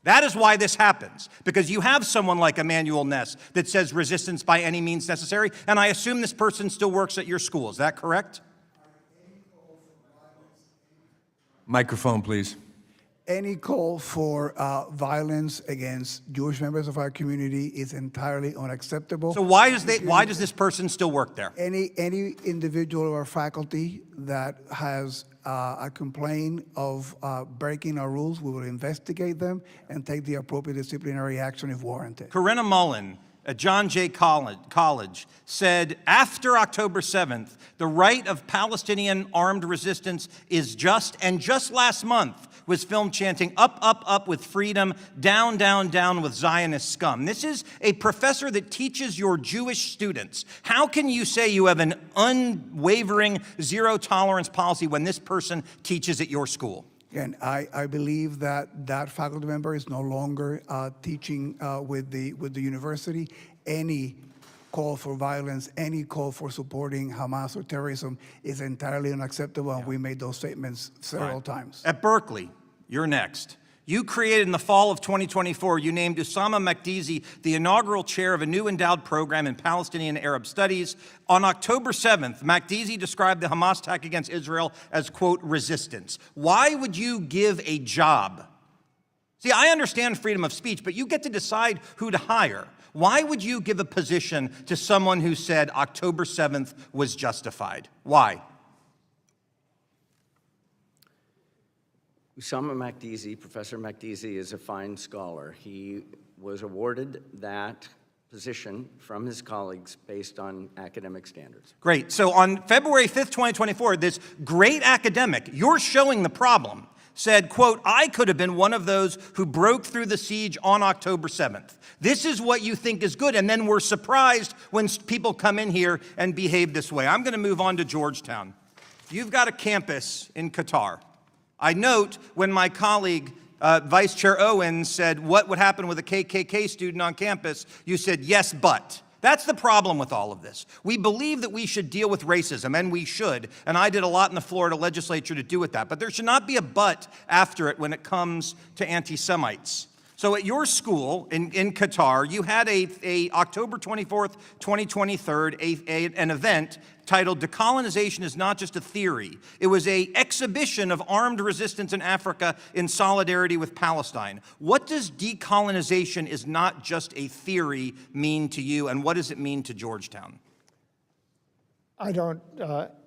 That is why this happens, because you have someone like Emmanuel Ness that says resistance by any means necessary, and I assume this person still works at your school. Is that correct? Microphone, please. Any call for violence against Jewish members of our community is entirely unacceptable. So why does this person still work there? Any individual or faculty that has a complaint of breaking our rules, we will investigate them and take the appropriate disciplinary action if warranted. Corinna Mullen at John Jay College said, after October 7th, the right of Palestinian armed resistance is just, and just last month was filmed chanting, up, up, up with freedom, down, down, down with Zionist scum. This is a professor that teaches your Jewish students. How can you say you have an unwavering zero-tolerance policy when this person teaches at your school? Again, I believe that that faculty member is no longer teaching with the university. Any call for violence, any call for supporting Hamas or terrorism is entirely unacceptable, and we made those statements several times. At Berkeley, you're next. You created in the fall of 2024, you named Usama Makdizi the inaugural chair of a new endowed program in Palestinian Arab studies. On October 7th, Makdizi described the Hamas attack against Israel as, quote, resistance. Why would you give a job? See, I understand freedom of speech, but you get to decide who to hire. Why would you give a position to someone who said October 7th was justified? Why? Usama Makdizi, Professor Makdizi, is a fine scholar. He was awarded that position from his colleagues based on academic standards. Great. So on February 5th, 2024, this great academic, you're showing the problem, said, quote, I could have been one of those who broke through the siege on October 7th. This is what you think is good, and then we're surprised when people come in here and behave this way. I'm going to move on to Georgetown. You've got a campus in Qatar. I note when my colleague, Vice Chair Owens, said, what would happen with a KKK student on campus? You said, yes, but. That's the problem with all of this. We believe that we should deal with racism, and we should, and I did a lot in the Florida legislature to do with that, but there should not be a but after it when it comes to anti-Semites. So at your school in Qatar, you had a October 24th, 2023, an event titled Decolonization is Not Just a Theory. It was an exhibition of armed resistance in Africa in solidarity with Palestine. What does decolonization is not just a theory mean to you, and what does it mean to Georgetown? I don't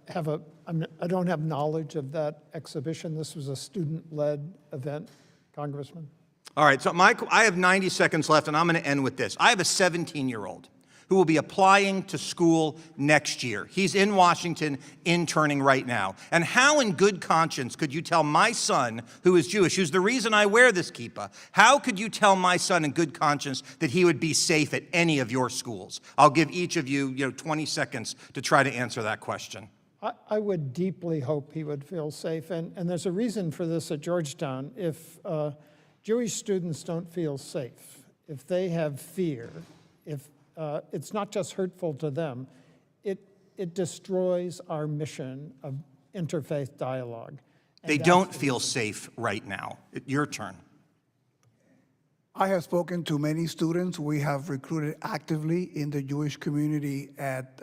have knowledge of that exhibition. This was a student-led event, Congressman. All right, so I have 90 seconds left, and I'm going to end with this. I have a 17-year-old who will be applying to school next year. He's in Washington, interning right now. And how in good conscience could you tell my son, who is Jewish, who's the reason I wear this kippah, how could you tell my son in good conscience that he would be safe at any of your schools? I'll give each of you, 20 seconds to try to answer that question. I would deeply hope he would feel safe, and there's a reason for this at Georgetown. If Jewish students don't feel safe, if they have fear, if it's not just hurtful to them, it destroys our mission of interfaith dialogue. And They that's don't the feel reason. safe right now. Your turn. I have spoken to many students. We have recruited actively in the Jewish community at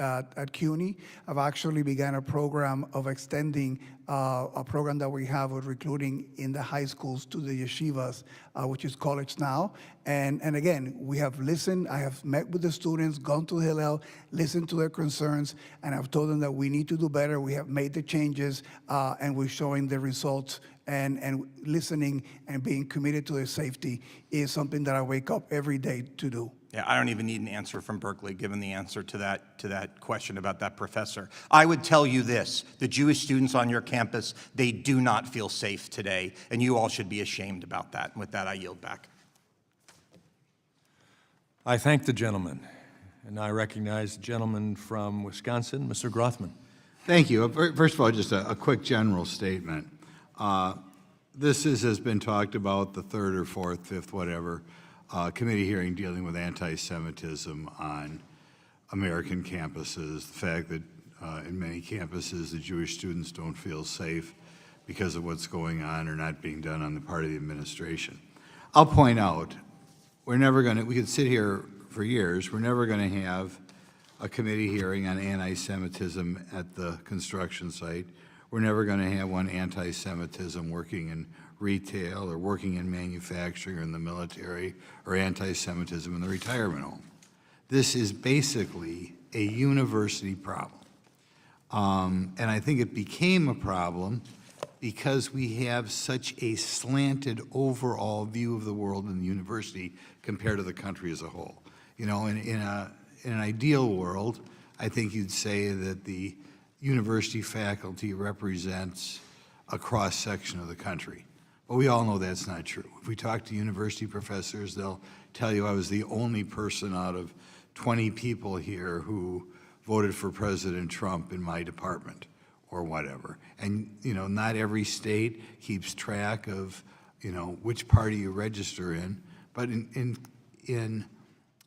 CUNY. I've actually began a program of extending a program that we have with recruiting in the high schools to the yeshivas, which is College Now. And again, we have listened. I have met with the students, gone to Hillel, listened to their concerns, and I've told them that we need to do better. We have made the changes, and we're showing the results. And listening and being committed to their safety is something that I wake up every day to do. Yeah, I don't even need an answer from Berkeley, given the answer to that question about that professor. I would tell you this, the Jewish students on your campus, they do not feel safe today, and you all should be ashamed about that. And with that, I yield back. I thank the gentleman, and I recognize the gentleman from Wisconsin, Mr. Grothman. Thank you. First of all, just a quick general statement. This has been talked about, the third or fourth, fifth, whatever, committee hearing dealing with anti-Semitism on American campuses, the fact that in many campuses the Jewish students don't feel safe because of what's going on or not being done on the part of the administration. I'll point out, we could sit here for years, we're never going to have a committee hearing on anti-Semitism at the construction site. We're never going to have one anti-Semitism working in retail or working in manufacturing or in the military or anti-Semitism in the retirement home. This is basically a university problem. And I think it became a problem because we have such a slanted overall view of the world in the university compared to the country as a whole. You know, in an ideal world, I think you'd say that the university faculty represents a cross-section of the country. But we all know that's not true. If we talk to university professors, they'll tell you I was the only person out of 20 people here who voted for President Trump in my department or whatever. And, you know, not every state keeps track of, you know, which party you register in. But in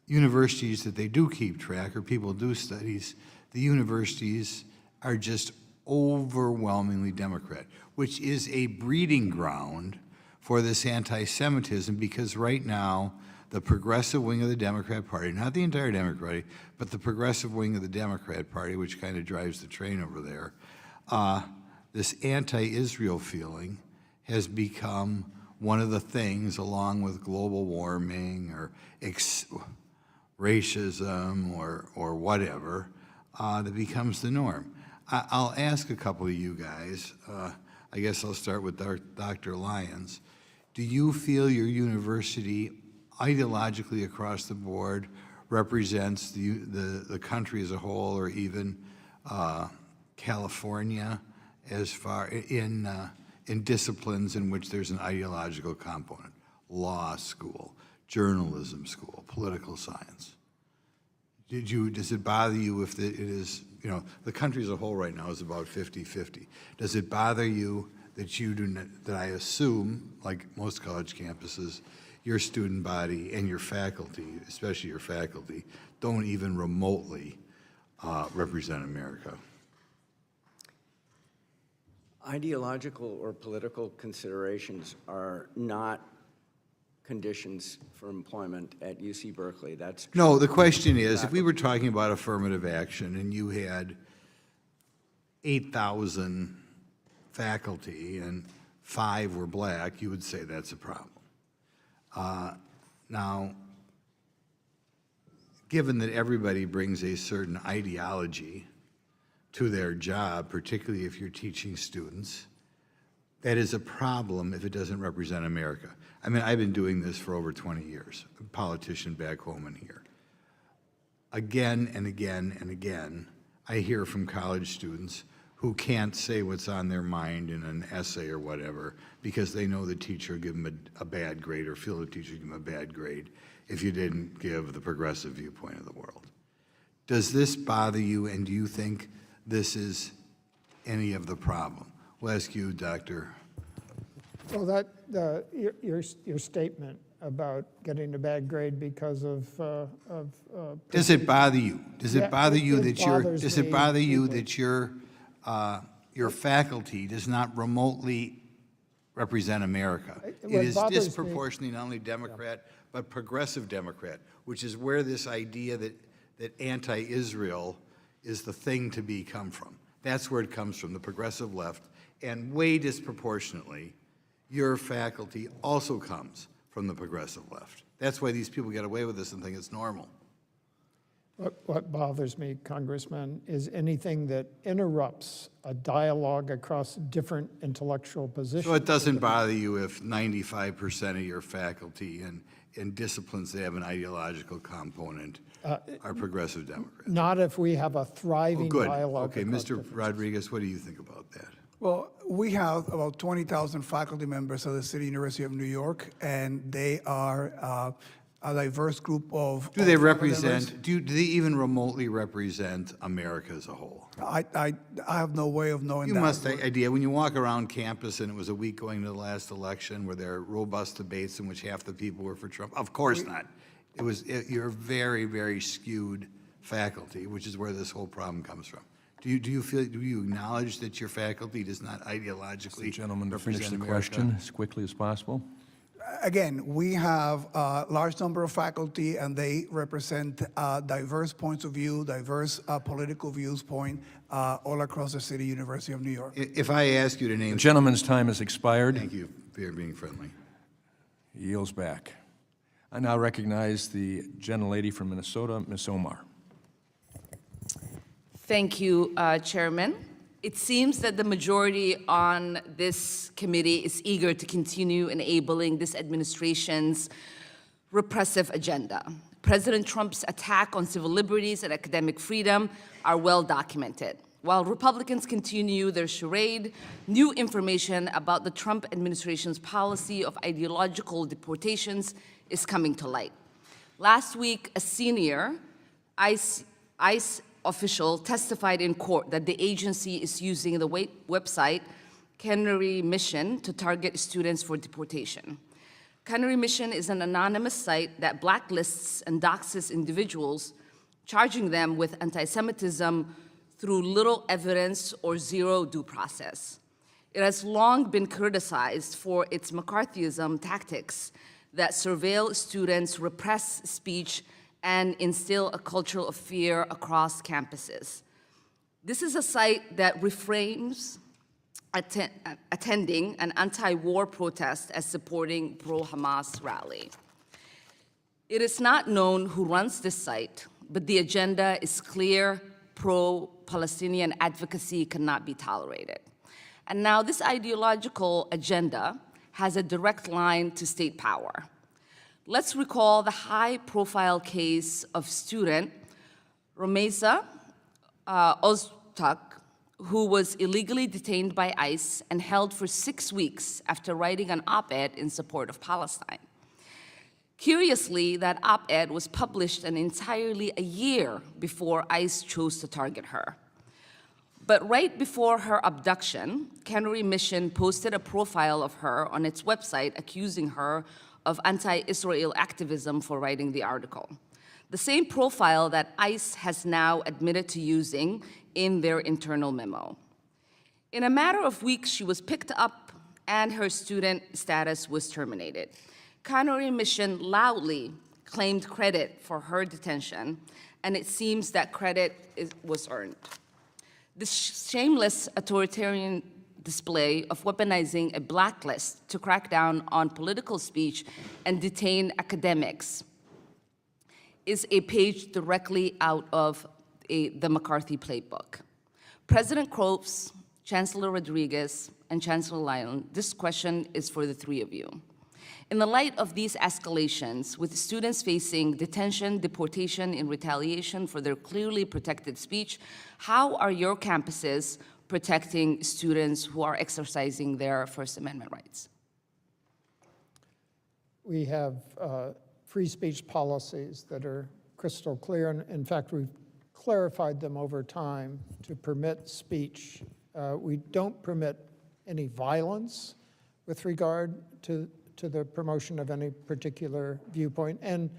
universities that they do keep track, or people do studies, the universities are just overwhelmingly Democrat, which is a breeding ground for this anti-Semitism, because right now, the progressive wing of the Democrat Party, not the entire Democrat Party, but the progressive wing of the Democrat Party, which kind of drives the train over there, this anti-Israel feeling has become one of the things, along with global warming or racism or whatever, that becomes the norm. I'll ask a couple of you guys. I guess I'll start with Dr. Lyons. Do you feel your university, ideologically across the board, represents the country as a whole, or even California, as far in disciplines in which there's an ideological component? Law school, journalism school, political science. Does it bother you if it is, you know, the country as a whole right now is about 50-50. Does it bother you that you do not, that I assume, like most college campuses, your student body and your faculty, especially your faculty, don't even remotely represent America? Ideological or political considerations are not conditions for employment at UC Berkeley. That's true. No, the question is, if we were talking about affirmative action and you had 8,000 faculty and 5 were black, you would say that's a problem. Now, given that everybody brings a certain ideology to their job, particularly if you're teaching students, that is a problem if it doesn't represent America. I mean, I've been doing this for over 20 years, a politician back home and here. Again and again and again, I hear from college students who can't say what's on their mind in an essay or whatever because they know the teacher will give them a bad grade, or feel the teacher will give them a bad grade if you didn't give the progressive viewpoint of the world. Does this bother you, and do you think this is any of the problem? We'll ask you, Dr. Well, your statement about getting a bad grade because of Does it bother you? Does Yeah, it bother you it that bothers does it me bother you deeply. that your faculty does not remotely represent America? It What is bothers me- disproportionately not only Democrat, but progressive Democrat, which is where this idea that anti-Israel is the thing to come from. That's where it comes from, the progressive left. And way disproportionately, your faculty also comes from the progressive left. That's why these people get away with this and think it's normal. What bothers me, Congressman, is anything that interrupts a dialogue across different intellectual positions. So it doesn't bother you if 95% of your faculty in disciplines that have an ideological component are progressive Democrats? Not if we have a thriving Good. dialogue. Okay, across Mr. different- Rodriguez, what do you think about that? Well, we have about 20,000 faculty members of the City University of New York, and they are a diverse group of. Do they of faculty represent, members. do they even remotely represent America as a whole? I have no way of knowing You that. must have idea, when you walk around campus and it was a week going to the last election, were there robust debates in which half the people were for Trump? Of course not. You're very, very skewed faculty, which is where this whole problem comes from. Do you acknowledge that your faculty does not ideologically Gentlemen, to finish represent the America? question as quickly as possible. Again, we have a large number of faculty, and they represent diverse points of view, diverse political viewpoint all across the City University of New York. If I ask you to name. The gentleman's time has expired. Thank you for being friendly. He yields back. I now recognize the gentlelady from Minnesota, Ms. Omar. Thank you, Chairman. It seems that the majority on this committee is eager to continue enabling this administration's repressive agenda. President Trump's attack on civil liberties and academic freedom are well documented. While Republicans continue their charade, new information about the Trump administration's policy of ideological deportations is coming to light. Last week, a senior ICE official testified in court that the agency is using the website Canary Mission to target students for deportation. Canary Mission is an anonymous site that blacklists and doxes individuals, charging them with anti-Semitism through little evidence or zero due process. It has long been criticized for its McCarthyism tactics that surveil students, repress speech, and instill a culture of fear across campuses. This is a site that reframes attending an anti-war protest as supporting pro-Hamas rally. It is not known who runs this site, but the agenda is clear: pro-Palestinian advocacy cannot be tolerated. And now this ideological agenda has a direct line to state power. Let's recall the high-profile case of student Romeza Ozturk, who was illegally detained by ICE and held for 6 weeks after writing an op-ed in support of Palestine. Curiously, that op-ed was published entirely a year before ICE chose to target her. But right before her abduction, Canary Mission posted a profile of her on its website accusing her of anti-Israel activism for writing the article. The same profile that ICE has now admitted to using in their internal memo. In a matter of weeks, she was picked up and her student status was terminated. Canary Mission loudly claimed credit for her detention, and it seems that credit was earned. This shameless authoritarian display of weaponizing a blacklist to crack down on political speech and detain academics is a page directly out of the McCarthy playbook. President Cropes, Chancellor Rodriguez, and Chancellor Lyon, this question is for the three of you. In the light of these escalations, with students facing detention, deportation in retaliation for their clearly protected speech, how are your campuses protecting students who are exercising their First Amendment rights? We have free speech policies that are crystal clear, and in fact, we've clarified them over time to permit speech. We don't permit any violence with regard to to the promotion of any particular viewpoint. And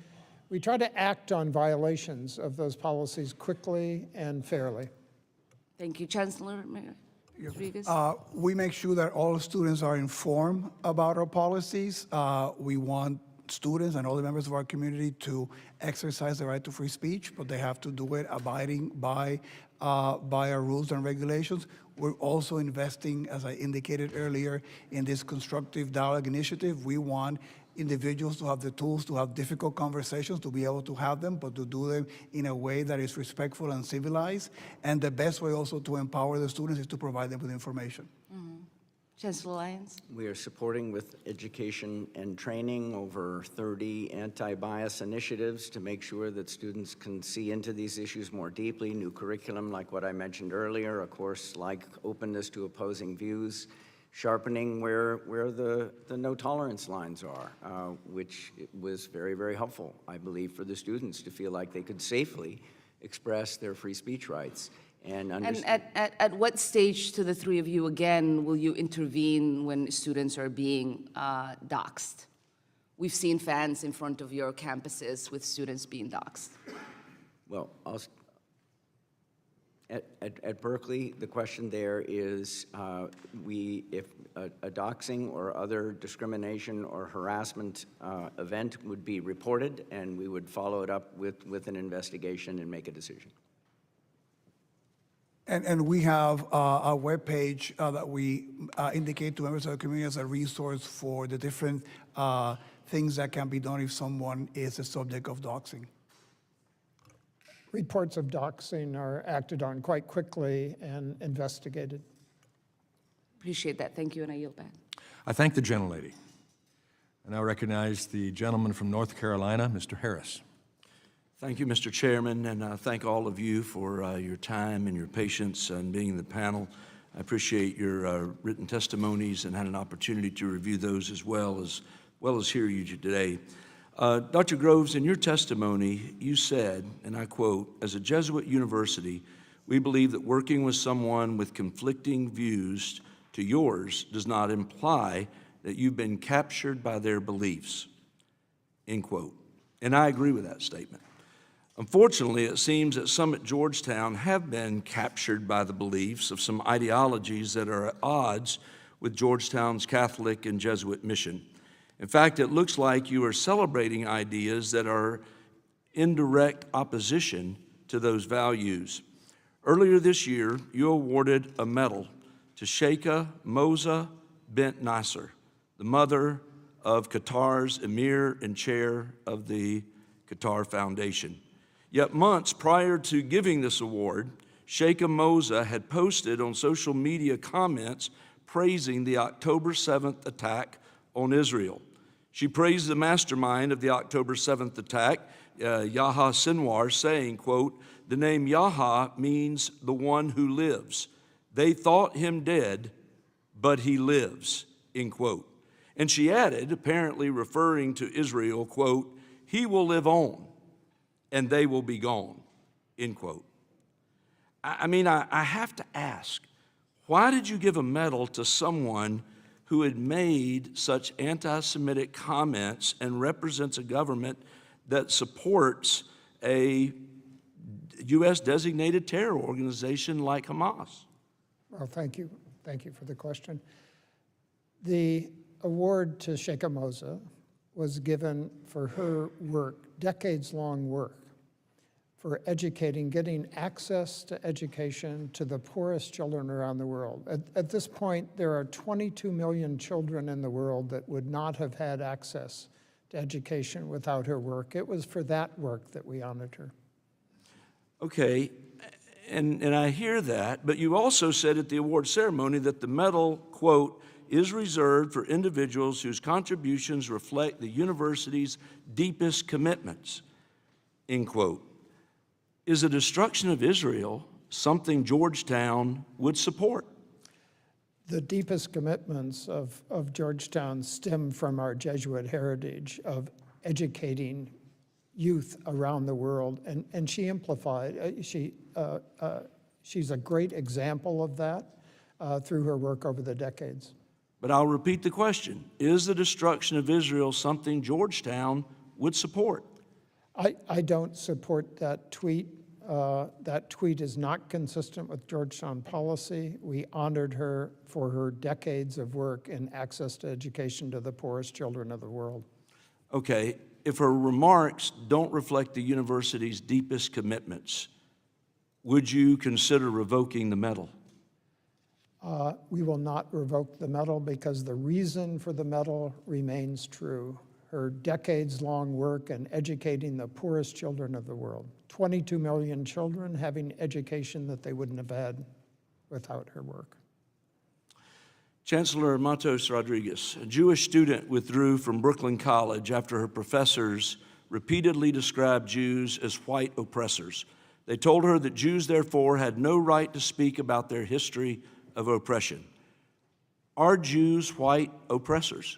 we try to act on violations of those policies quickly and fairly. Thank you, Chancellor Rodriguez. We make sure that all students are informed about our policies. We want students and all the members of our community to exercise the right to free speech, but they have to do it abiding by our rules and regulations. We're also investing, as I indicated earlier, in this constructive dialogue initiative. We want individuals to have the tools to have difficult conversations, to be able to have them, but to do them in a way that is respectful and civilized. And the best way also to empower the students is to provide them with information. Chancellor Lyons. We are supporting with education and training over 30 anti-bias initiatives to make sure that students can see into these issues more deeply. New curriculum, like what I mentioned earlier, a course like openness to opposing views, sharpening where the no tolerance lines are, which was very, very helpful, I believe, for the students to feel like they could safely express their free speech rights. And at what stage, to the three of you again, will you intervene when students are being doxxed? We've seen fans in front of your campuses with students being doxxed. Well, at Berkeley, the question there is if a doxing or other discrimination or harassment event would be reported, and we would follow it up with an investigation and make a decision. And we have a webpage that we indicate to members of the community as a resource for the different things that can be done if someone is the subject of doxing. Reports of doxing are acted on quite quickly and investigated. Appreciate that. Thank you, and I yield back. I thank the gentlelady. I now recognize the gentleman from North Carolina, Mr. Harris. Thank you, Mr. Chairman, and I thank all of you for your time and your patience and being in the panel. I appreciate your written testimonies and had an opportunity to review those as well as hear you today. Dr. Groves, in your testimony, you said, and I quote, "As a Jesuit university, we believe that working with someone with conflicting views to yours does not imply that you've been captured by their beliefs," end quote. And I agree with that statement. Unfortunately, it seems that some at Georgetown have been captured by the beliefs of some ideologies that are at odds with Georgetown's Catholic and Jesuit mission. In fact, it looks like you are celebrating ideas that are in direct opposition to those values. Earlier this year, you awarded a medal to Sheikha Moza bint Nasser, the mother of Qatar's Emir and chair of the Qatar Foundation. Yet months prior to giving this award, Sheikha Moza had posted on social media comments praising the October 7th attack on Israel. She praised the mastermind of the October 7th attack, Yahya Sinwar, saying, quote, "The name Yahya means the one who lives. They thought him dead, but he lives," end quote. And she added, apparently referring to Israel, quote, "He will live on, and they will be gone," end quote. I have to ask, why did you give a medal to someone who had made such anti-Semitic comments and represents a government that supports a U.S. designated terror organization like Hamas? Well, thank you. Thank you for the question. The award to Sheikha Moza was given for her work, decades-long work, for educating, getting access to education to the poorest children around the world. At this point, there are 22 million children in the world that would not have had access to education without her work. It was for that work that we honored her. Okay, and I hear that, but you also said at the award ceremony that the medal, quote, "is reserved for individuals whose contributions reflect the university's deepest commitments," end quote. Is the destruction of Israel something Georgetown would support? The deepest commitments of Georgetown stem from our Jesuit heritage of educating youth around the world, and she amplified, she's a great example of that through her work over the decades. But I'll repeat the question. Is the destruction of Israel something Georgetown would support? I don't support that tweet. That tweet is not consistent with Georgetown policy. We honored her for her decades of work in access to education to the poorest children of the world. Okay, if her remarks don't reflect the university's deepest commitments, would you consider revoking the medal? We will not revoke the medal because the reason for the medal remains true. Her decades-long work in educating the poorest children of the world. 22 million children having education that they wouldn't have had without her work. Chancellor Matos Rodriguez, a Jewish student withdrew from Brooklyn College after her professors repeatedly described Jews as white oppressors. They told her that Jews, therefore, had no right to speak about their history of oppression. Are Jews white oppressors?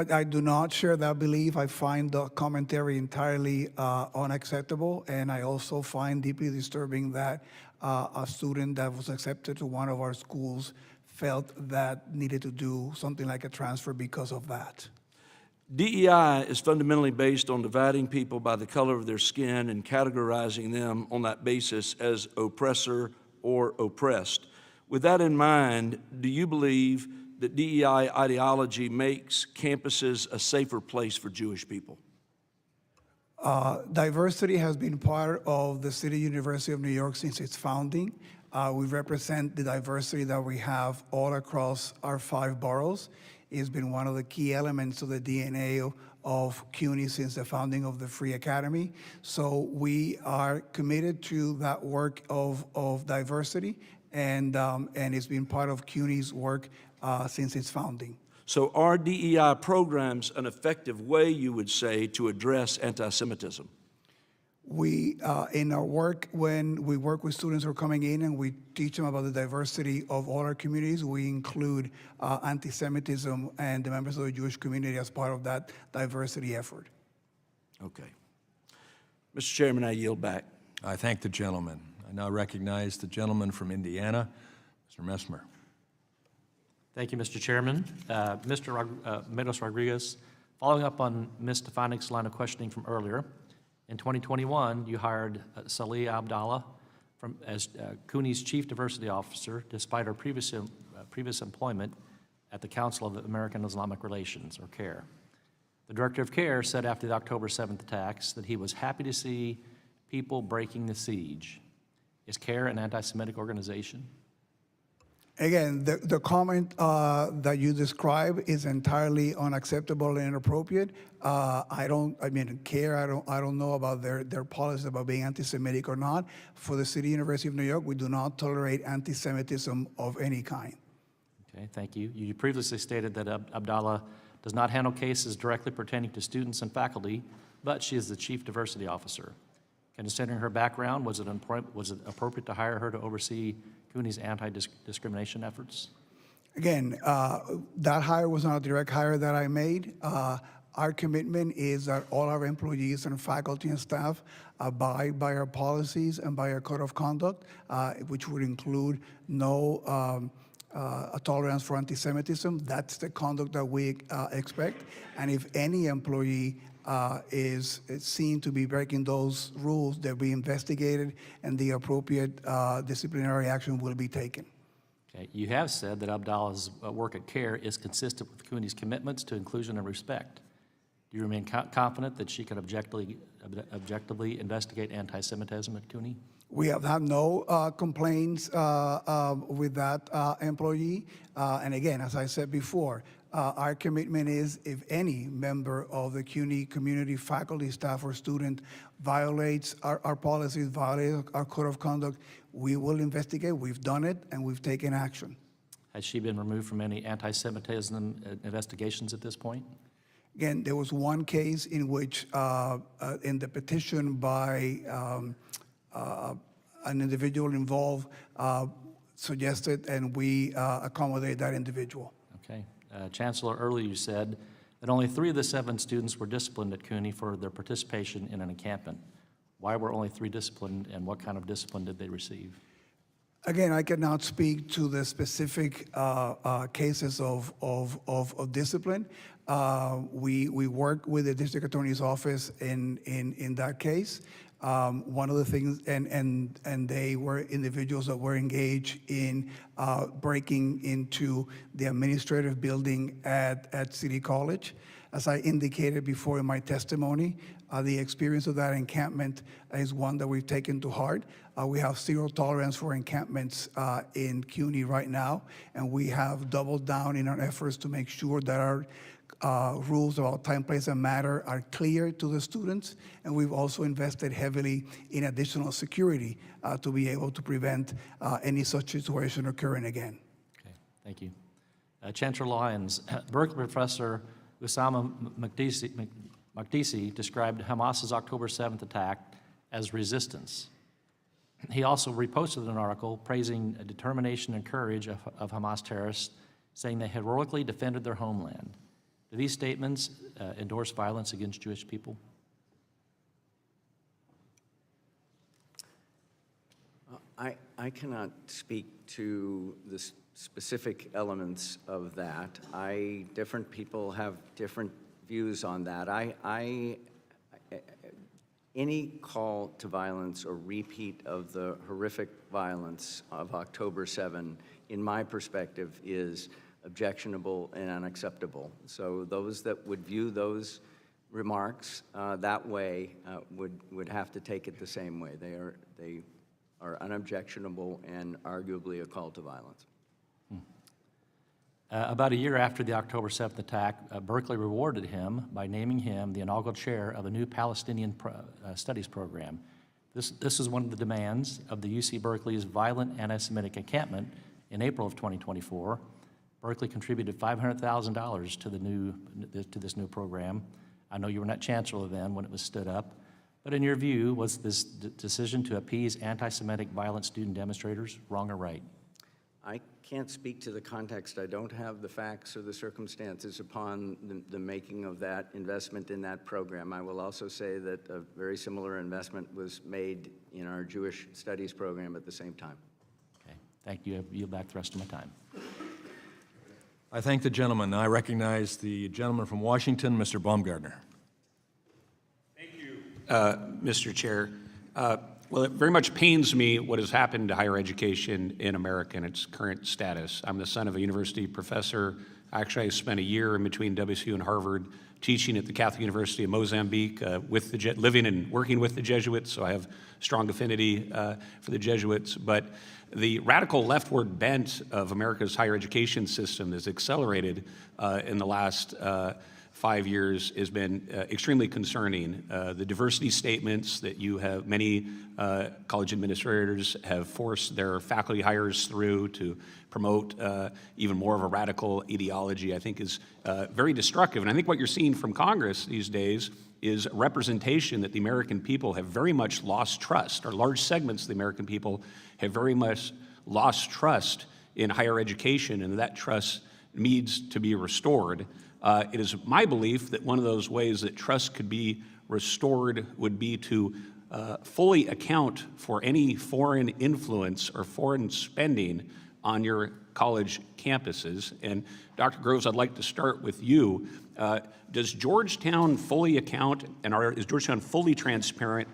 I do not share that belief. I find the commentary entirely unacceptable, and I also find deeply disturbing that a student that was accepted to one of our schools felt that needed to do something like a transfer because of that. DEI is fundamentally based on dividing people by the color of their skin and categorizing them on that basis as oppressor or oppressed. With that in mind, do you believe that DEI ideology makes campuses a safer place for Jewish people? Diversity has been part of the City University of New York since its founding. We represent the diversity that we have all across our 5 boroughs. It's been one of the key elements of the DNA of CUNY since the founding of the Free Academy. So we are committed to that work of diversity, and it's been part of CUNY's work since its founding. So are DEI programs an effective way, you would say, to address anti-Semitism? We, in our work, when we work with students who are coming in and we teach them about the diversity of all our communities, we include anti-Semitism and the members of the Jewish community as part of that diversity effort. Okay. Mr. Chairman, I yield back. I thank the gentleman. I now recognize the gentleman from Indiana, Mr. Messmer. Thank you, Mr. Chairman. Mr. Matos Rodriguez, following up on Ms. Stefanik's line of questioning from earlier, in 2021, you hired Salih Abdallah as CUNY's Chief Diversity Officer, despite her previous employment at the Council of American Islamic Relations, or CARE. The Director of CARE said after the October 7th attacks that he was happy to see people breaking the siege. Is CARE an anti-Semitic organization? Again, the comment that you describe is entirely unacceptable and inappropriate. CARE, I don't know about their policies about being anti-Semitic or not. For the City University of New York, we do not tolerate anti-Semitism of any kind. Okay, thank you. You previously stated that Abdallah does not handle cases directly pertaining to students and faculty, but she is the Chief Diversity Officer. Considering her background, was it appropriate to hire her to oversee CUNY's anti-discrimination efforts? Again, that hire was not a direct hire that I made. Our commitment is that all our employees and faculty and staff abide by our policies and by our code of conduct, which would include no tolerance for anti-Semitism. That's the conduct that we expect. And if any employee is seen to be breaking those rules, they'll be investigated and the appropriate disciplinary action will be taken. Okay. You have said that Abdallah's work at CARE is consistent with CUNY's commitments to inclusion and respect. Do you remain confident that she can objectively investigate anti-Semitism at CUNY? We have had no complaints with that employee. And again, as I said before, our commitment is if any member of the CUNY community, faculty, staff, or student violates our policies, violates our code of conduct, we will investigate. We've done it, and we've taken action. Has she been removed from any anti-Semitism investigations at this point? Again, there was one case in which, in the petition by an individual involved, suggested, and we accommodate that individual. Okay. Chancellor, earlier you said that only 3 of the 7 students were disciplined at CUNY for their participation in an encampment. Why were only 3 disciplined, and what kind of discipline did they receive? Again, I cannot speak to the specific cases of discipline. We work with the district attorney's office in that case. One of the things, and they were individuals that were engaged in breaking into the administrative building at City College. As I indicated before in my testimony, the experience of that encampment is one that we've taken to heart. We have zero tolerance for encampments in CUNY right now, and we have doubled down in our efforts to make sure that our rules about time, place, and matter are clear to the students, and we've also invested heavily in additional security to be able to prevent any such situation occurring again. Okay, thank you. Chancellor Lyons, Berkeley professor Usama Makdisi described Hamas's October 7th attack as resistance. He also reposted an article praising the determination and courage of Hamas terrorists, saying they heroically defended their homeland. Do these statements endorse violence against Jewish people? I cannot speak to the specific elements of that. Different people have different views on that. Any call to violence or repeat of the horrific violence of October 7, in my perspective, is objectionable and unacceptable. So those that would view those remarks that way would have to take it the same way. They are unobjectionable and arguably a call to violence. About a year after the October 7th attack, Berkeley rewarded him by naming him the inaugural chair of a new Palestinian studies program. This is one of the demands of the UC Berkeley's violent anti-Semitic encampment in April of 2024. Berkeley contributed $500,000 to this new program. I know you were not chancellor then when it was stood up, but in your view, was this decision to appease anti-Semitic violent student demonstrators wrong or right? I can't speak to the context. I don't have the facts or the circumstances upon the making of that investment in that program. I will also say that a very similar investment was made in our Jewish studies program at the same time. Okay, thank you. I yield back the rest of my time. I thank the gentleman. I recognize the gentleman from Washington, Mr. Baumgartner. Thank you, Mr. Chair. Well, it very much pains me what has happened to higher education in America in its current status. I'm the son of a university professor. Actually, I spent a year in between WSU and Harvard teaching at the Catholic University of Mozambique, living and working with the Jesuits, so I have strong affinity for the Jesuits. But the radical leftward bent of America's higher education system has accelerated in the last 5 years has been extremely concerning. The diversity statements that you have, many college administrators have forced their faculty hires through to promote even more of a radical ideology, I think is very destructive. And I think what you're seeing from Congress these days is a representation that the American people have very much lost trust, or large segments of the American people have very much lost trust in higher education, and that trust needs to be restored. It is my belief that one of those ways that trust could be restored would be to fully account for any foreign influence or foreign spending on your college campuses. And Dr. Groves, I'd like to start with you. Does Georgetown fully account, and is Georgetown fully transparent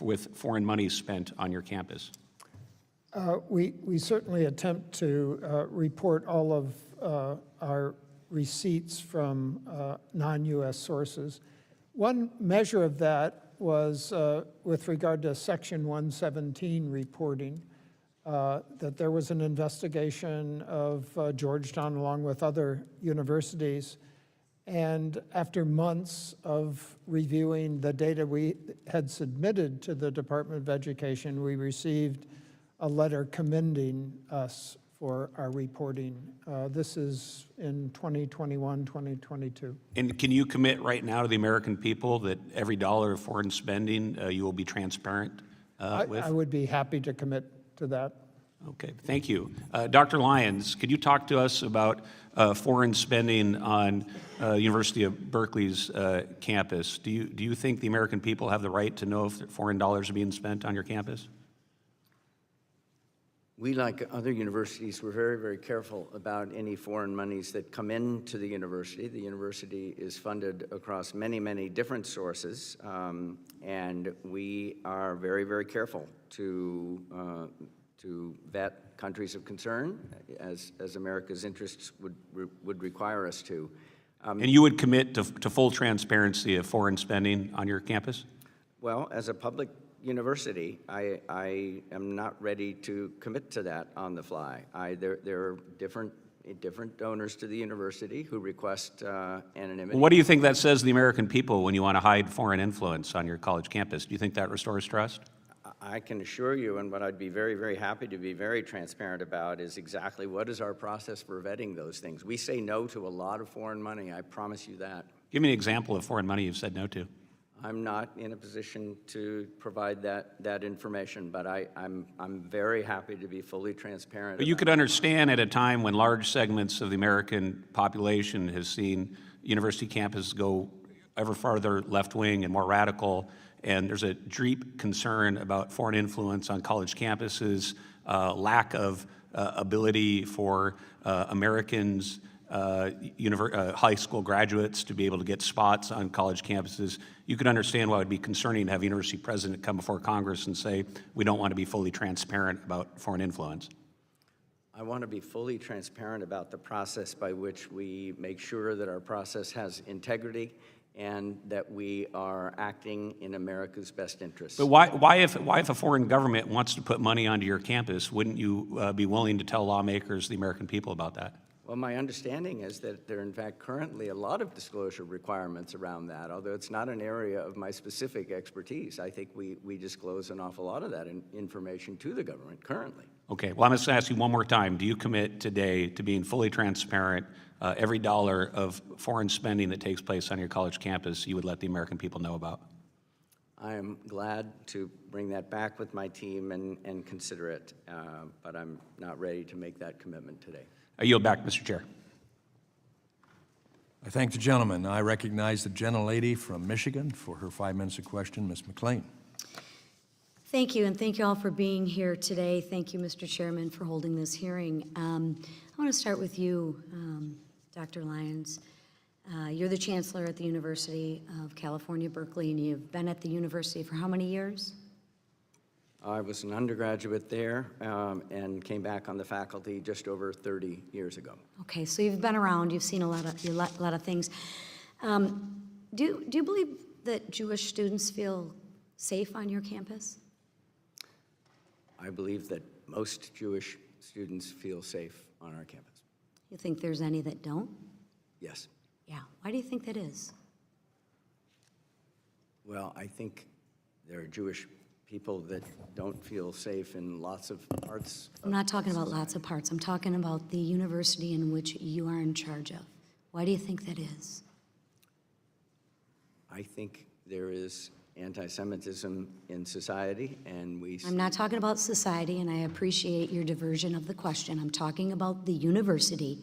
with foreign money spent on your campus? We certainly attempt to report all of our receipts from non-U.S. sources. One measure of that was with regard to Section 117 reporting, that there was an investigation of Georgetown along with other universities. And after months of reviewing the data we had submitted to the Department of Education, we received a letter commending us for our reporting. This is in 2021, 2022. And can you commit right now to the American people that every dollar of foreign spending you will be transparent with? I would be happy to commit to that. Okay, thank you. Dr. Lyons, could you talk to us about foreign spending on University of Berkeley's campus? Do you think the American people have the right to know if foreign dollars are being spent on your campus? We, like other universities, we're very, very careful about any foreign monies that come into the university. The university is funded across many, many different sources, and we are very, very careful to vet countries of concern as America's interests would require us to. And you would commit to full transparency of foreign spending on your campus? Well, as a public university, I am not ready to commit to that on the fly. There are different donors to the university who request anonymity. Well, what do you think that says to the American people when you want to hide foreign influence on your college campus? Do you think that restores trust? I can assure you, and what I'd be very, very happy to be very transparent about is exactly what is our process for vetting those things. We say no to a lot of foreign money, I promise you that. Give me an example of foreign money you've said no to. I'm not in a position to provide that information, but I'm very happy to be fully transparent. But you could understand at a time when large segments of the American population has seen university campuses go ever farther left-wing and more radical, and there's a deep concern about foreign influence on college campuses, lack of ability for Americans, high school graduates to be able to get spots on college campuses. You could understand why it would be concerning to have a university president come before Congress and say, we don't want to be fully transparent about foreign influence. I want to be fully transparent about the process by which we make sure that our process has integrity and that we are acting in America's best interests. But why if a foreign government wants to put money onto your campus, wouldn't you be willing to tell lawmakers, the American people, about that? Well, my understanding is that there are, in fact, currently a lot of disclosure requirements around that, although it's not an area of my specific expertise. I think we disclose an awful lot of that information to the government currently. Okay, well, I'm just going to ask you one more time. Do you commit today to being fully transparent? Every dollar of foreign spending that takes place on your college campus, you would let the American people know about? I am glad to bring that back with my team and consider it, but I'm not ready to make that commitment today. I yield back, Mr. Chair. I thank the gentleman. I recognize the gentlelady from Michigan for her 5 minutes of question, Ms. McLean. Thank you, and thank you all for being here today. Thank you, Mr. Chairman, for holding this hearing. I want to start with you, Dr. Lyons. You're the chancellor at the University of California, Berkeley, and you've been at the university for how many years? I was an undergraduate there and came back on the faculty just over 30 years ago. Okay, so you've been around, you've seen a lot of things. Do you believe that Jewish students feel safe on your campus? I believe that most Jewish students feel safe on our campus. You think there's any that don't? Yes. Yeah, why do you think that is? Well, I think there are Jewish people that don't feel safe in lots of parts. I'm not talking about lots of parts. I'm talking about the university in which you are in charge of. Why do you think that is? I think there is anti-Semitism in society, and we... I'm not talking about society, and I appreciate your diversion of the question. I'm talking about the university.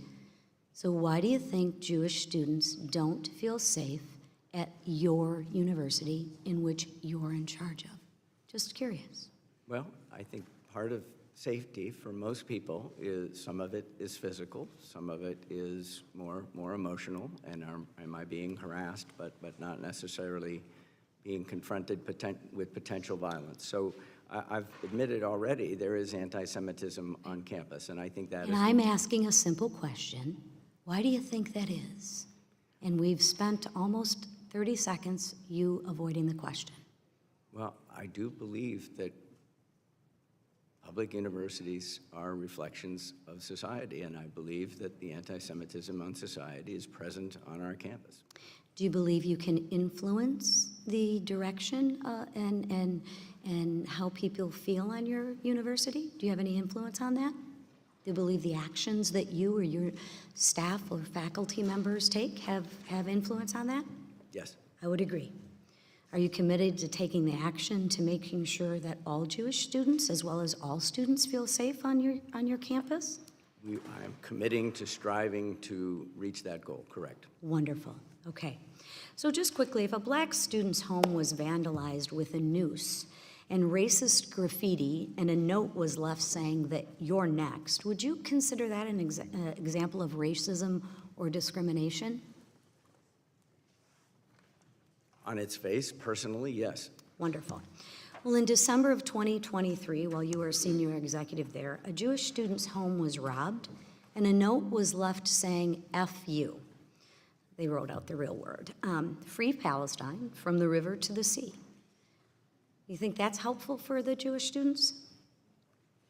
So why do you think Jewish students don't feel safe at your university in which you're in charge of? Just curious. Well, I think part of safety for most people is, some of it is physical, some of it is more emotional, and am I being harassed, but not necessarily being confronted with potential violence. So I've admitted already there is anti-Semitism on campus, and I think that is... And I'm asking a simple question. Why do you think that is? And we've spent almost 30 seconds you avoiding the question. Well, I do believe that public universities are reflections of society, and I believe that the anti-Semitism on society is present on our campus. Do you believe you can influence the direction and how people feel on your university? Do you have any influence on that? Do you believe the actions that you or your staff or faculty members take have influence on that? Yes. I would agree. Are you committed to taking the action to making sure that all Jewish students, as well as all students, feel safe on your campus? I am committing to striving to reach that goal, correct. Wonderful. Okay. So just quickly, if a black student's home was vandalized with a noose and racist graffiti, and a note was left saying that you're next, would you consider that an example of racism or discrimination? On its face, personally, yes. Wonderful. Well, in December of 2023, while you were a senior executive there, a Jewish student's home was robbed, and a note was left saying, F you. They wrote out the real word. Free Palestine, from the river to the sea. You think that's helpful for the Jewish students?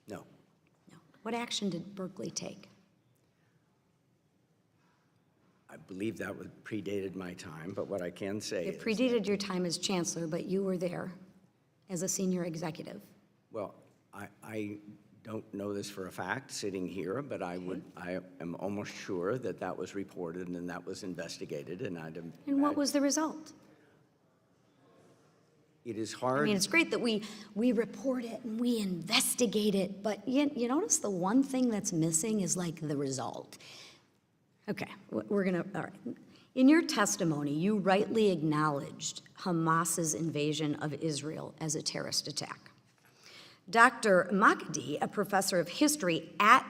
No. No. What action did Berkeley take? I believe that predated my time, but what I can say It is predated your time as chancellor, but you were there as a senior executive. well, I don't know this for a fact sitting here, but I am almost sure that that was reported and that was investigated, and And what was the result? it is hard. I mean, it's great that we report it and we investigate it, but you notice the one thing that's missing is like the result. Okay, we're gonna, all right. In your testimony, you rightly acknowledged Hamas's invasion of Israel as a terrorist attack. Dr. Makdi, a professor of history at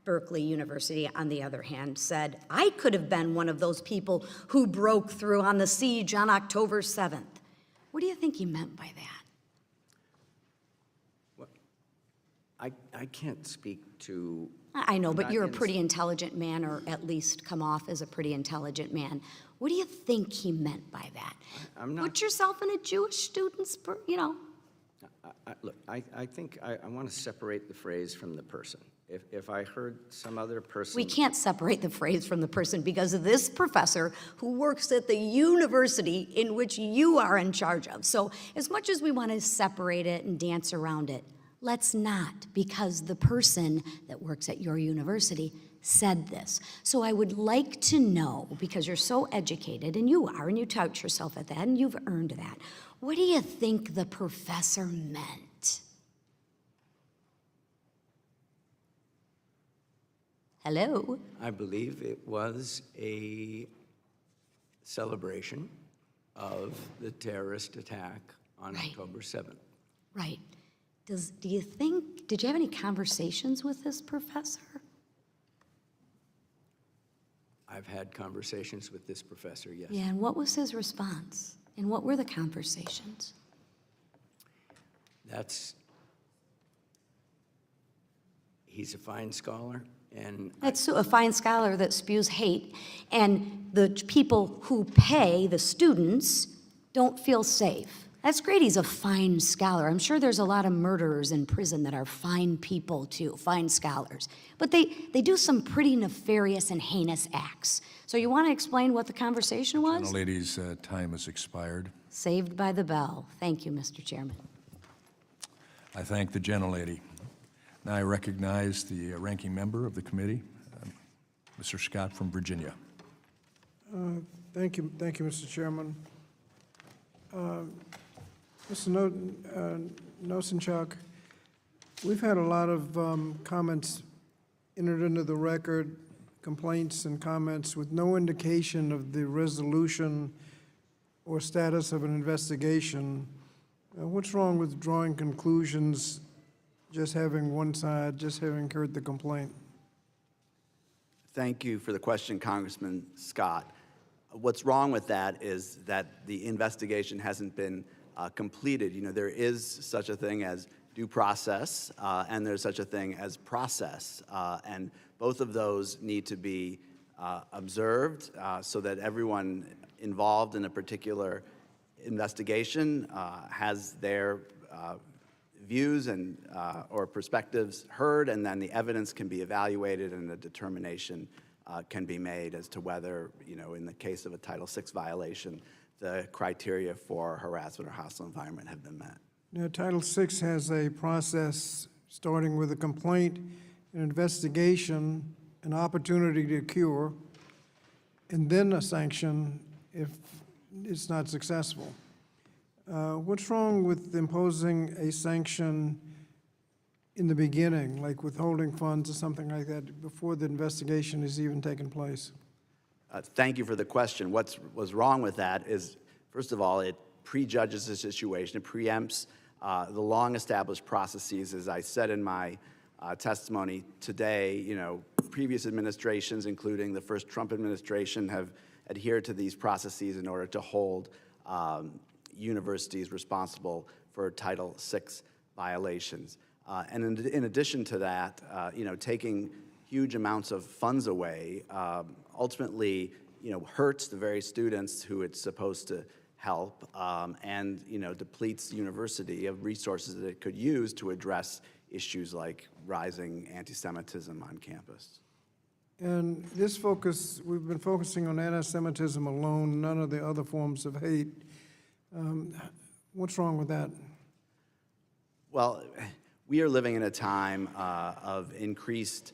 Berkeley University, on the other hand, said, I could have been one of those people who broke through on the siege on October 7th. What do you think he meant by that? I can't speak to. I know, but not you're a in- pretty intelligent man, or at least come off as a pretty intelligent man. What do you think he meant by that? I'm not. Put yourself in a Jewish student's, Look, I think I want to separate the phrase from the person. If I heard some other person. We can't separate the phrase from the person because of this professor who works at the university in which you are in charge of. So as much as we want to separate it and dance around it, let's not, because the person that works at your university said this. So I would like to know, because you're so educated, and you are, and you tout yourself at that, and you've earned that, what do you think the professor meant? Hello? I believe it was a celebration of the terrorist attack on October 7th. Right. Do you think, did you have any conversations with this professor? I've had conversations with this professor, yes. Yeah, and what was his response? And what were the conversations? He's a fine scholar, and That's a fine scholar that spews hate, and the people who pay, the students, don't feel safe. That's great, he's a fine scholar. I'm sure there's a lot of murderers in prison that are fine people too, fine scholars. But they do some pretty nefarious and heinous acts. So you want to explain what the conversation was? The lady's time has expired. Saved by the bell. Thank you, Mr. Chairman. I thank the gentlelady. Now I recognize the ranking member of the committee, Mr. Scott from Virginia. Thank you, Mr. Chairman. Mr. Nosenchuk, we've had a lot of comments entered into the record, complaints and comments with no indication of the resolution or status of an investigation. What's wrong with drawing conclusions, just having one side, just having heard the complaint? Thank you for the question, Congressman Scott. What's wrong with that is that the investigation hasn't been completed. You know, there is such a thing as due process, and there's such a thing as process. And both of those need to be observed so that everyone involved in a particular investigation has their views and or perspectives heard, and then the evidence can be evaluated and a determination can be made as to whether, you know, in the case of a Title VI violation, the criteria for harassment or hostile environment have been met. Now, Title VI has a process starting with a complaint, an investigation, an opportunity to cure, and then a sanction if it's not successful. What's wrong with imposing a sanction in the beginning, like withholding funds or something like that, before the investigation has even taken place? Thank you for the question. What's wrong with that is, first of all, it prejudges the situation. It preempts the long-established processes. As I said in my testimony today, previous administrations, including the first Trump administration, have adhered to these processes in order to hold universities responsible for Title VI violations. And in addition to that, taking huge amounts of funds away ultimately, hurts the very students who it's supposed to help, and depletes the university of resources that it could use to address issues like rising anti-Semitism on campus. And this focus, we've been focusing on anti-Semitism alone, none of the other forms of hate. What's wrong with that? Well, we are living in a time of increased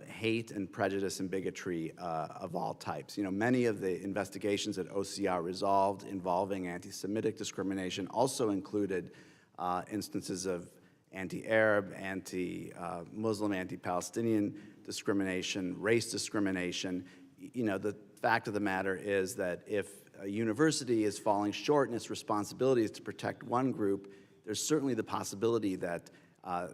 hate and prejudice and bigotry of all types. Many of the investigations that OCR resolved involving anti-Semitic discrimination also included instances of anti-Arab, anti-Muslim, anti-Palestinian discrimination, race discrimination. The fact of the matter is that if a university is falling short in its responsibilities to protect one group, there's certainly the possibility that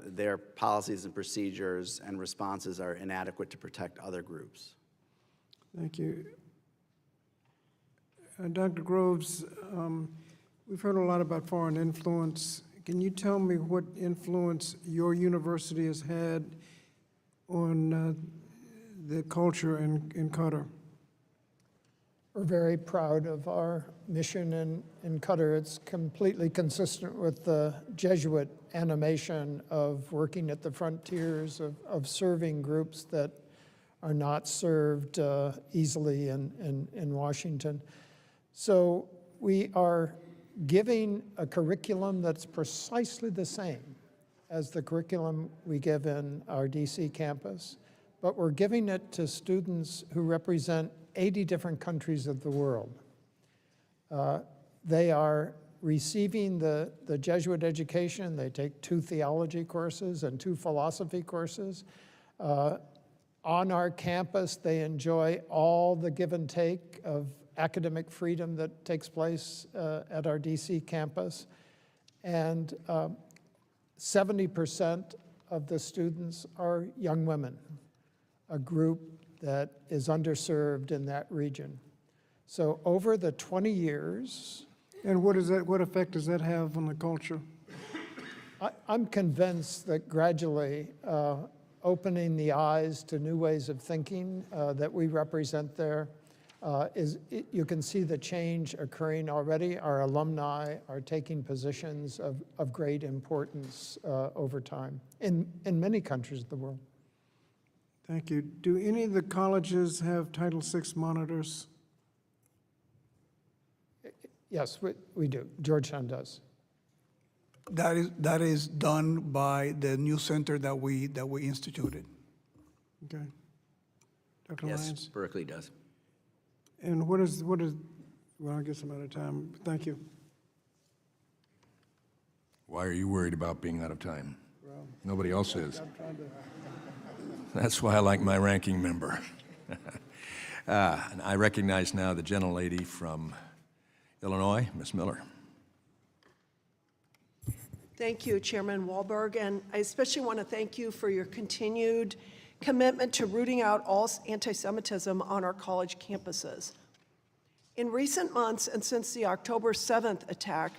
their policies and procedures and responses are inadequate to protect other groups. Thank you. Dr. Groves, we've heard a lot about foreign influence. Can you tell me what influence your university has had on the culture in Qatar? We're very proud of our mission in Qatar. It's completely consistent with the Jesuit animation of working at the frontiers, of serving groups that are not served easily in Washington. So we are giving a curriculum that's precisely the same as the curriculum we give in our DC campus, but we're giving it to students who represent 80 different countries of the world. They are receiving the Jesuit education. They take 2 theology courses and 2 philosophy courses. On our campus, they enjoy all the give and take of academic freedom that takes place at our DC campus. And 70% of the students are young women, a group that is underserved in that region. So over the 20 years... And what effect does that have on the culture? I'm convinced that gradually opening the eyes to new ways of thinking that we represent there you can see the change occurring already. Our alumni are taking positions of great importance over time in many countries of the world. Thank you. Do any of the colleges have Title VI monitors? Yes, we do. Georgetown does. That is done by the new center that we instituted. Okay. Dr. Yes, Lyons? Berkeley does. And what is, well, I guess I'm out of time. Thank you. Why are you worried about being out of time? Well, Nobody else is. I'm trying to... That's why I like my ranking member. And I recognize now the gentlelady from Illinois, Ms. Miller. Thank you, Chairman Wahlberg, and I especially want to thank you for your continued commitment to rooting out all anti-Semitism on our college campuses. In recent months, and since the October 7th attack,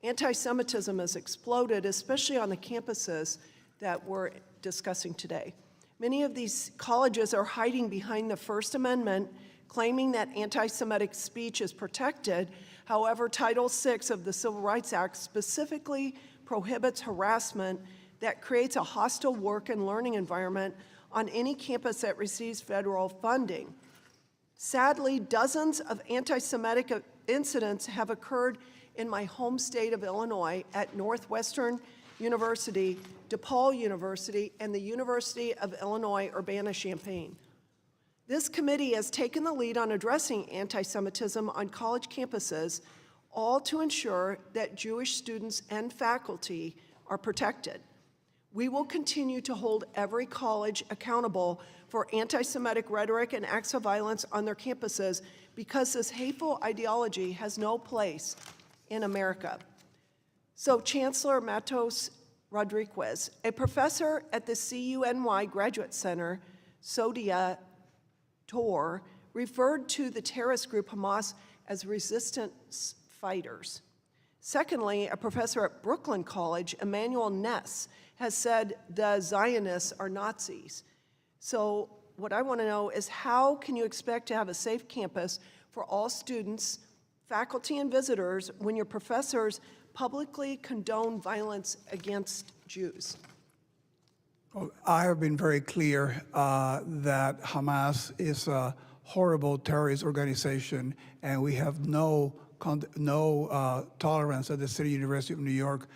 anti-Semitism has exploded, especially on the campuses that we're discussing today. Many of these colleges are hiding behind the First Amendment, claiming that anti-Semitic speech is protected. However, Title VI of the Civil Rights Act specifically prohibits harassment that creates a hostile work and learning environment on any campus that receives federal funding. Sadly, dozens of anti-Semitic incidents have occurred in my home state of Illinois at Northwestern University, DePaul University, and the University of Illinois Urbana-Champaign. This committee has taken the lead on addressing anti-Semitism on college campuses, all to ensure that Jewish students and faculty are protected. We will continue to hold every college accountable for anti-Semitic rhetoric and acts of violence on their campuses because this hateful ideology has no place in America. So Chancellor Matos Rodriguez, a professor at the CUNY Graduate Center, Sodia Tor, referred to the terrorist group Hamas as resistance fighters. Secondly, a professor at Brooklyn College, Emmanuel Ness, has said the Zionists are Nazis. So what I want to know is, how can you expect to have a safe campus for all students, faculty, and visitors when your professors publicly condone violence against Jews? Well, I have been very clear that Hamas is a horrible terrorist organization, and we have no tolerance at the City University of New York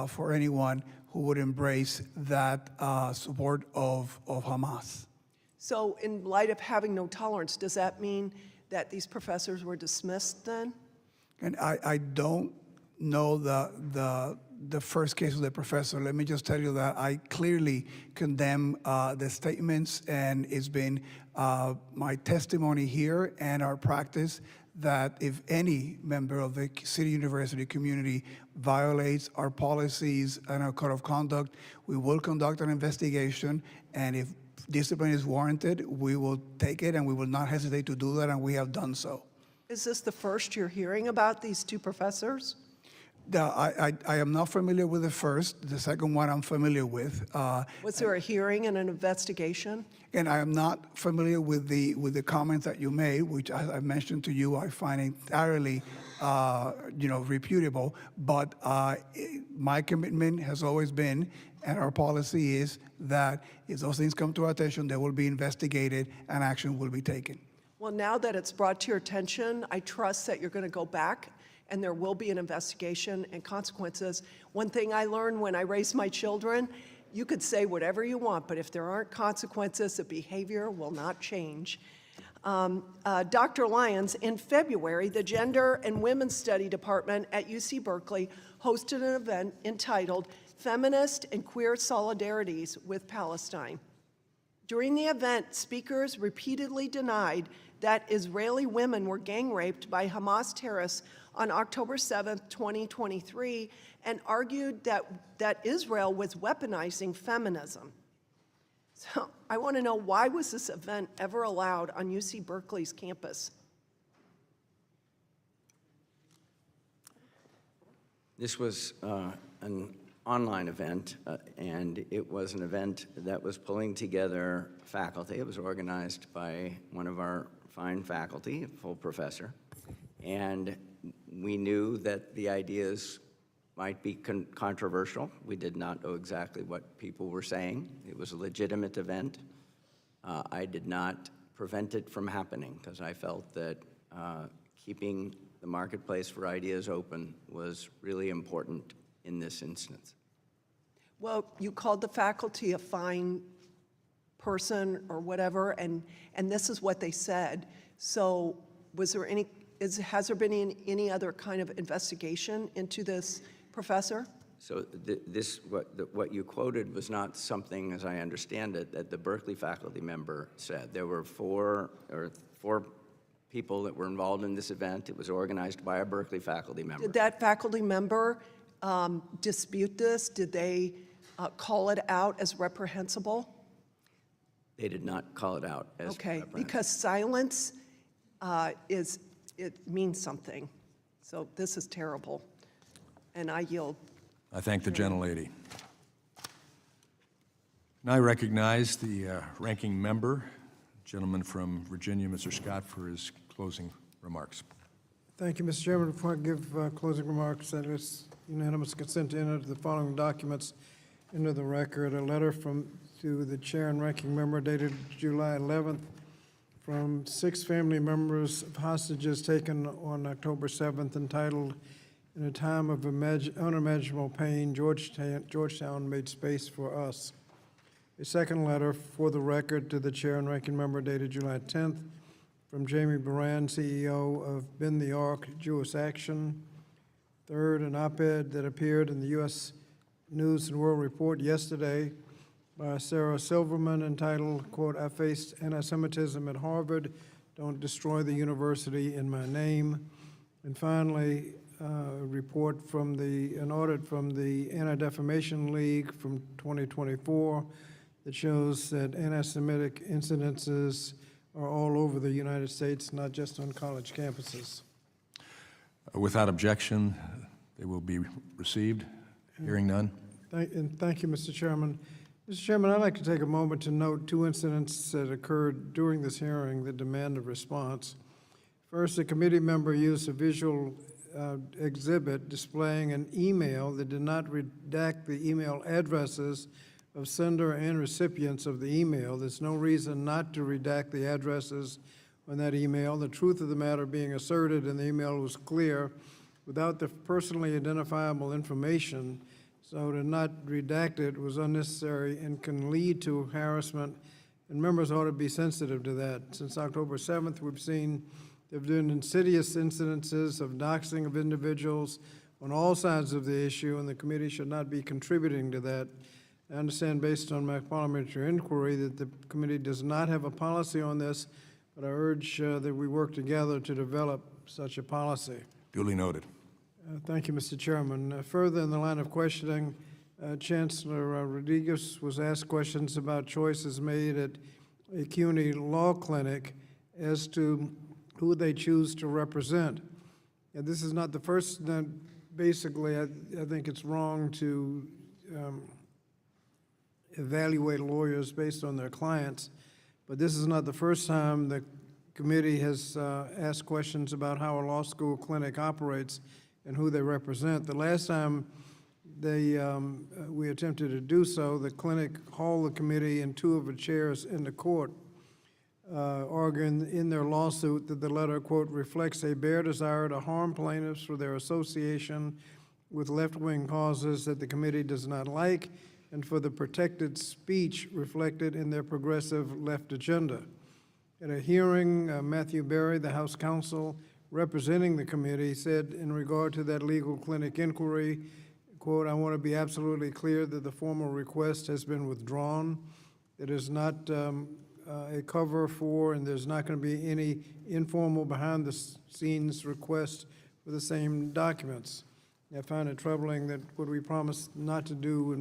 for anyone who would embrace that support of Hamas. So in light of having no tolerance, does that mean that these professors were dismissed then? And I don't know the first case of the professor. Let me just tell you that I clearly condemn the statements, and it's been my testimony here and our practice that if any member of the City University community violates our policies and our code of conduct, we will conduct an investigation, and if discipline is warranted, we will take it, and we will not hesitate to do that, and we have done so. Is this the first you're hearing about these two professors? I am not familiar with the first. The second one I'm familiar with. Was there a hearing and an investigation? And I am not familiar with the comments that you made, which, as I mentioned to you, I find entirely, reputable. But my commitment has always been, and our policy is, that if those things come to our attention, they will be investigated and action will be taken. Well, now that it's brought to your attention, I trust that you're going to go back and there will be an investigation and consequences. One thing I learned when I raised my children, you could say whatever you want, but if there aren't consequences, the behavior will not change. Dr. Lyons, in February, the Gender and Women's Study Department at UC Berkeley hosted an event entitled Feminist and Queer Solidarities with Palestine. During the event, speakers repeatedly denied that Israeli women were gang raped by Hamas terrorists on October 7, 2023, and argued that Israel was weaponizing feminism. So I want to know, why was this event ever allowed on UC Berkeley's campus? This was an online event, and it was an event that was pulling together faculty. It was organized by one of our fine faculty, a full professor, and we knew that the ideas might be controversial. We did not know exactly what people were saying. It was a legitimate event. I did not prevent it from happening because I felt that keeping the marketplace for ideas open was really important in this instance. Well, you called the faculty a fine person or whatever, and this is what they said. So was there has there been any other kind of investigation into this professor? So what you quoted was not something, as I understand it, that the Berkeley faculty member said. There were four people that were involved in this event. It was organized by a Berkeley faculty member. Did that faculty member dispute this? Did they call it out as reprehensible? They did not call it out as reprehensible. Because silence it means something. So this is terrible, and I yield. I thank the gentlelady. Now I recognize the ranking member, gentleman from Virginia, Mr. Scott, for his closing remarks. Thank you, Mr. Chairman. Before I give closing remarks, that is unanimous consent to enter the following documents into the record. A letter to the chair and ranking member dated July 11th from 6 family members of hostages taken on October 7th, entitled, "In a Time of Unimaginable Pain, Georgetown Made Space for Us." A second letter for the record to the chair and ranking member dated July 10th from Jamie Baran, CEO of Bend the Arc Jewish Action. Third, an op-ed that appeared in the U.S. News and World Report yesterday by Sarah Silverman entitled, quote, "I faced anti-Semitism at Harvard. Don't destroy the university in my name." And finally, report from an audit from the Anti-Defamation League from 2024 that shows that anti-Semitic incidences are all over the United States, not just on college campuses. Without objection, they will be received. Hearing none. Thank you, Mr. Chairman. Mr. Chairman, I'd like to take a moment to note two incidents that occurred during this hearing that demand a response. First, a committee member used a visual exhibit displaying an email that did not redact the email addresses of sender and recipients of the email. There's no reason not to redact the addresses on that email. The truth of the matter being asserted in the email was clear without the personally identifiable information, so to not redact it was unnecessary and can lead to harassment, and members ought to be sensitive to that. Since October 7th, we've seen there have been insidious incidences of doxing of individuals on all sides of the issue, and the committee should not be contributing to that. I understand, based on my parliamentary inquiry, that the committee does not have a policy on this, but I urge that we work together to develop such a policy. Duly noted. Thank you, Mr. Chairman. Further in the line of questioning, Chancellor Rodriguez was asked questions about choices made at a CUNY law clinic as to who they choose to represent. And this is not the first. Basically, I think it's wrong to evaluate lawyers based on their clients, but this is not the first time the committee has asked questions about how a law school clinic operates and who they represent. The last time we attempted to do so, the clinic hauled the committee and two of the chairs into court, arguing in their lawsuit that the letter, quote, reflects a bare desire to harm plaintiffs for their association with left-wing causes that the committee does not like, and for the protected speech reflected in their progressive left agenda. At a hearing, Matthew Berry, the House counsel representing the committee, said in regard to that legal clinic inquiry, quote, I want to be absolutely clear that the formal request has been withdrawn. It is not a cover for, and there's not going to be any informal behind-the-scenes request for the same documents. I find it troubling that what we promised not to do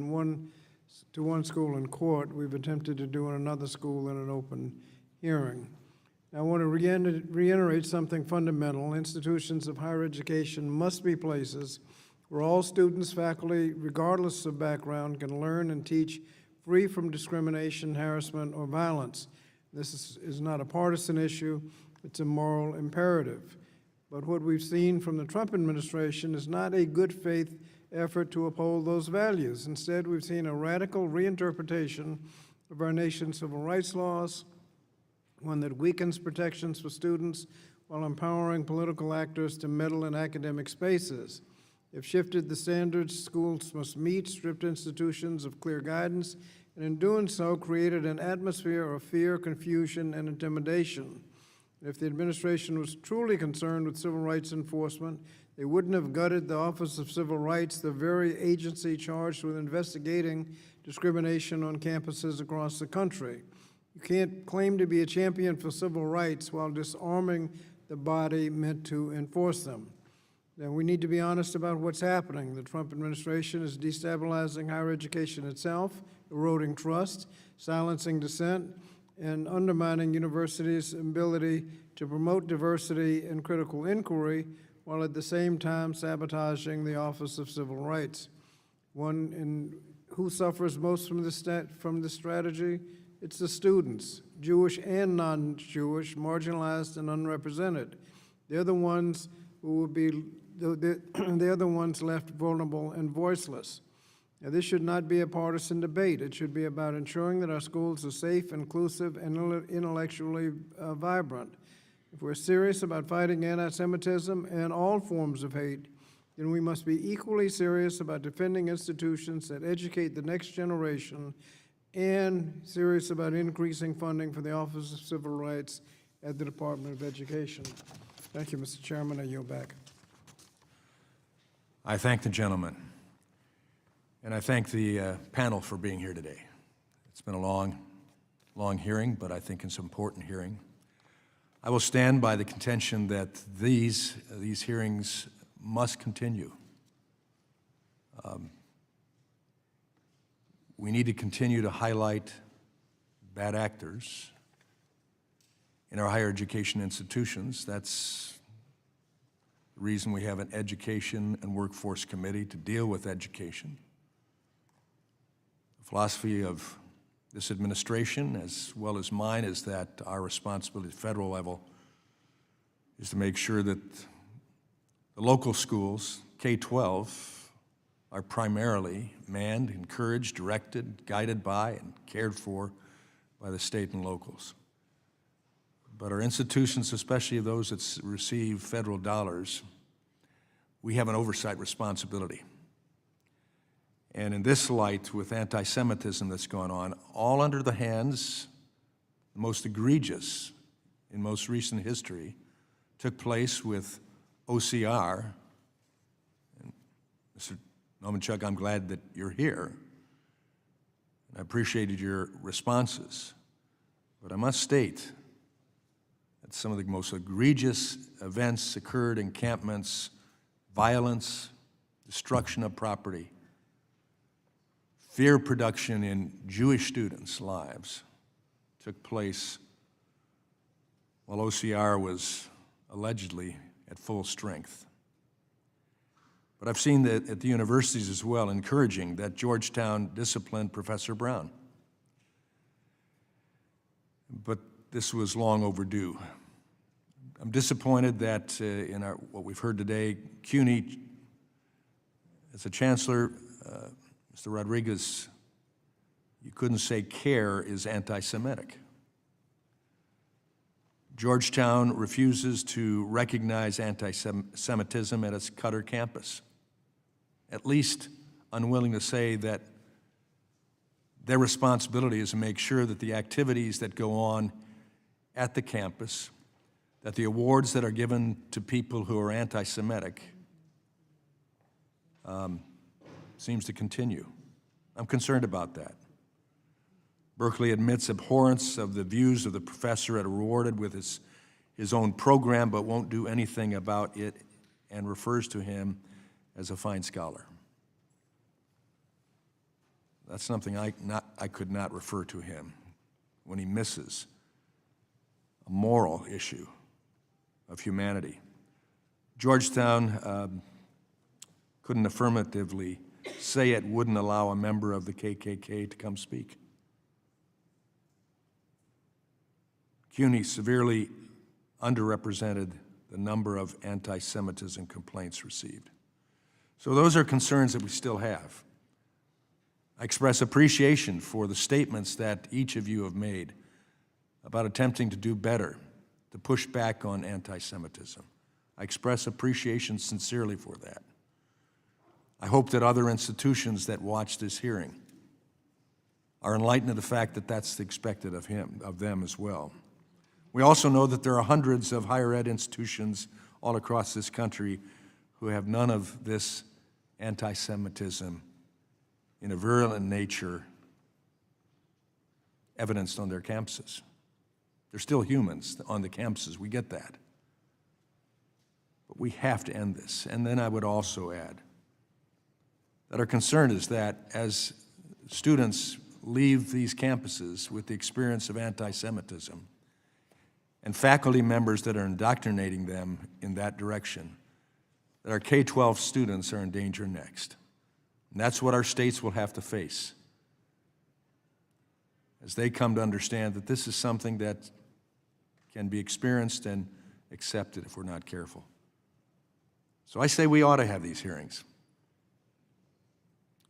to one school in court, we've attempted to do in another school in an open hearing. I want to reiterate something fundamental. Institutions of higher education must be places where all students, faculty, regardless of background, can learn and teach free from discrimination, harassment, or violence. This is not a partisan issue, it's a moral imperative. But what we've seen from the Trump administration is not a good faith effort to uphold those values. Instead, we've seen a radical reinterpretation of our nation's civil rights laws, one that weakens protections for students while empowering political actors to meddle in academic spaces. They've shifted the standards schools must meet, stripped institutions of clear guidance, and in doing so, created an atmosphere of fear, confusion, and intimidation. If the administration was truly concerned with civil rights enforcement, they wouldn't have gutted the Office of Civil Rights, the very agency charged with investigating discrimination on campuses across the country. You can't claim to be a champion for civil rights while disarming the body meant to enforce them. Then we need to be honest about what's happening. The Trump administration is destabilizing higher education itself, eroding trust, silencing dissent, and undermining universities' ability to promote diversity and critical inquiry, while at the same time sabotaging the Office of Civil Rights. Who suffers most from this strategy? It's the students, Jewish and non-Jewish, marginalized and unrepresented. They're the ones who will be, they're the ones left vulnerable and voiceless. Now, this should not be a partisan debate. It should be about ensuring that our schools are safe, inclusive, and intellectually vibrant. If we're serious about fighting anti-Semitism and all forms of hate, then we must be equally serious about defending institutions that educate the next generation and serious about increasing funding for the Office of Civil Rights at the Department of Education. Thank you, Mr. Chairman. I yield back. I thank the gentleman, and I thank the panel for being here today. It's been a long hearing, but I think it's an important hearing. I will stand by the contention that these hearings must continue. We need to continue to highlight bad actors in our higher education institutions. That's the reason we have an Education and Workforce Committee to deal with education. The philosophy of this administration, as well as mine, is that our responsibility at the federal level is to make sure that the local schools, K-12, are primarily manned, encouraged, directed, guided by, and cared for by the state and locals. But our institutions, especially those that receive federal dollars, we have an oversight responsibility. And in this light, with anti-Semitism that's gone on, all under the hands, the most egregious in most recent history, took place with OCR. And Mr. Nomenchuk, I'm glad that you're here. And I appreciated your responses. But I must state that some of the most egregious events occurred, encampments, violence, destruction of property, fear production in Jewish students' lives took place while OCR was allegedly at full strength. But I've seen that at the universities as well, encouraging that Georgetown disciplined Professor Brown. But this was long overdue. I'm disappointed that in what we've heard today, CUNY, as a chancellor, Mr. Rodriguez, you couldn't say CARE is anti-Semitic. Georgetown refuses to recognize anti-Semitism at its Qatar campus, at least unwilling to say that their responsibility is to make sure that the activities that go on at the campus, that the awards that are given to people who are anti-Semitic seems to continue. I'm concerned about that. Berkeley admits abhorrence of the views of the professor and rewarded with his own program, but won't do anything about it and refers to him as a fine scholar. That's something I could not refer to him when he misses a moral issue of humanity. Georgetown couldn't affirmatively say it wouldn't allow a member of the KKK to come speak. CUNY severely underrepresented the number of anti-Semitism complaints received. So those are concerns that we still have. I express appreciation for the statements that each of you have made about attempting to do better, to push back on anti-Semitism. I express appreciation sincerely for that. I hope that other institutions that watch this hearing are enlightened of the fact that that's expected of them as well. We also know that there are hundreds of higher ed institutions all across this country who have none of this anti-Semitism in a virulent nature evidenced on their campuses. They're still humans on the campuses, we get that. But we have to end this. And then I would also add that our concern is that as students leave these campuses with the experience of anti-Semitism, and faculty members that are indoctrinating them in that direction, that our K-12 students are in danger next. And that's what our states will have to face as they come to understand that this is something that can be experienced and accepted if we're not careful. So I say we ought to have these hearings.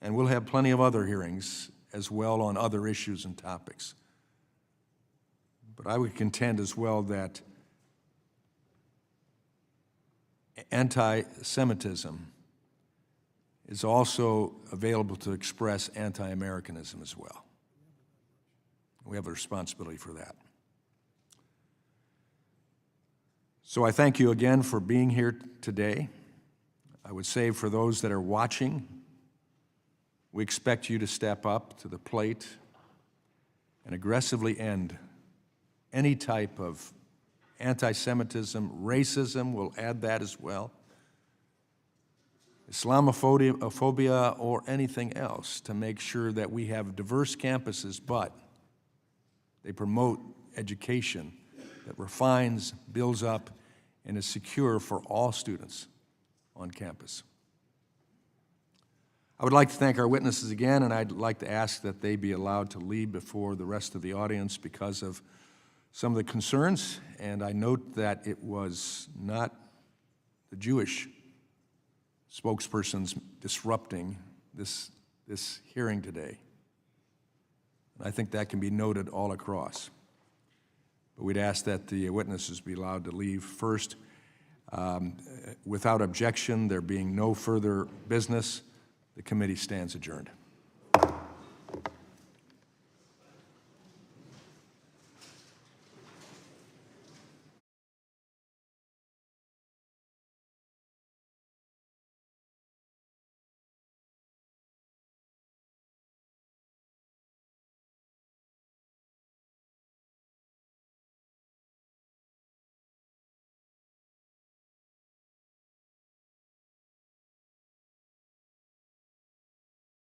And we'll have plenty of other hearings as well on other issues and topics. But I would contend as well that anti-Semitism is also available to express anti-Americanism as well. We have a responsibility for that. So I thank you again for being here today. I would say for those that are watching, we expect you to step up to the plate and aggressively end any type of anti-Semitism, racism, we'll add that as well, Islamophobia, or anything else, to make sure that we have diverse campuses, but they promote education that refines, builds up, and is secure for all students on campus. I would like to thank our witnesses again, and I'd like to ask that they be allowed to leave before the rest of the audience because of some of the concerns, and I note that it was not the Jewish spokespersons disrupting this hearing today. And I think that can be noted all across. But we'd ask that the witnesses be allowed to leave first. Without objection, there being no further business, the committee stands adjourned.